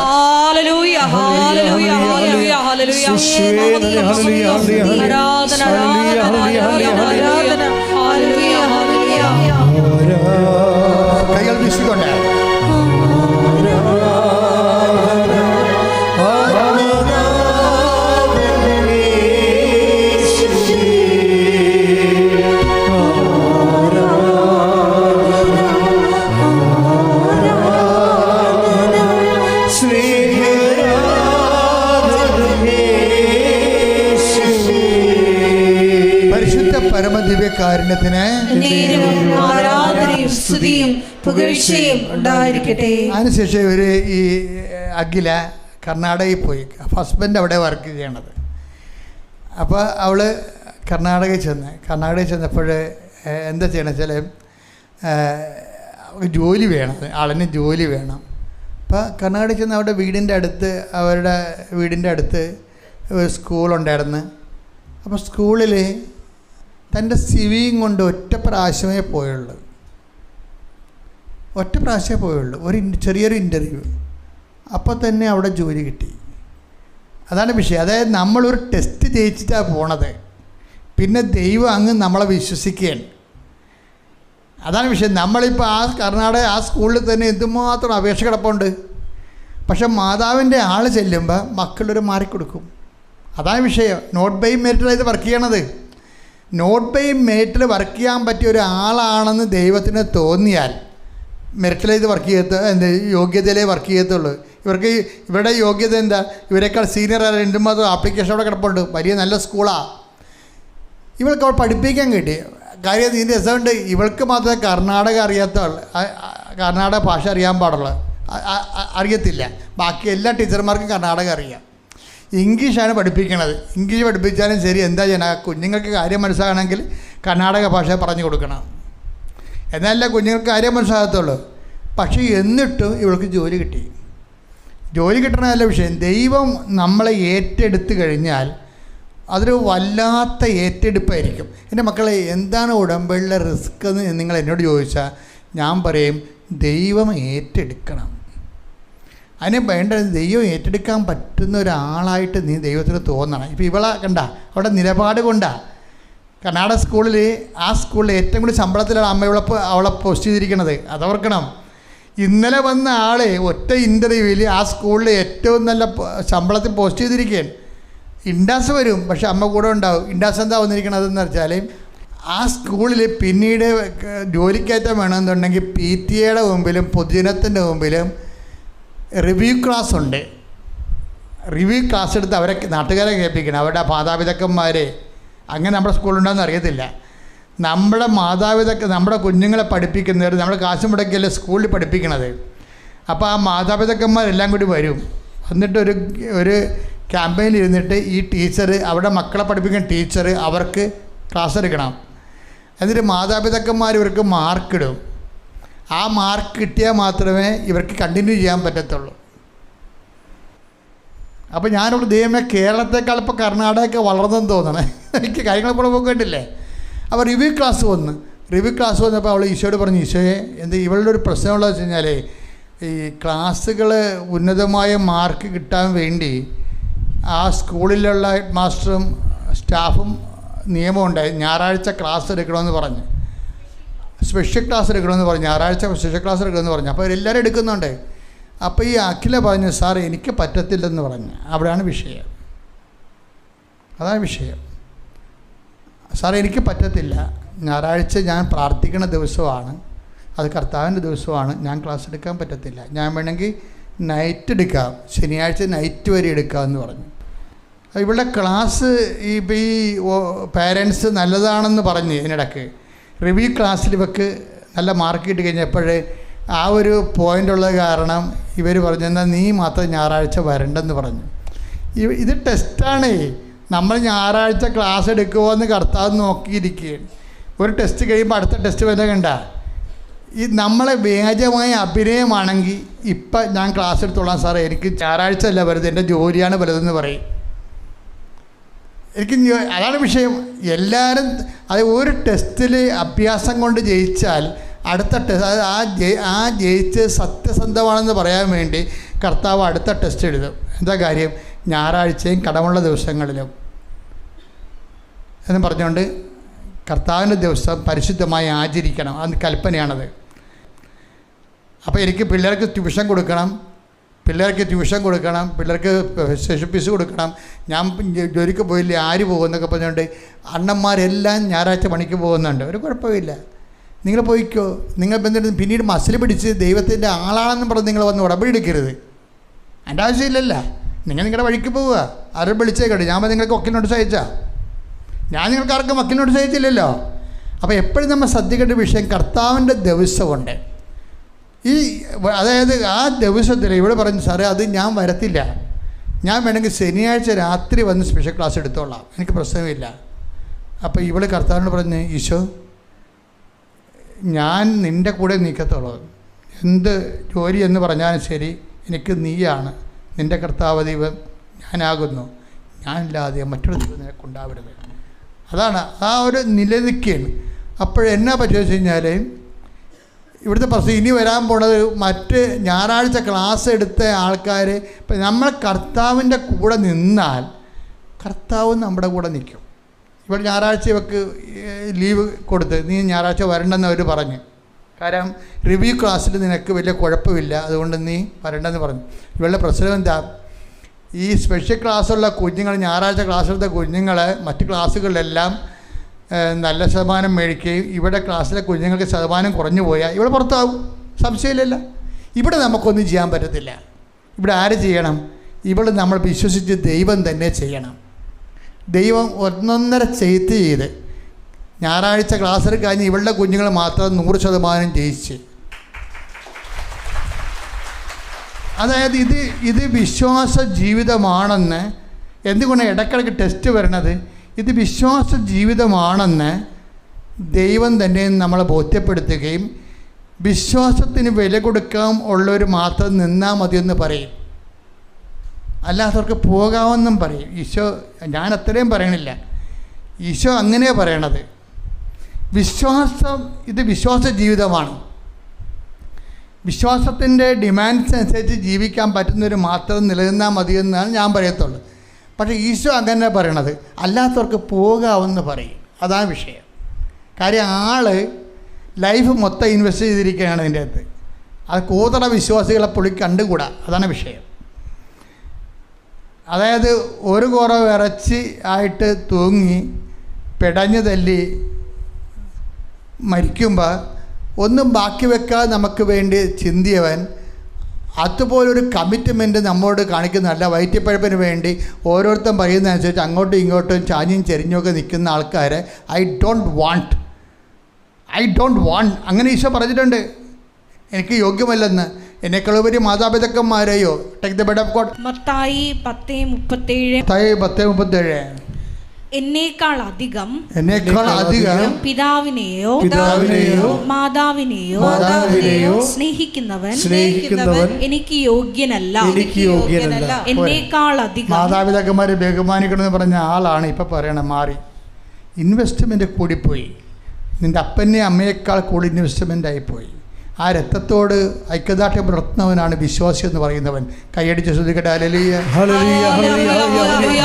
hallelujah, hallelujah, hallelujah, hallelujah. ആരാധന, ആരാധന, ഹല്ലേലൂയ, ഹല്ലേലൂയ. കൈകൾ വീശിക്കൊണ്ട് പരമദിവ്യകാരുണ്യത്തിന് ആരാധനയും സ്തുതിയും പുകഴ്ചയും ഉണ്ടായിരിക്കട്ടെ. അതിനുശേഷം ഇവർ ഈ അഖില കർണാടകയിൽ പോയി. ഹസ്ബൻഡ് അവിടെ വർക്ക് ചെയ്യണത്. അപ്പോൾ അവൾ കർണാടകയിൽ ചെന്നപ്പോൾ എന്താ ചെയ്യണം വെച്ചാൽ ജോലി വേണം, ആളിന് ജോലി വേണം. അപ്പോൾ കർണാടകയിൽ ചെന്ന് അവരുടെ വീടിൻ്റെ അടുത്ത് ഒരു സ്കൂളുണ്ടായിരുന്നു. അപ്പോൾ സ്കൂളിൽ തൻ്റെ സിവിയും കൊണ്ട് ഒറ്റ പ്രാവശ്യമേ പോയുള്ളൂ. ഒരു ചെറിയൊരു ഇൻ്റർവ്യൂ. അപ്പോൾ തന്നെ അവിടെ ജോലി കിട്ടി. അതാണ് വിഷയം. അതായത് നമ്മളൊരു ടെസ്റ്റ് ജയിച്ചിട്ടാണ് പോണത്. പിന്നെ ദൈവം അങ്ങ് നമ്മളെ വിശ്വസിക്കുകയാണ്. അതാണ് വിഷയം. നമ്മളിപ്പോൾ കർണാടക സ്കൂളിൽ തന്നെ എന്തുമാത്രം അപേക്ഷ കിടപ്പുണ്ട്. പക്ഷെ മാതാവിൻ്റെ ആൾ ചെല്ലുമ്പോൾ മക്കളൊരു മാറിക്കൊടുക്കും. അതാണ് വിഷയം. നോട്ട് ബൈ മെറിറ്റിലാണ് ഇത് വർക്ക് ചെയ്യണത്. നോട്ട് ബൈ മെറിറ്റിൽ വർക്ക് ചെയ്യാൻ പറ്റിയ ഒരാളാണെന്ന് ദൈവത്തിന് തോന്നിയാൽ മെറിറ്റിലെ ഇത് വർക്ക് ചെയ്യത്ത യോഗ്യതയിലേ വർക്ക് ചെയ്യത്തുള്ളൂ. ഇവരുടെ യോഗ്യത എന്താ? ഇവരെക്കാൾ സീനിയർ എന്തുമാത്രം ആപ്ലിക്കേഷൻ അവിടെ കിടപ്പുണ്ട്. വലിയ നല്ല സ്കൂളാണ്. ഇവൾക്ക് അവിടെ പഠിപ്പിക്കാൻ കിട്ടി. കാര്യം ഇതിൻ്റെ രസമുണ്ട്. ഇവൾക്ക് മാത്രമേ കർണാടക ഭാഷ അറിയാൻ പാടുള്ളൂ. അറിയത്തില്ല. ബാക്കി എല്ലാ ടീച്ചർമാർക്കും കർണാടക അറിയാം. ഇംഗ്ലീഷാണ് പഠിപ്പിക്കണത്. ഇംഗ്ലീഷ് പഠിപ്പിച്ചാലും ശരി, എന്താ ചെയ്യണം? കുഞ്ഞുങ്ങൾക്ക് കാര്യം മനസ്സിലാകണമെങ്കിൽ കർണാടക ഭാഷ പറഞ്ഞു കൊടുക്കണം. എന്നാലേ കുഞ്ഞുങ്ങൾക്ക് കാര്യം മനസ്സിലാകത്തുള്ളൂ. പക്ഷേ എന്നിട്ടും ഇവൾക്ക് ജോലി കിട്ടി. ജോലി കിട്ടണമല്ല വിഷയം. ദൈവം നമ്മളെ ഏറ്റെടുത്ത് കഴിഞ്ഞാൽ അതൊരു വല്ലാത്ത ഏറ്റെടുപ്പായിരിക്കും. എൻ്റെ മക്കളെ, എന്താണ് ഉടമ്പടിയിലെ റിസ്ക് എന്ന് നിങ്ങൾ എന്നോട് ചോദിച്ചാൽ ഞാൻ പറയും, ദൈവം ഏറ്റെടുക്കണം. അതിന് വേണ്ടത് ദൈവം ഏറ്റെടുക്കാൻ പറ്റുന്ന ഒരാളായിട്ട് നീ ദൈവത്തിന് തോന്നണം. ഇപ്പോൾ ഇവളെ കണ്ട അവിടെ നിലപാട് കൊണ്ടാണ്. കർണാടക സ്കൂളിൽ സ്കൂളിൽ ഏറ്റവും കൂടുതൽ ശമ്പളത്തിലാണ് അമ്മ അവളെ പോസ്റ്റ് ചെയ്തിരിക്കുന്നത്. അതോർക്കണം. ഇന്നലെ വന്ന ആളെ ഒറ്റ ഇൻ്റർവ്യൂവിൽ സ്കൂളിൽ ഏറ്റവും നല്ല ശമ്പളത്തിൽ പോസ്റ്റ് ചെയ്തിരിക്കുകയാണ്. ഇൻഡാസ് വരും, പക്ഷെ അമ്മ കൂടെ ഉണ്ടാവും. ഇൻഡാസ് എന്താ വന്നിരിക്കണതെന്ന് വെച്ചാൽ സ്കൂളിൽ പിന്നീട് ജോലിക്കയറ്റം വേണമെന്നുണ്ടെങ്കിൽ PTA മുമ്പിലും പൊതുജനത്തിൻ്റെ മുമ്പിലും റിവ്യൂ ക്ലാസ് ഉണ്ട്. റിവ്യൂ ക്ലാസ് എടുത്ത് അവരെ നാട്ടുകാരെ കേൾപ്പിക്കണം. അവരുടെ മാതാപിതാക്കന്മാരെ. അങ്ങനെ നമ്മുടെ സ്കൂളുണ്ടെന്ന് അറിയത്തില്ല. നമ്മുടെ നമ്മുടെ കുഞ്ഞുങ്ങളെ പഠിപ്പിക്കുന്നവർ നമ്മൾ കാശ് മുടക്കിയല്ലേ സ്കൂളിൽ പഠിപ്പിക്കണത്. അപ്പോൾ മാതാപിതാക്കന്മാരെല്ലാം കൂടി വരും. എന്നിട്ട് ഒരു ക്യാമ്പയിനിൽ ഇരുന്നിട്ട് ഈ ടീച്ചർ, അവിടെ മക്കളെ പഠിപ്പിക്കുന്ന ടീച്ചർ അവർക്ക് ക്ലാസ് എടുക്കണം. എന്നിട്ട് മാതാപിതാക്കന്മാർ ഇവർക്ക് മാർക്കിടും. ആ മാർക്ക് കിട്ടിയാൽ മാത്രമേ ഇവർക്ക് കണ്ടിന്യൂ ചെയ്യാൻ പറ്റത്തുള്ളൂ. അപ്പോൾ ഞാനിവിടെ ദൈവമേ, കേരളത്തെക്കാൾ ഇപ്പോൾ കർണാടകയൊക്കെ വളർന്നെന്ന് തോന്നണേ. എനിക്ക് കാര്യങ്ങളെക്കൂടെ പോകേണ്ടില്ലേ. അപ്പോൾ റിവ്യൂ ക്ലാസ് വന്നപ്പോൾ അവൾ ഈശോയോട് പറഞ്ഞു, ഈശോയെ ഇവളുടെ ഒരു പ്രശ്നമുള്ളത് വെച്ച് കഴിഞ്ഞാൽ ഈ ക്ലാസ്സുകൾ ഉന്നതമായ മാർക്ക് കിട്ടാൻ വേണ്ടി സ്കൂളിലുള്ള ഹെഡ് മാസ്റ്ററും സ്റ്റാഫും നിയമമുണ്ടായി. ഞായറാഴ്ച ക്ലാസ് എടുക്കണമെന്ന് പറഞ്ഞു. സ്പെഷ്യൽ ക്ലാസ് എടുക്കണമെന്ന് പറഞ്ഞു. ഞായറാഴ്ച സ്പെഷ്യൽ ക്ലാസ് എടുക്കണമെന്ന് പറഞ്ഞു. അപ്പോൾ അവരെല്ലാവരും എടുക്കുന്നുണ്ട്. അപ്പോൾ ഈ അഖില പറഞ്ഞു, സാർ എനിക്ക് പറ്റത്തില്ലെന്ന് പറഞ്ഞു. അവിടെയാണ് വിഷയം. അതാണ് വിഷയം. സാർ എനിക്ക് പറ്റത്തില്ല. ഞായറാഴ്ച ഞാൻ പ്രാർത്ഥിക്കുന്ന ദിവസമാണ്, അത് കർത്താവിൻ്റെ ദിവസമാണ്. ഞാൻ ക്ലാസ് എടുക്കാൻ പറ്റത്തില്ല. ഞാൻ വേണമെങ്കിൽ നൈറ്റ് എടുക്കാം, ശനിയാഴ്ച നൈറ്റ് വരെ എടുക്കാമെന്ന് പറഞ്ഞു. ഇവിടെ ക്ലാസ് ഈ പാരൻസ് നല്ലതാണെന്ന് പറഞ്ഞ് ഇതിനിടയ്ക്ക് റിവ്യൂ ക്ലാസ്സിൽ ഇവർക്ക് നല്ല മാർക്ക് കിട്ടി കഴിഞ്ഞപ്പോൾ ഒരു പോയിൻ്റുള്ളത് കാരണം ഇവർ പറഞ്ഞു, എന്നാൽ നീ മാത്രം ഞായറാഴ്ച വരണ്ടെന്ന് പറഞ്ഞു. ഇത് ടെസ്റ്റാണേ. നമ്മൾ ഞായറാഴ്ച ക്ലാസ് എടുക്കുമോ എന്ന് കർത്താവ് നോക്കിയിരിക്കുകയാണ്. ഒരു ടെസ്റ്റ് കഴിയുമ്പോൾ അടുത്ത ടെസ്റ്റ് വരെ കണ്ട ഈ നമ്മളെ വ്യാജമായ അഭിനയമാണെങ്കിൽ ഇപ്പം ഞാൻ ക്ലാസ് എടുത്തോളാം സാറേ, എനിക്ക് ഞായറാഴ്ച അല്ല വലുത്, എൻ്റെ ജോലിയാണ് വലുതെന്ന് പറയും. എനിക്ക് അതാണ് വിഷയം. എല്ലാവരും അത് ഒരു ടെസ്റ്റിൽ അഭ്യാസം കൊണ്ട് ജയിച്ചാൽ അടുത്ത ടെസ്റ്റ് ആ ജയിച്ച് സത്യസന്ധമാണെന്ന് പറയാൻ വേണ്ടി കർത്താവ് അടുത്ത ടെസ്റ്റ് എഴുതും. എന്താ കാര്യം? ഞായറാഴ്ചയും കടമുള്ള ദിവസങ്ങളിലും എന്ന് പറഞ്ഞുകൊണ്ട് കർത്താവിൻ്റെ ദിവസം പരിശുദ്ധമായി ആചരിക്കണം. അത് കൽപ്പനയാണത്. അപ്പോൾ എനിക്ക് പിള്ളേർക്ക് ട്യൂഷൻ കൊടുക്കണം, പിള്ളേർക്ക് സെഷൻ ഫീസ് കൊടുക്കണം, ഞാൻ ജോലിക്ക് പോയില്ലേ, ആര് പോകുമെന്നൊക്കെ പറഞ്ഞുകൊണ്ട് അണ്ണന്മാരെല്ലാം ഞായറാഴ്ച പണിക്ക് പോകുന്നുണ്ട്. ഒരു കുഴപ്പമില്ല, നിങ്ങൾ പോയിക്കോ. നിങ്ങൾ പിന്നീട് മസിൽ പിടിച്ച് ദൈവത്തിൻ്റെ ആളാണെന്ന് പറഞ്ഞ് നിങ്ങൾ വന്ന് ഉടമ്പടി എടുക്കരുത്. എൻ്റെ ആവശ്യമില്ലല്ല. നിങ്ങളുടെ വഴിക്ക് പോവുക. ആരും വിളിച്ചേക്കട്ടെ. ഞാൻ നിങ്ങൾക്ക് വക്കീൽ നോട്ടീസ് അയച്ചാൽ ഞാൻ നിങ്ങൾക്ക് ആർക്കും വക്കീൽ നോട്ടീസ് അയച്ചില്ലല്ലോ. അപ്പോൾ എപ്പോഴും നമ്മൾ ശ്രദ്ധിക്കേണ്ട വിഷയം കർത്താവിൻ്റെ ദിവസമുണ്ട്. അതായത് ആ ദിവസത്തിൽ ഇവിടെ പറഞ്ഞു സാറേ അത് ഞാൻ വരത്തില്ല, ഞാൻ വേണമെങ്കിൽ ശനിയാഴ്ച രാത്രി വന്ന് സ്പെഷ്യൽ ക്ലാസ് എടുത്തോളാം, എനിക്ക് പ്രശ്നമില്ല. അപ്പോൾ ഇവിടെ കർത്താവിനോട് പറഞ്ഞ് ഈശോ ഞാൻ നിൻ്റെ കൂടെ നിൽക്കത്തുള്ളൂ, എന്ത് ജോലി എന്ന് പറഞ്ഞാലും ശരി എനിക്ക് നീയാണ്, നിൻ്റെ കർത്താവ് ദൈവം ഞാനാകുന്നു, ഞാനില്ലാതെ മറ്റൊരു ദൈവം നിനക്കുണ്ടാവരുത്. അതാണ് ആ ഒരു നിലനിൽക്കുകയാണ്. അപ്പോഴെന്നാ പറ്റുക വെച്ച് കഴിഞ്ഞാൽ ഇവിടുത്തെ പ്രശ്നം ഇനി വരാൻ പോണത് മറ്റ് ഞായറാഴ്ച ക്ലാസ് എടുത്ത ആൾക്കാർ ഇപ്പം നമ്മൾ കർത്താവിൻ്റെ കൂടെ നിന്നാൽ കർത്താവ് നമ്മുടെ കൂടെ നിൽക്കും. ഇവിടെ ഞായറാഴ്ച ഇവർക്ക് ലീവ് കൊടുത്ത് നീ ഞായറാഴ്ച വരണ്ടെന്ന് അവർ പറഞ്ഞു. കാരണം റിവ്യൂ ക്ലാസ്സിൽ നിനക്ക് വലിയ കുഴപ്പമില്ല, അതുകൊണ്ട് നീ വരണ്ടെന്ന് പറഞ്ഞു. ഇവളുടെ പ്രശ്നം എന്താ? ഈ സ്പെഷ്യൽ ക്ലാസ്സുള്ള കുഞ്ഞുങ്ങൾ, ഞായറാഴ്ച ക്ലാസ് എടുത്ത കുഞ്ഞുങ്ങൾ മറ്റ് ക്ലാസ്സുകളിലെല്ലാം നല്ല ശതമാനം മേടിക്കുകയും ഇവിടെ ക്ലാസ്സിലെ കുഞ്ഞുങ്ങൾക്ക് ശതമാനം കുറഞ്ഞു പോയാൽ ഇവിടെ പുറത്താവും, സംശയമില്ലല്ലോ. ഇവിടെ നമുക്കൊന്നും ചെയ്യാൻ പറ്റത്തില്ല. ഇവിടെ ആര് ചെയ്യണം? ഇവിടെ നമ്മൾ വിശ്വസിച്ച് ദൈവം തന്നെ ചെയ്യണം. ദൈവം ഒന്നൊന്നര ചെയ്ത് ഞായറാഴ്ച ക്ലാസ്സിൽ കഴിഞ്ഞ് ഇവളുടെ കുഞ്ഞുങ്ങൾ മാത്രം 100% ജയിച്ച്. അതായത് ഇത് വിശ്വാസ ജീവിതമാണെന്ന് എന്തുകൊണ്ട് ഇടയ്ക്കിടയ്ക്ക് ടെസ്റ്റ് വരണത്? ഇത് വിശ്വാസ ജീവിതമാണെന്ന് ദൈവം തന്നെ നമ്മളെ ബോധ്യപ്പെടുത്തുകയും വിശ്വാസത്തിന് വില കൊടുക്കാൻ ഉള്ളവർ മാത്രം നിന്നാൽ മതിയെന്ന് പറയും, അല്ലാത്തവർക്ക് പോകാമെന്നും പറയും. ഈശോ ഞാൻ അത്രയും പറയണില്ല, ഈശോ അങ്ങനെയാണ് പറയണത്. ഇത് വിശ്വാസ ജീവിതമാണ്. വിശ്വാസത്തിൻ്റെ ഡിമാൻഡ്സ് അനുസരിച്ച് ജീവിക്കാൻ പറ്റുന്നവർ മാത്രം നിലനിന്നാൽ മതിയെന്നാണ് ഞാൻ പറയത്തുള്ളൂ. പക്ഷേ ഈശോ അങ്ങനെ പറയണത് അല്ലാത്തവർക്ക് പോകാമെന്ന് പറയും. അതാണ് വിഷയം. കാര്യം ലൈഫ് മൊത്തം ഇൻവെസ്റ്റ് ചെയ്തിരിക്കുകയാണ് ഇതിൻ്റെ അകത്ത്. അത് കൂതറ വിശ്വാസികളെ പുള്ളി കണ്ടുകൂടാ, അതാണ് വിഷയം. അതായത് ഒരു കുറവ് ഇറച്ചി ആയിട്ട് തൂങ്ങി പിടഞ്ഞു തല്ലി മരിക്കുമ്പോൾ ഒന്നും ബാക്കി വെക്കാതെ നമുക്ക് വേണ്ടി ചിന്തിയവൻ അതുപോലൊരു കമ്മിറ്റ്മെൻറ്റ് നമ്മോട് കാണിക്കുന്നതല്ല. വയറ്റിപ്പഴപ്പിന് വേണ്ടി ഓരോരുത്തരും പറയുന്നതനുസരിച്ച് അങ്ങോട്ടും ഇങ്ങോട്ടും ചാഞ്ഞും ചെരിഞ്ഞുമൊക്കെ നിൽക്കുന്ന ആൾക്കാരെ ഐ ഡോണ്ട് വാണ്ട് അങ്ങനെ ഈശോ പറഞ്ഞിട്ടുണ്ട്. എനിക്ക് യോഗ്യമല്ലെന്ന്. എന്നെക്കളുപരി മാതാപിതാക്കന്മാരെയോ take the bed of God. മത്തായി 10:37 എന്നേക്കാൾ അധികം പിതാവിനെയോ മാതാവിനെയോ സ്നേഹിക്കുന്നവൻ എനിക്ക് യോഗ്യനല്ല. എന്നേക്കാൾ അധികം മാതാപിതാക്കന്മാരെ ബഹുമാനിക്കണമെന്ന് പറഞ്ഞ ആളാണ് ഇപ്പം പറയണത്. മാറി ഇൻവെസ്റ്റ്മെൻറ്റ് കൂടിപ്പോയി. നിൻ്റെ അപ്പനെയും അമ്മയേക്കാൾ കൂടി ഇൻവെസ്റ്റ്മെൻ്റ് ആയിപ്പോയി. ആ രക്തത്തോട് ഐക്യദാർഢ്യം പുലർത്തുന്നവനാണ് വിശ്വാസി എന്ന് പറയുന്നവൻ. കൈയടിച്ച് ശ്രദ്ധിക്കട്ടെ. ഹല്ലേലൂയ ഹല്ലേലൂയ ഹല്ലേലൂയ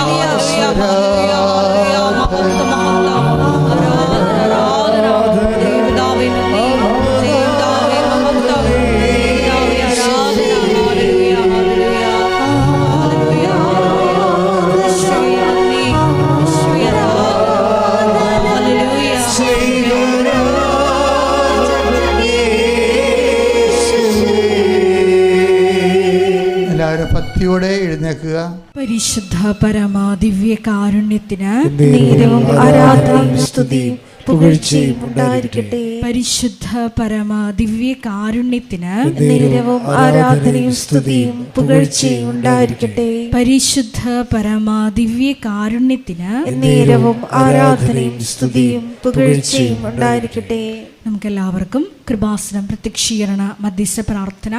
ഭക്തിയോടെ എഴുന്നേൽക്കുക. പരിശുദ്ധ പരമാദിവ്യ കാരുണ്യത്തിന് നേരവും ആരാധനയും സ്തുതിയും പുകഴ്ചയും ഉണ്ടായിരിക്കട്ടെ. പരിശുദ്ധ പരമ ദിവ്യ കാരുണ്യത്തിന് നേരവും ആരാധനയും സ്തുതിയും പുകഴ്ചയും ഉണ്ടായിരിക്കട്ടെ. പരിശുദ്ധ പരമ ദിവ്യ കാരുണ്യത്തിന് നേരവും ആരാധനയും സ്തുതിയും പുകഴ്ചയും ഉണ്ടായിരിക്കട്ടെ. നമുക്കെല്ലാവർക്കും കൃപാസനം പ്രത്യക്ഷീകരണ മധ്യസ്ഥ പ്രാർത്ഥന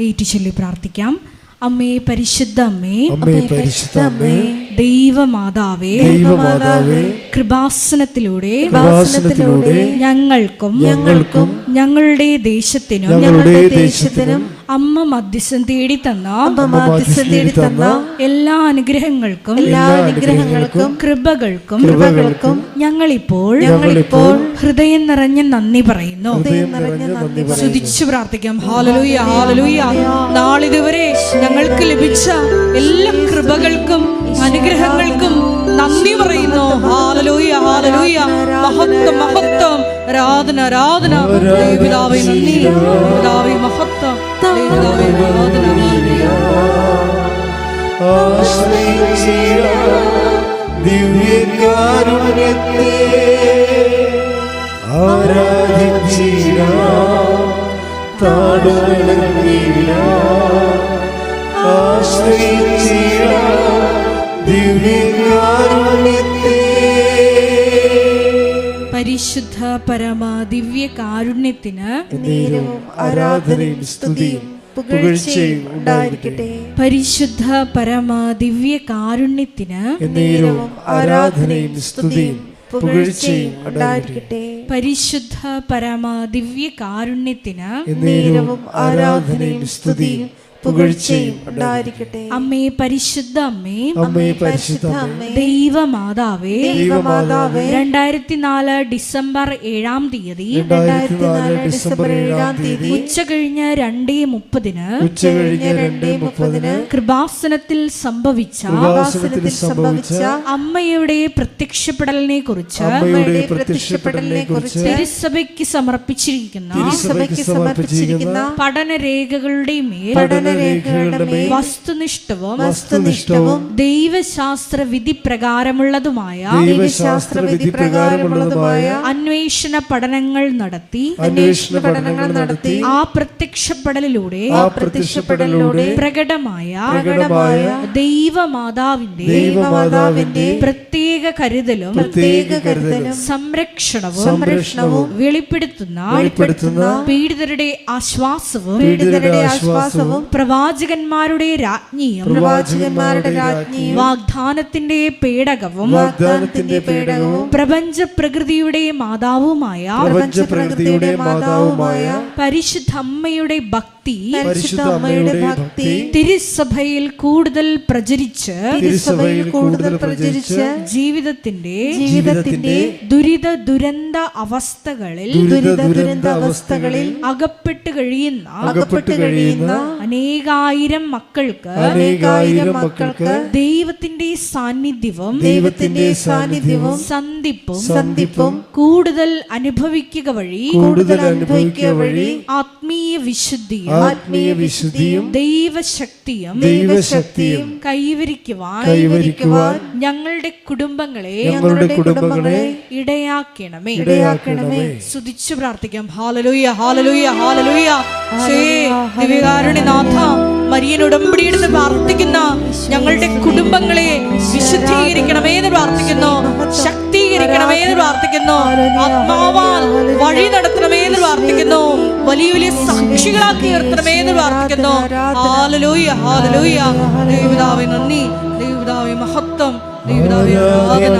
ഏറ്റുചൊല്ലി പ്രാർത്ഥിക്കാം. അമ്മേ പരിശുദ്ധ അമ്മേ, അമ്മേ പരിശുദ്ധ അമ്മേ, ദൈവമാതാവേ, ദൈവമാതാവേ, കൃപാസനത്തിലൂടെ ഞങ്ങൾക്കും ഞങ്ങളുടെ ദേശത്തിനും അമ്മ മധ്യസ്ഥം തേടി തന്ന എല്ലാ അനുഗ്രഹങ്ങൾക്കും കൃപകൾക്കും ഞങ്ങളിപ്പോൾ ഹൃദയം നിറഞ്ഞ നന്ദി പറയുന്നു. സ്തുതിച്ചു പ്രാർത്ഥിക്കാം. Hallelujah, hallelujah. നാളിതുവരെ ഞങ്ങൾക്ക് ലഭിച്ച എല്ലാ കൃപകൾക്കും അനുഗ്രഹങ്ങൾക്കും നന്ദി പറയുന്നു. Hallelujah, hallelujah. മഹത്വം, മഹത്വം, ആരാധന, ആരാധന. ദൈവപിതാവേ നന്ദി, പിതാവേ മഹത്വം, ദൈവപിതാവേ ആരാധന. ദിവ്യകാരുണ്യത്തെ ആരാധിച്ചിടാം, താടുവണങ്ങിടാം, ആശ്രയിച്ചിടാം ദിവ്യകാരുണ്യത്തെ. പരിശുദ്ധ പരമ ദിവ്യ കാരുണ്യത്തിന് നേരവും ആരാധനയും സ്തുതിയും പുകഴ്ചയും ഉണ്ടായിരിക്കട്ടെ. പരിശുദ്ധ പരമ ദിവ്യ കാരുണ്യത്തിന് നേരവും ആരാധനയും സ്തുതിയും പുകഴ്ചയും ഉണ്ടായിരിക്കട്ടെ. പരിശുദ്ധ പരമ ദിവ്യ കാരുണ്യത്തിന് നേരവും ആരാധനയും സ്തുതിയും പുകഴ്ചയും ഉണ്ടായിരിക്കട്ടെ. അമ്മേ പരിശുദ്ധ അമ്മേ, അമ്മേ പരിശുദ്ധ അമ്മേ, ദൈവമാതാവേ, ദൈവമാതാവേ, 2004 ഡിസംബർ 7-ാം തീയതി ഉച്ച കഴിഞ്ഞ് 2:30 കൃപാസനത്തിൽ സംഭവിച്ച അമ്മയുടെ പ്രത്യക്ഷപ്പെടലിനെ കുറിച്ച് തിരുസഭയ്ക്ക് സമർപ്പിച്ചിരിക്കുന്ന പഠനരേഖകളുടെ മേൽ വസ്തുനിഷ്ഠവും ദൈവശാസ്ത്ര വിധി പ്രകാരമുള്ളതുമായ അന്വേഷണ പഠനങ്ങൾ നടത്തി ആ പ്രത്യക്ഷപ്പെടലിലൂടെ പ്രകടമായ ദൈവമാതാവിന്റെ പ്രത്യേക കരുതലും സംരക്ഷണവും വെളിപ്പെടുത്തുന്ന പീഡിതരുടെ ആശ്വാസവും പ്രവാചകന്മാരുടെ രാജ്ഞിയും വാഗ്ദാനത്തിന്റെ പേടകവും പ്രപഞ്ച പ്രകൃതിയുടെ മാതാവുമായ പരിശുദ്ധ അമ്മയുടെ ഭക്തി തിരുസഭയിൽ കൂടുതൽ പ്രചരിച്ച് ജീവിതത്തിന്റെ ദുരിത ദുരന്ത അവസ്ഥകളിൽ അകപ്പെട്ട് കഴിയുന്ന അനേകായിരം മക്കൾക്ക് ദൈവത്തിന്റെ സാന്നിധ്യവും സന്ധിപ്പും കൂടുതൽ അനുഭവിക്കുക വഴി ആത്മീയ വിശുദ്ധിയും ദൈവശക്തിയും കൈവരിക്കുവാൻ ഞങ്ങളുടെ കുടുംബങ്ങളെ ഇടയാക്കണമേ. സ്തുതിച്ചു പ്രാർത്ഥിക്കാം. Hallelujah, hallelujah, hallelujah. ദിവ്യകാരുണ്യനാഥ, മരിയൻ ഉടമ്പടിയെടുത്ത് പ്രാർത്ഥിക്കുന്ന ഞങ്ങളുടെ കുടുംബങ്ങളെ വിശുദ്ധീകരിക്കണമേ എന്ന് പ്രാർത്ഥിക്കുന്നു, ശക്തീകരിക്കണമേ എന്ന് പ്രാർത്ഥിക്കുന്നു, ആത്മാവാൽ വഴി നടത്തണമേ എന്ന് പ്രാർത്ഥിക്കുന്നു, വലിയ വലിയ സാക്ഷികളാക്കി ഉയർത്തണമേ എന്ന് പ്രാർത്ഥിക്കുന്നു. Hallelujah, hallelujah. ദൈവപിതാവേ നന്ദി, ദൈവപിതാവേ മഹത്വം, ദൈവപിതാവേ ആരാധന.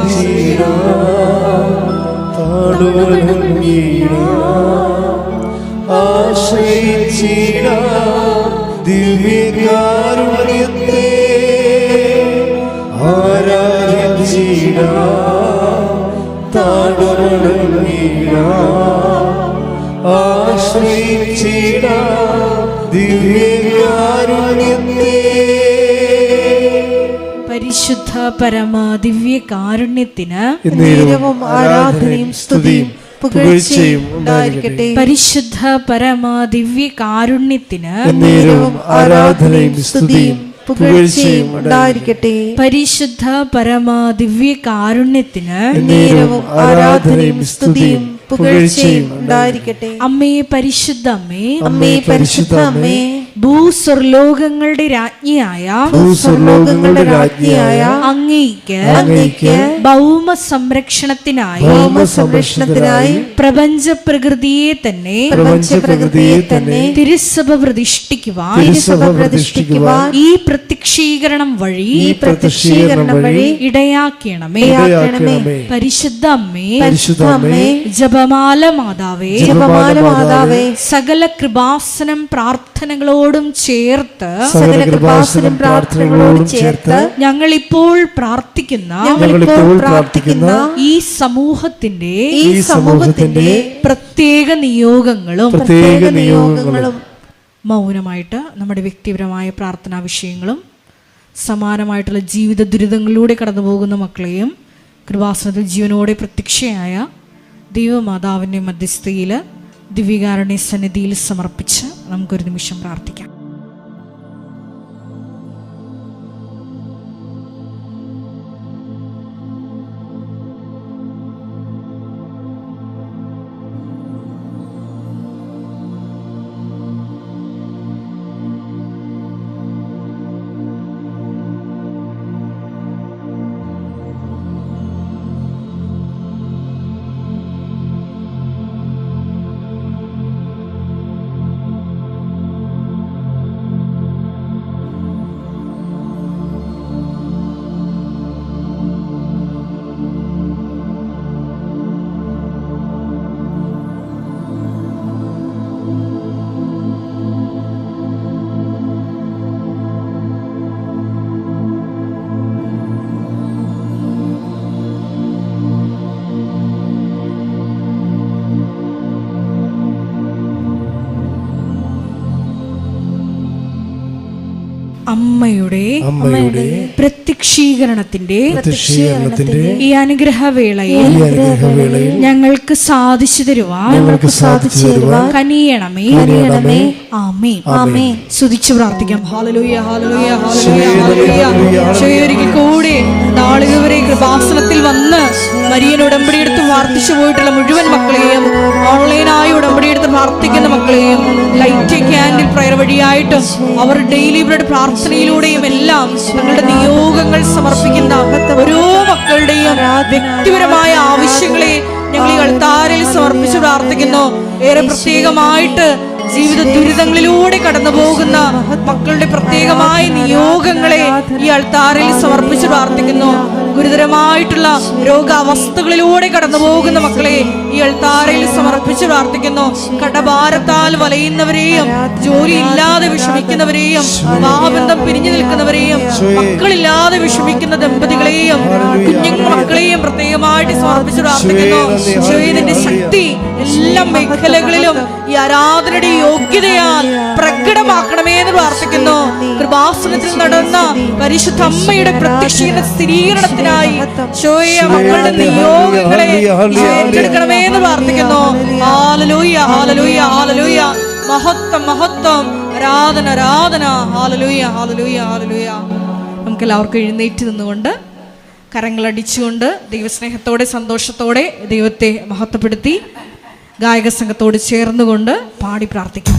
ദിവ്യകാരുണ്യത്തെ ആരാധിച്ചിടാം, താഴ്വണങ്ങിടാം, ആശ്രയിച്ചിടാം ദിവ്യകാരുണ്യത്തെ. പരിശുദ്ധ പരമ ദിവ്യ കാരുണ്യത്തിന് നേരവും ആരാധനയും സ്തുതിയും പുകഴ്ചയും ഉണ്ടായിരിക്കട്ടെ. പരിശുദ്ധ പരമ ദിവ്യ കാരുണ്യത്തിന് നേരവും ആരാധനയും സ്തുതിയും പുകഴ്ചയും ഉണ്ടായിരിക്കട്ടെ. പരിശുദ്ധ പരമ ദിവ്യ കാരുണ്യത്തിന് നേരവും ആരാധനയും സ്തുതിയും പുകഴ്ചയും ഉണ്ടായിരിക്കട്ടെ. അമ്മേ പരിശുദ്ധ അമ്മേ, അമ്മേ പരിശുദ്ധ അമ്മേ, ഭൂസ്വർലോകങ്ങളുടെ രാജ്ഞിയായ ഭൂസ്വർലോകങ്ങളുടെ രാജ്ഞിയായ അങ്ങേയ്ക്ക് ഭൗമ സംരക്ഷണത്തിനായി പ്രപഞ്ച പ്രകൃതിയെ തന്നെ തിരുസഭ പ്രതിഷ്ഠിക്കുവാൻ ഈ പ്രത്യക്ഷീകരണം വഴി ഇടയാക്കണമേ. പരിശുദ്ധ അമ്മേ, ജപമാല മാതാവേ, സകല കൃപാസനം പ്രാർത്ഥനകളോടും ചേർത്ത് ഞങ്ങൾ ഇപ്പോൾ പ്രാർത്ഥിക്കുന്ന ഈ സമൂഹത്തിന്റെ പ്രത്യേക നിയോഗങ്ങളും മൗനമായിട്ട് നമ്മുടെ വ്യക്തിപരമായ പ്രാർത്ഥനാ വിഷയങ്ങളും സമാനമായിട്ടുള്ള ജീവിത ദുരിതങ്ങളിലൂടെ കടന്നു പോകുന്ന മക്കളെയും കൃപാസനത്തിൽ ജീവനോടെ പ്രത്യക്ഷയായ ദൈവമാതാവിൻ്റെ മധ്യസ്ഥയിൽ ദിവ്യകാരുണ്യ സന്നിധിയിൽ സമർപ്പിച്ച് നമുക്കൊരു നിമിഷം പ്രാർത്ഥിക്കാം. അമ്മയുടെ പ്രത്യക്ഷീകരണത്തിന്റെ ഈ അനുഗ്രഹവേളയിൽ ഞങ്ങൾക്ക് സാധിച്ചു തരുവാൻ കനിയണമേ. ആമേൻ. സ്തുതിച്ചു പ്രാർത്ഥിക്കാം. Hallelujah, hallelujah, hallelujah, hallelujah. ഒരിക്കൽ കൂടി നാളിതുവരെ കൃപാസനത്തിൽ വന്ന് മരിയൻ ഉടമ്പടിയെടുത്ത് പ്രാർത്ഥിച്ചു പോയിട്ടുള്ള മുഴുവൻ മക്കളെയും, ഓൺലൈനായി ഉടമ്പടിയെടുത്ത് പ്രാർത്ഥിക്കുന്ന മക്കളെയും, ലൈറ്റ് ക്യാൻഡിൽ പ്രയർ വഴിയായിട്ടും അവർ ഡെയിലി ബ്രെഡ് പ്രാർത്ഥനയിലൂടെയും എല്ലാം തങ്ങളുടെ നിയോഗങ്ങൾ സമർപ്പിക്കുന്ന ഓരോ മക്കളുടെയും വ്യക്തിപരമായ ആവശ്യങ്ങളെ ഞങ്ങൾ ഈ അൾത്താരയിൽ സമർപ്പിച്ച് പ്രാർത്ഥിക്കുന്നു. ഏറെ പ്രത്യേകമായിട്ട് ജീവിത ദുരിതങ്ങളിലൂടെ കടന്നു പോകുന്ന മക്കളുടെ പ്രത്യേകമായ നിയോഗങ്ങളെ ഈ അൾത്താരയിൽ സമർപ്പിച്ച് പ്രാർത്ഥിക്കുന്നു. ഗുരുതരമായിട്ടുള്ള രോഗാവസ്ഥകളിലൂടെ കടന്നു പോകുന്ന മക്കളെ ഈ അൾത്താരയിൽ സമർപ്പിച്ച് പ്രാർത്ഥിക്കുന്നു. കടഭാരത്താൽ വലയുന്നവരെയും, ജോലി ഇല്ലാതെ വിഷമിക്കുന്നവരെയും, വിവാഹബന്ധം പിരിഞ്ഞു നിൽക്കുന്നവരെയും, മക്കളില്ലാതെ വിഷമിക്കുന്ന ദമ്പതികളെയും കുഞ്ഞു മക്കളെയും പ്രത്യേകമായിട്ട് സമർപ്പിച്ച് പ്രാർത്ഥിക്കുന്നു. ഇതിന്റെ ശക്തി എല്ലാ മേഖലകളിലും ഈ ആരാധനയുടെ യോഗ്യതയാൽ പ്രകടമാക്കണമേ എന്ന് പ്രാർത്ഥിക്കുന്നു. കൃപാസനത്തിൽ നടന്ന പരിശുദ്ധ അമ്മയുടെ പ്രത്യക്ഷീകരണ സ്ഥിരീകരണത്തിനായി മക്കളുടെ നിയോഗങ്ങളെ ഏറ്റെടുക്കണമേ എന്ന് പ്രാർത്ഥിക്കുന്നു. Hallelujah, hallelujah, hallelujah. മഹത്വം, മഹത്വം, ആരാധന, ആരാധന. Hallelujah, hallelujah, hallelujah. നമുക്ക് എല്ലാവർക്കും എഴുന്നേറ്റ് നിന്നുകൊണ്ട് കരങ്ങളടിച്ചുകൊണ്ട് ദൈവസ്നേഹത്തോടെ സന്തോഷത്തോടെ ദൈവത്തെ മഹത്വപ്പെടുത്തി ഗായക സംഘത്തോട് ചേർന്നുകൊണ്ട് പാടി പ്രാർത്ഥിക്കാം.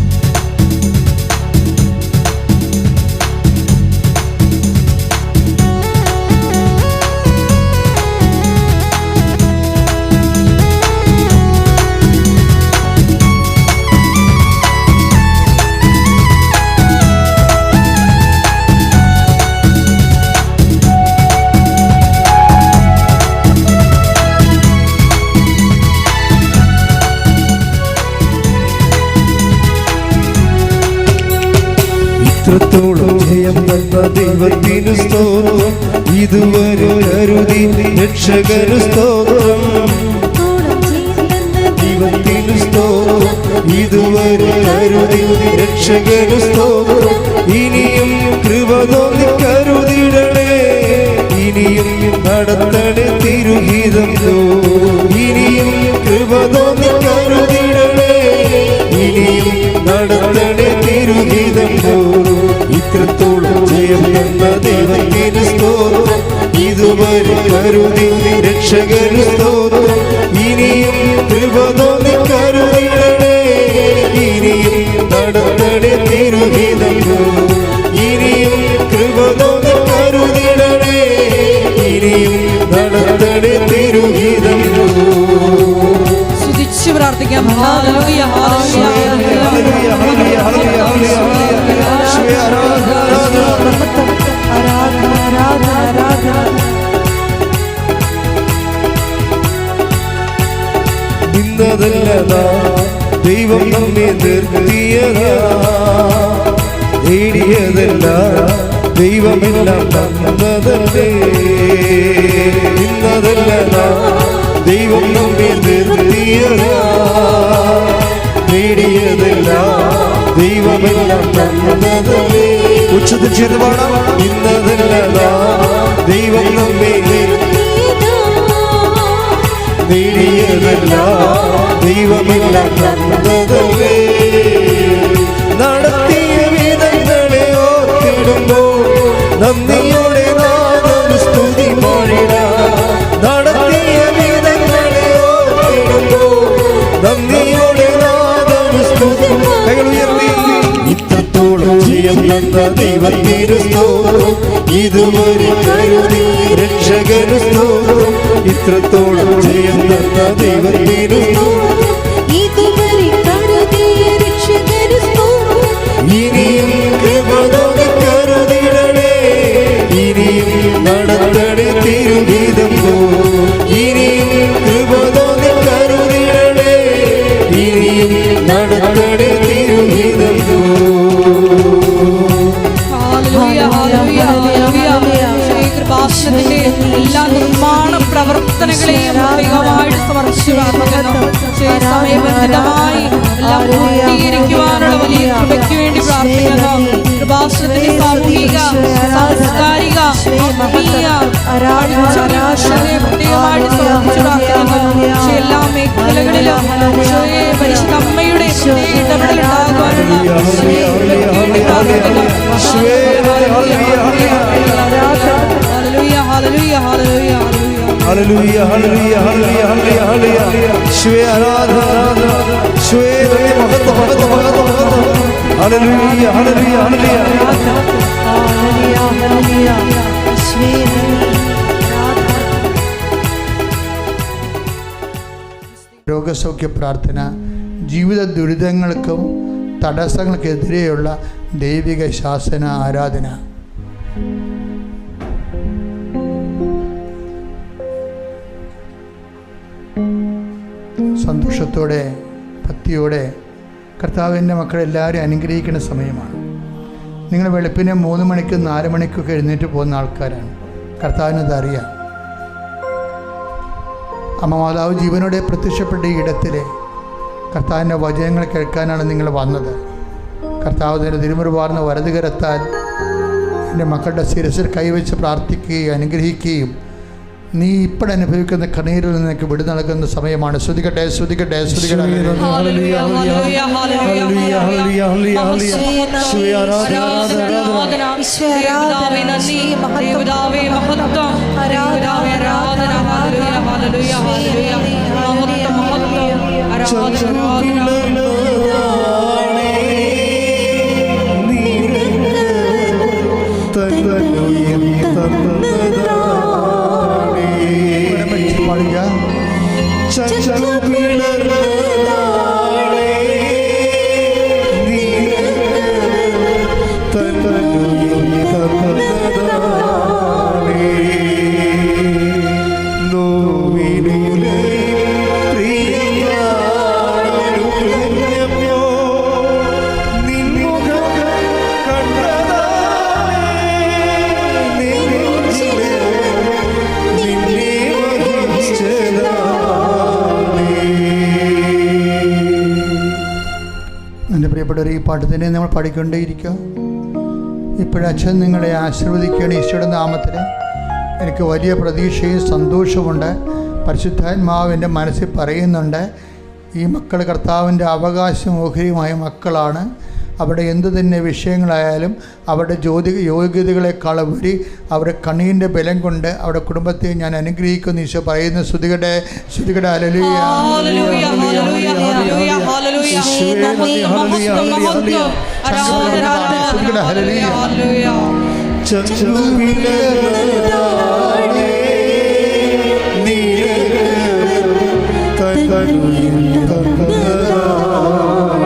ഇത്രത്തോളം ജയം തന്ന ദൈവത്തിനു സ്തോത്രം, ഇതുവരെ കരുതി രക്ഷകനു സ്തോത്രം. ദൈവത്തിനു സ്തോത്രം, ഇതുവരെ കരുതി രക്ഷകനു സ്തോത്രം. ഇനിയും കൃപ തോന്നി കരുതിടണേ, ഇനിയും നടത്തണേ തിരുഹിതം. ഇനിയും കൃപ തോന്നി കരുതിടണേ, ഇനിയും നടത്തണേ തിരുഹിതം. ഇത്ര ഇത്രത്തോളം ജയം തന്ന ദൈവത്തിന് സ്തോത്രം. ഇതുവരെ കരുതി രക്ഷകന് സ്തോത്രം. ഇനിയും കൃപ തോന്നി കരുതിടണേ. ഇനിയും നടത്തണേ തിരുഹിതം. ഇനിയും കൃപ തോന്നി കരുതിടണേ. ഇനിയും നടത്തണേ തിരുഹിതം. സ്തുതിച്ച് പ്രാർത്ഥിക്കാം. ഹല്ലേലൂയ, ഹല്ലേലൂയ, ഇന്നതല്ല ദൈവം നമ്മെ നിർത്തിയതാ. നേടിയതല്ല ദൈവമെല്ലാം തന്നതല്ലേ. ഇന്നതല്ല ദൈവം നമ്മെ നിർത്തിയതാ. നേടിയതല്ല ദൈവമെല്ലാം തന്നതല്ലേ. ഉച്ചത്തിൽ ചെയ്ത് പാടാം. ഇന്നതല്ല ദൈവം നമ്മെ നേടിയതല്ല ദൈവമെല്ലാം തന്നതല്ലേ. നടത്തിയ വിധങ്ങളെ ഓർത്തിടുമ്പോൾ നന്ദിയോടെ നാം സ്തുതി പാടിടാം. നടത്തിയ വിധങ്ങളെ ഓർത്തിടുമ്പോൾ നന്ദിയോടെ നാം സ്തുതി. കൈകൾ ഉയർത്തി. ഇത്രത്തോളം ജയം തന്ന ദൈവത്തിന് സ്തോത്രം. ഇതുവരെ കരുതി രക്ഷകന് സ്തോത്രം. ഇത്രത്തോളം ജയം തന്ന ദൈവത്തിന് സ്തോത്രം. ഇനിയും കൃപ തോന്നി കരുതിടണേ. ഇനിയും നടത്തണേ തിരുഹിതം. ഇനിയും കൃപ തോന്നി കരുതിടണേ. ഇനിയും നടത്തണേ തിരുഹിതം. Hallelujah, hallelujah, hallelujah. ഈ കൃപാസനത്തിന്റെ എല്ലാ നിർമ്മാണ പ്രവർത്തനങ്ങളെയും പ്രത്യേകമായിട്ട് സമർപ്പിച്ചു പ്രാർത്ഥിക്കുന്നു. സമയബന്ധിതമായി എല്ലാം പൂർത്തീകരിക്കുവാനുള്ള വലിയ കൃപയ്ക്ക് വേണ്ടി പ്രാർത്ഥിക്കുന്നു. കൃപാസനത്തിന്റെ സാമൂഹിക, സാംസ്കാരിക, ആത്മീയ പ്രത്യേകമായിട്ട് സമർപ്പിച്ചു പ്രാർത്ഥിക്കുന്നു. എല്ലാ മേഖലകളിലും പരിശുദ്ധ അമ്മയുടെ ഇടപെടൽ ഉണ്ടാകുവാനുള്ള വേണ്ടി പ്രാർത്ഥിക്കുന്നു. Hallelujah, hallelujah, hallelujah, hallelujah, hallelujah, hallelujah, hallelujah, hallelujah. ഈശോയെ ആരാധന. ഈശോയെ നന്ദി, മഹത്വം, മഹത്വം, മഹത്വം, മഹത്വം. Hallelujah, hallelujah, hallelujah. രോഗസൗഖ്യ പ്രാർത്ഥന. ജീവിത ദുരിതങ്ങൾക്കും തടസ്സങ്ങൾക്കെതിരെയുള്ള ദൈവിക ശാസന ആരാധന. സന്തോഷത്തോടെ ഭക്തിയോടെ കർത്താവിൻ്റെ മക്കളെല്ലാവരും അനുഗ്രഹിക്കുന്ന സമയമാണ്. നിങ്ങൾ വെളുപ്പിനെ 3 മണിക്കും 4 മണിക്കൊക്കെ എഴുന്നേറ്റ് പോകുന്ന ആൾക്കാരാണ്. കർത്താവിനത് അറിയാം. അമ്മ മാതാവ് ജീവനോടെ പ്രത്യക്ഷപ്പെട്ട ഈ ഇടത്തിലെ കർത്താവിൻ്റെ വചനങ്ങൾ കേൾക്കാനാണ് നിങ്ങൾ വന്നത്. കർത്താവിൻ്റെ തിരുമുറുവാർന്ന വലതുകരത്താൽ എൻ്റെ മക്കളുടെ ശിരസിൽ കൈവച്ച് പ്രാർത്ഥിക്കുകയും അനുഗ്രഹിക്കുകയും നീ ഇപ്പോഴനുഭവിക്കുന്ന കണ്ണീരിൽ നിന്നൊക്കെ വിടു നൽകുന്ന സമയമാണ്. ശ്രുതികട്ടെ, ശ്രുതികട്ടെ, ശ്രുതികട്ടെ. പ്രിയപ്പെട്ടവർ, ഈ പാട്ട് തന്നെ നമ്മൾ പാടിക്കൊണ്ടേയിരിക്കുക. ഇപ്പോഴച്ഛൻ നിങ്ങളെ ആശീർവദിക്കുകയാണ് ഈശോയുടെ നാമത്തിൽ. എനിക്ക് വലിയ പ്രതീക്ഷയും സന്തോഷമുണ്ട്. പരിശുദ്ധാത്മാവ് എൻ്റെ മനസ്സിൽ പറയുന്നുണ്ട്, ഈ മക്കൾ കർത്താവിൻ്റെ അവകാശം ഓഹരിയുമായ മക്കളാണ്. അവരുടെ എന്ത് തന്നെ വിഷയങ്ങളായാലും അവരുടെ യോഗ്യതകളെക്കാളുപരി അവരുടെ കണ്ണീരിൻ്റെ ബലം കൊണ്ട് അവരുടെ കുടുംബത്തെ ഞാൻ അനുഗ്രഹിക്കുന്നു. ഈശോ പറയുന്ന ശ്രുതികടെ ഹല്ലേലൂയ.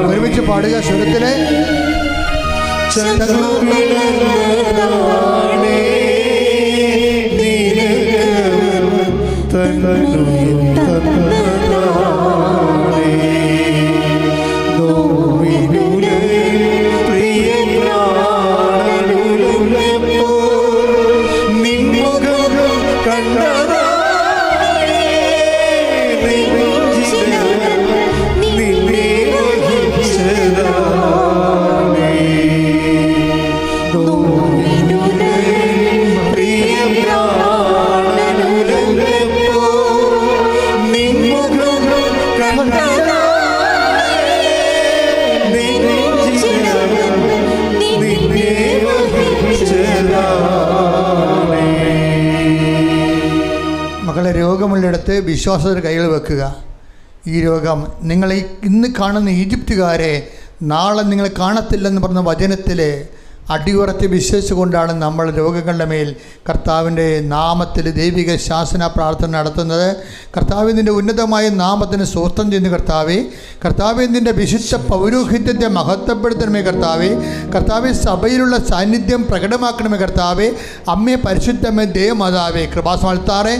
ഒരുമിച്ച് പാടുക സ്വരത്തിലെ മക്കളെ, രോഗമുള്ളിടത്ത് വിശ്വാസത്തെ കൈകൾ വെക്കുക. ഈ രോഗം നിങ്ങൾ ഇന്ന് കാണുന്ന ഈജിപ്തുകാരെ നാളെ നിങ്ങൾ കാണത്തില്ലെന്ന് പറഞ്ഞ വചനത്തിൽ അടിയുറച്ച് വിശ്വസിച്ചുകൊണ്ടാണ് നമ്മൾ രോഗങ്ങളുടെ മേൽ കർത്താവിൻ്റെ നാമത്തിൽ ദൈവിക ശാസന പ്രാർത്ഥന നടത്തുന്നത്. കർത്താവിൻ്റെ ഉന്നതമായ നാമത്തിന് സ്വസ്ഥം ചെയ്യുന്ന കർത്താവെ നിൻ്റെ വിശുദ്ധ പൗരോഹിത്യത്തെ മഹത്വപ്പെടുത്തണമേ കർത്താവെ സഭയിലുള്ള സാന്നിധ്യം പ്രകടമാക്കണമേ അമ്മേ പരിശുദ്ധമേ ദേവമാതാവേ കൃപാസമർത്താറെ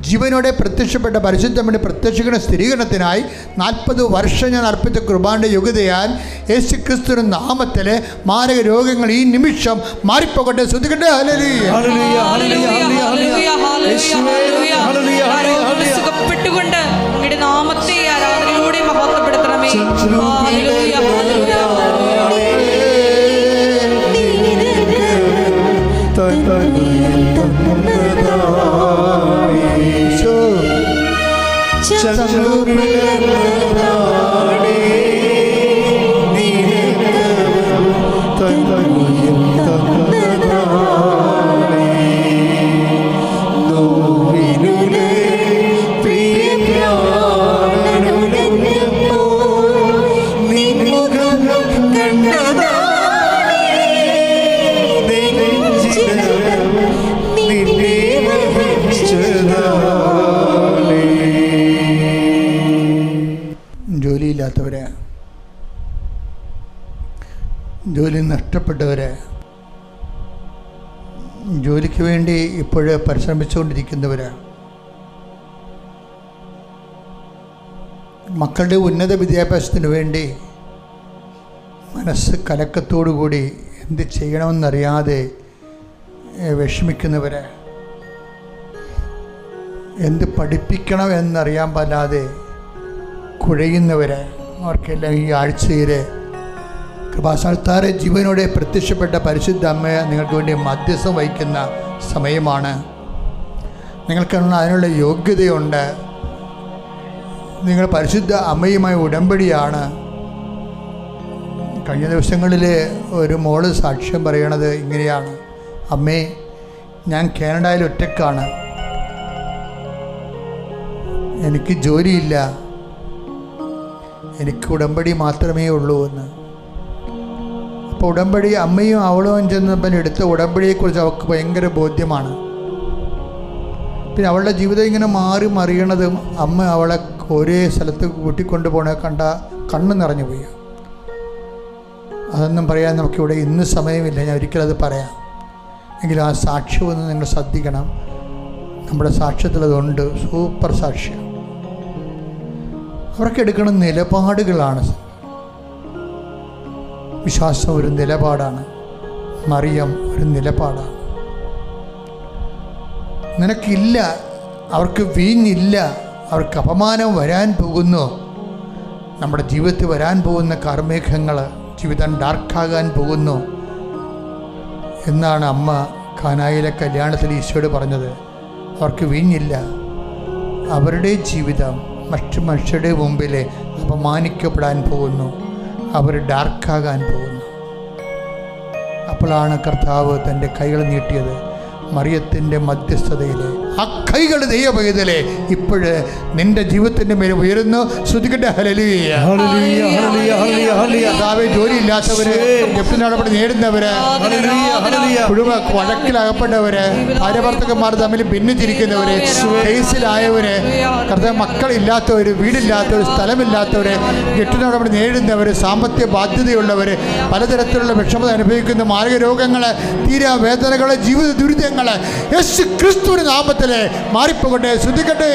ജീവനോടെ പ്രത്യക്ഷപ്പെട്ട പരിശുദ്ധമ്മയുടെ പ്രത്യക്ഷീകരണ സ്ഥിരീകരണത്തിനായി 40 വർഷം ഞാൻ അർപ്പിച്ച കൃപാന്റെ യോഗ്യതയാൽ യേശു ക്രിസ്തുവിന്റെ നാമത്തിൽ മാരക രോഗങ്ങൾ ഈ നിമിഷം മാറിപ്പോകട്ടെ. സ്തുതിക്കട്ടെ. Hallelujah hallelujah hallelujah hallelujah hallelujah. സുഖപ്പെട്ടുകൊണ്ട് അങ്ങയുടെ നാമത്തെ ആരാധനയിലൂടെ മഹത്വപ്പെടുത്തണമേ. ഹല്ലേലൂയ ഹല്ലേലൂയ ജോലിയില്ലാത്തവരെ, ജോലി നഷ്ടപ്പെട്ടവരെ, ജോലിക്ക് വേണ്ടി ഇപ്പോഴ് പരിശ്രമിച്ചുകൊണ്ടിരിക്കുന്നവർ, മക്കളുടെ ഉന്നത വിദ്യാഭ്യാസത്തിന് വേണ്ടി മനസ്സ് കലക്കത്തോടുകൂടി എന്ത് ചെയ്യണമെന്നറിയാതെ വിഷമിക്കുന്നവർ, എന്ത് പഠിപ്പിക്കണം എന്നറിയാൻ പാടില്ലാതെ കുഴയുന്നവർ, അവർക്കെല്ലാം ഈ ആഴ്ചയിൽ കൃപാസനത്താറെ ജീവനോടെ പ്രത്യക്ഷപ്പെട്ട പരിശുദ്ധ അമ്മയെ നിങ്ങൾക്ക് വേണ്ടി മധ്യസ്ഥം വഹിക്കുന്ന സമയമാണ്. നിങ്ങൾക്കുള്ള അതിനുള്ള യോഗ്യതയുണ്ട്. നിങ്ങൾ പരിശുദ്ധ അമ്മയുമായി ഉടമ്പടിയാണ്. കഴിഞ്ഞ ദിവസങ്ങളിൽ ഒരു മോള് സാക്ഷ്യം പറയണത് ഇങ്ങനെയാണ്: അമ്മേ, ഞാൻ കാനഡയിൽ ഒറ്റക്കാണ്, എനിക്ക് ജോലിയില്ല, എനിക്ക് ഉടമ്പടി മാത്രമേ ഉള്ളൂ എന്ന്. അപ്പോൾ ഉടമ്പടി അമ്മയും അവളും ചെന്നപ്പോൾ എടുത്ത ഉടമ്പടിയെക്കുറിച്ച് അവൾക്ക് ഭയങ്കര ബോധ്യമാണ്. പിന്നെ അവളുടെ ജീവിതം ഇങ്ങനെ മാറി മറിയണതും അമ്മ അവളെ ഒരേ സ്ഥലത്ത് കൂട്ടിക്കൊണ്ടു പോകണ കണ്ട കണ്ണ് നിറഞ്ഞു പോയി. അതൊന്നും പറയാൻ നമുക്കിവിടെ ഇന്ന് സമയമില്ല, ഞാൻ ഒരിക്കലത് പറയാം. എങ്കിലും ആ സാക്ഷ്യമൊന്ന് നിങ്ങൾ ശ്രദ്ധിക്കണം. നമ്മുടെ സാക്ഷ്യത്തിലതുണ്ട്, സൂപ്പർ സാക്ഷ്യം. അവർക്ക് എടുക്കുന്ന നിലപാടുകളാണ്. വിശ്വാസം ഒരു നിലപാടാണ്, മറിയം ഒരു നിലപാടാണ്. നിനക്കില്ല, അവർക്ക് വീഞ്ഞില്ല, അവർക്ക് അപമാനം വരാൻ പോകുന്നു. നമ്മുടെ ജീവിതത്തിൽ വരാൻ പോകുന്ന കാർമേഘങ്ങൾ ജീവിതം ഡാർക്കാകാൻ പോകുന്നു എന്നാണ് അമ്മ കാനായിലെ കല്യാണത്തിൽ ഈശോയോട് പറഞ്ഞത്. അവർക്ക് വീഞ്ഞില്ല, അവരുടെ ജീവിതം മറ്റു മനുഷ്യരുടെ മുമ്പിൽ അപമാനിക്കപ്പെടാൻ പോകുന്നു, അവർ ഡാർക്കാകാൻ പോകുന്നു. അപ്പോഴാണ് കർത്താവ് തൻ്റെ കൈകൾ നീട്ടിയത്. മറിയത്തിൻ്റെ മധ്യസ്ഥതയിൽ ആ കൈകൾ ദൈവപൈതലേ ഇപ്പോഴ് നിന്റെ ജീവിതത്തിൻ്റെ മേൽ ഉയരുന്നു. ശ്രുതിക്കട്ടെ ഹല്ലേലൂയ. കർത്താവേ, ജോലിയില്ലാത്തവര്, ജപ്തി നടപടി നേടുന്നവര്, കുടുംബ വഴക്കിലകപ്പെട്ടവര്, ഭാര്യഭർത്തക്കന്മാർ തമ്മിൽ ഭിന്നിച്ചിരിക്കുന്നവര്, കേസിലായവര്, കർത്താവ് മക്കളില്ലാത്തവര്, വീടില്ലാത്തവര്, സ്ഥലമില്ലാത്തവര്, ജപ്തി നടപടി നേടുന്നവര്, സാമ്പത്തിക ബാധ്യതയുള്ളവര്, പലതരത്തിലുള്ള വിഷമത അനുഭവിക്കുന്ന മാരക രോഗങ്ങള്, തീരാവേദനകള്, ജീവിത ദുരിതങ്ങള് യേശു ക്രിസ്തുവിന്റെ നാമത്തില് മാറിപ്പോകട്ടെ. ശ്രദ്ധിക്കട്ടെ.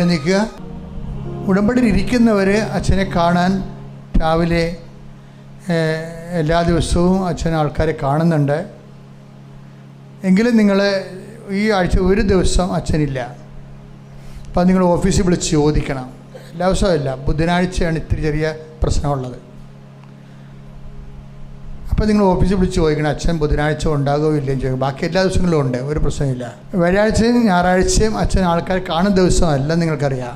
നിൽക്കുക. ഉടമ്പടിയിൽ ഇരിക്കുന്നവർ അച്ഛനെ കാണാൻ രാവിലെ എല്ലാ ദിവസവും അച്ഛൻ ആൾക്കാരെ കാണുന്നുണ്ട്. എങ്കിലും നിങ്ങൾ ഈ ആഴ്ച ഒരു ദിവസം അച്ഛനില്ല. അപ്പം നിങ്ങൾ ഓഫീസിൽ വിളിച്ച് ചോദിക്കണം. എല്ലാ ദിവസവും ഇല്ല, ബുധനാഴ്ചയാണ് ഇത്തിരി ചെറിയ പ്രശ്നമുള്ളത്. അപ്പോൾ നിങ്ങൾ ഓഫീസിൽ വിളിച്ച് ചോദിക്കണം, അച്ഛൻ ബുധനാഴ്ച ഉണ്ടാകുമോ ഇല്ലയും ചോദിക്കും. ബാക്കി എല്ലാ ദിവസങ്ങളിലും ഉണ്ട്, ഒരു പ്രശ്നമില്ല. വ്യാഴാഴ്ചയും ഞായറാഴ്ചയും അച്ഛൻ ആൾക്കാർ കാണുന്ന ദിവസമല്ല, നിങ്ങൾക്കറിയാം.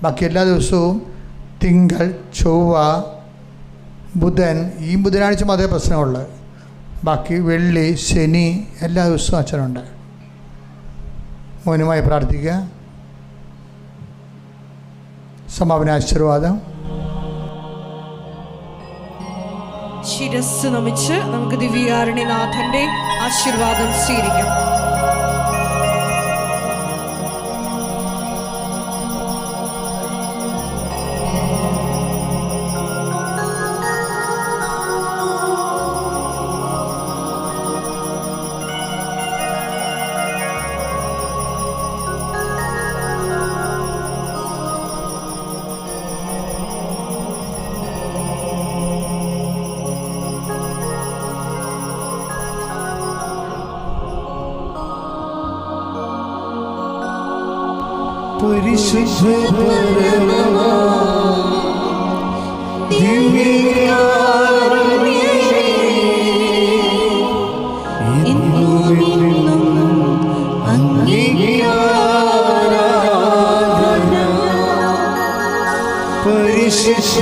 ബാക്കി എല്ലാ ദിവസവും തിങ്കൾ, ചൊവ്വ, ബുധൻ, ഈ ബുധനാഴ്ച മാത്രമേ പ്രശ്നമുള്ളൂ. ബാക്കി വെള്ളി, ശനി എല്ലാ ദിവസവും അച്ഛനുണ്ട്. മൗനമായി പ്രാർത്ഥിക്കുക. സമാപന ആശീർവാദം. ശിരസ് നമിച്ച് നമുക്ക് ദിവ്യകാരുണ്യനാഥന്റെ ആശീർവാദം സ്വീകരിക്കാം. പരിശുദ്ധ പരമ ദിവ്യകാരുണ്യമേ, ഇന്നും അങ്ങേക്ക് ആരാധന. പരിശുദ്ധ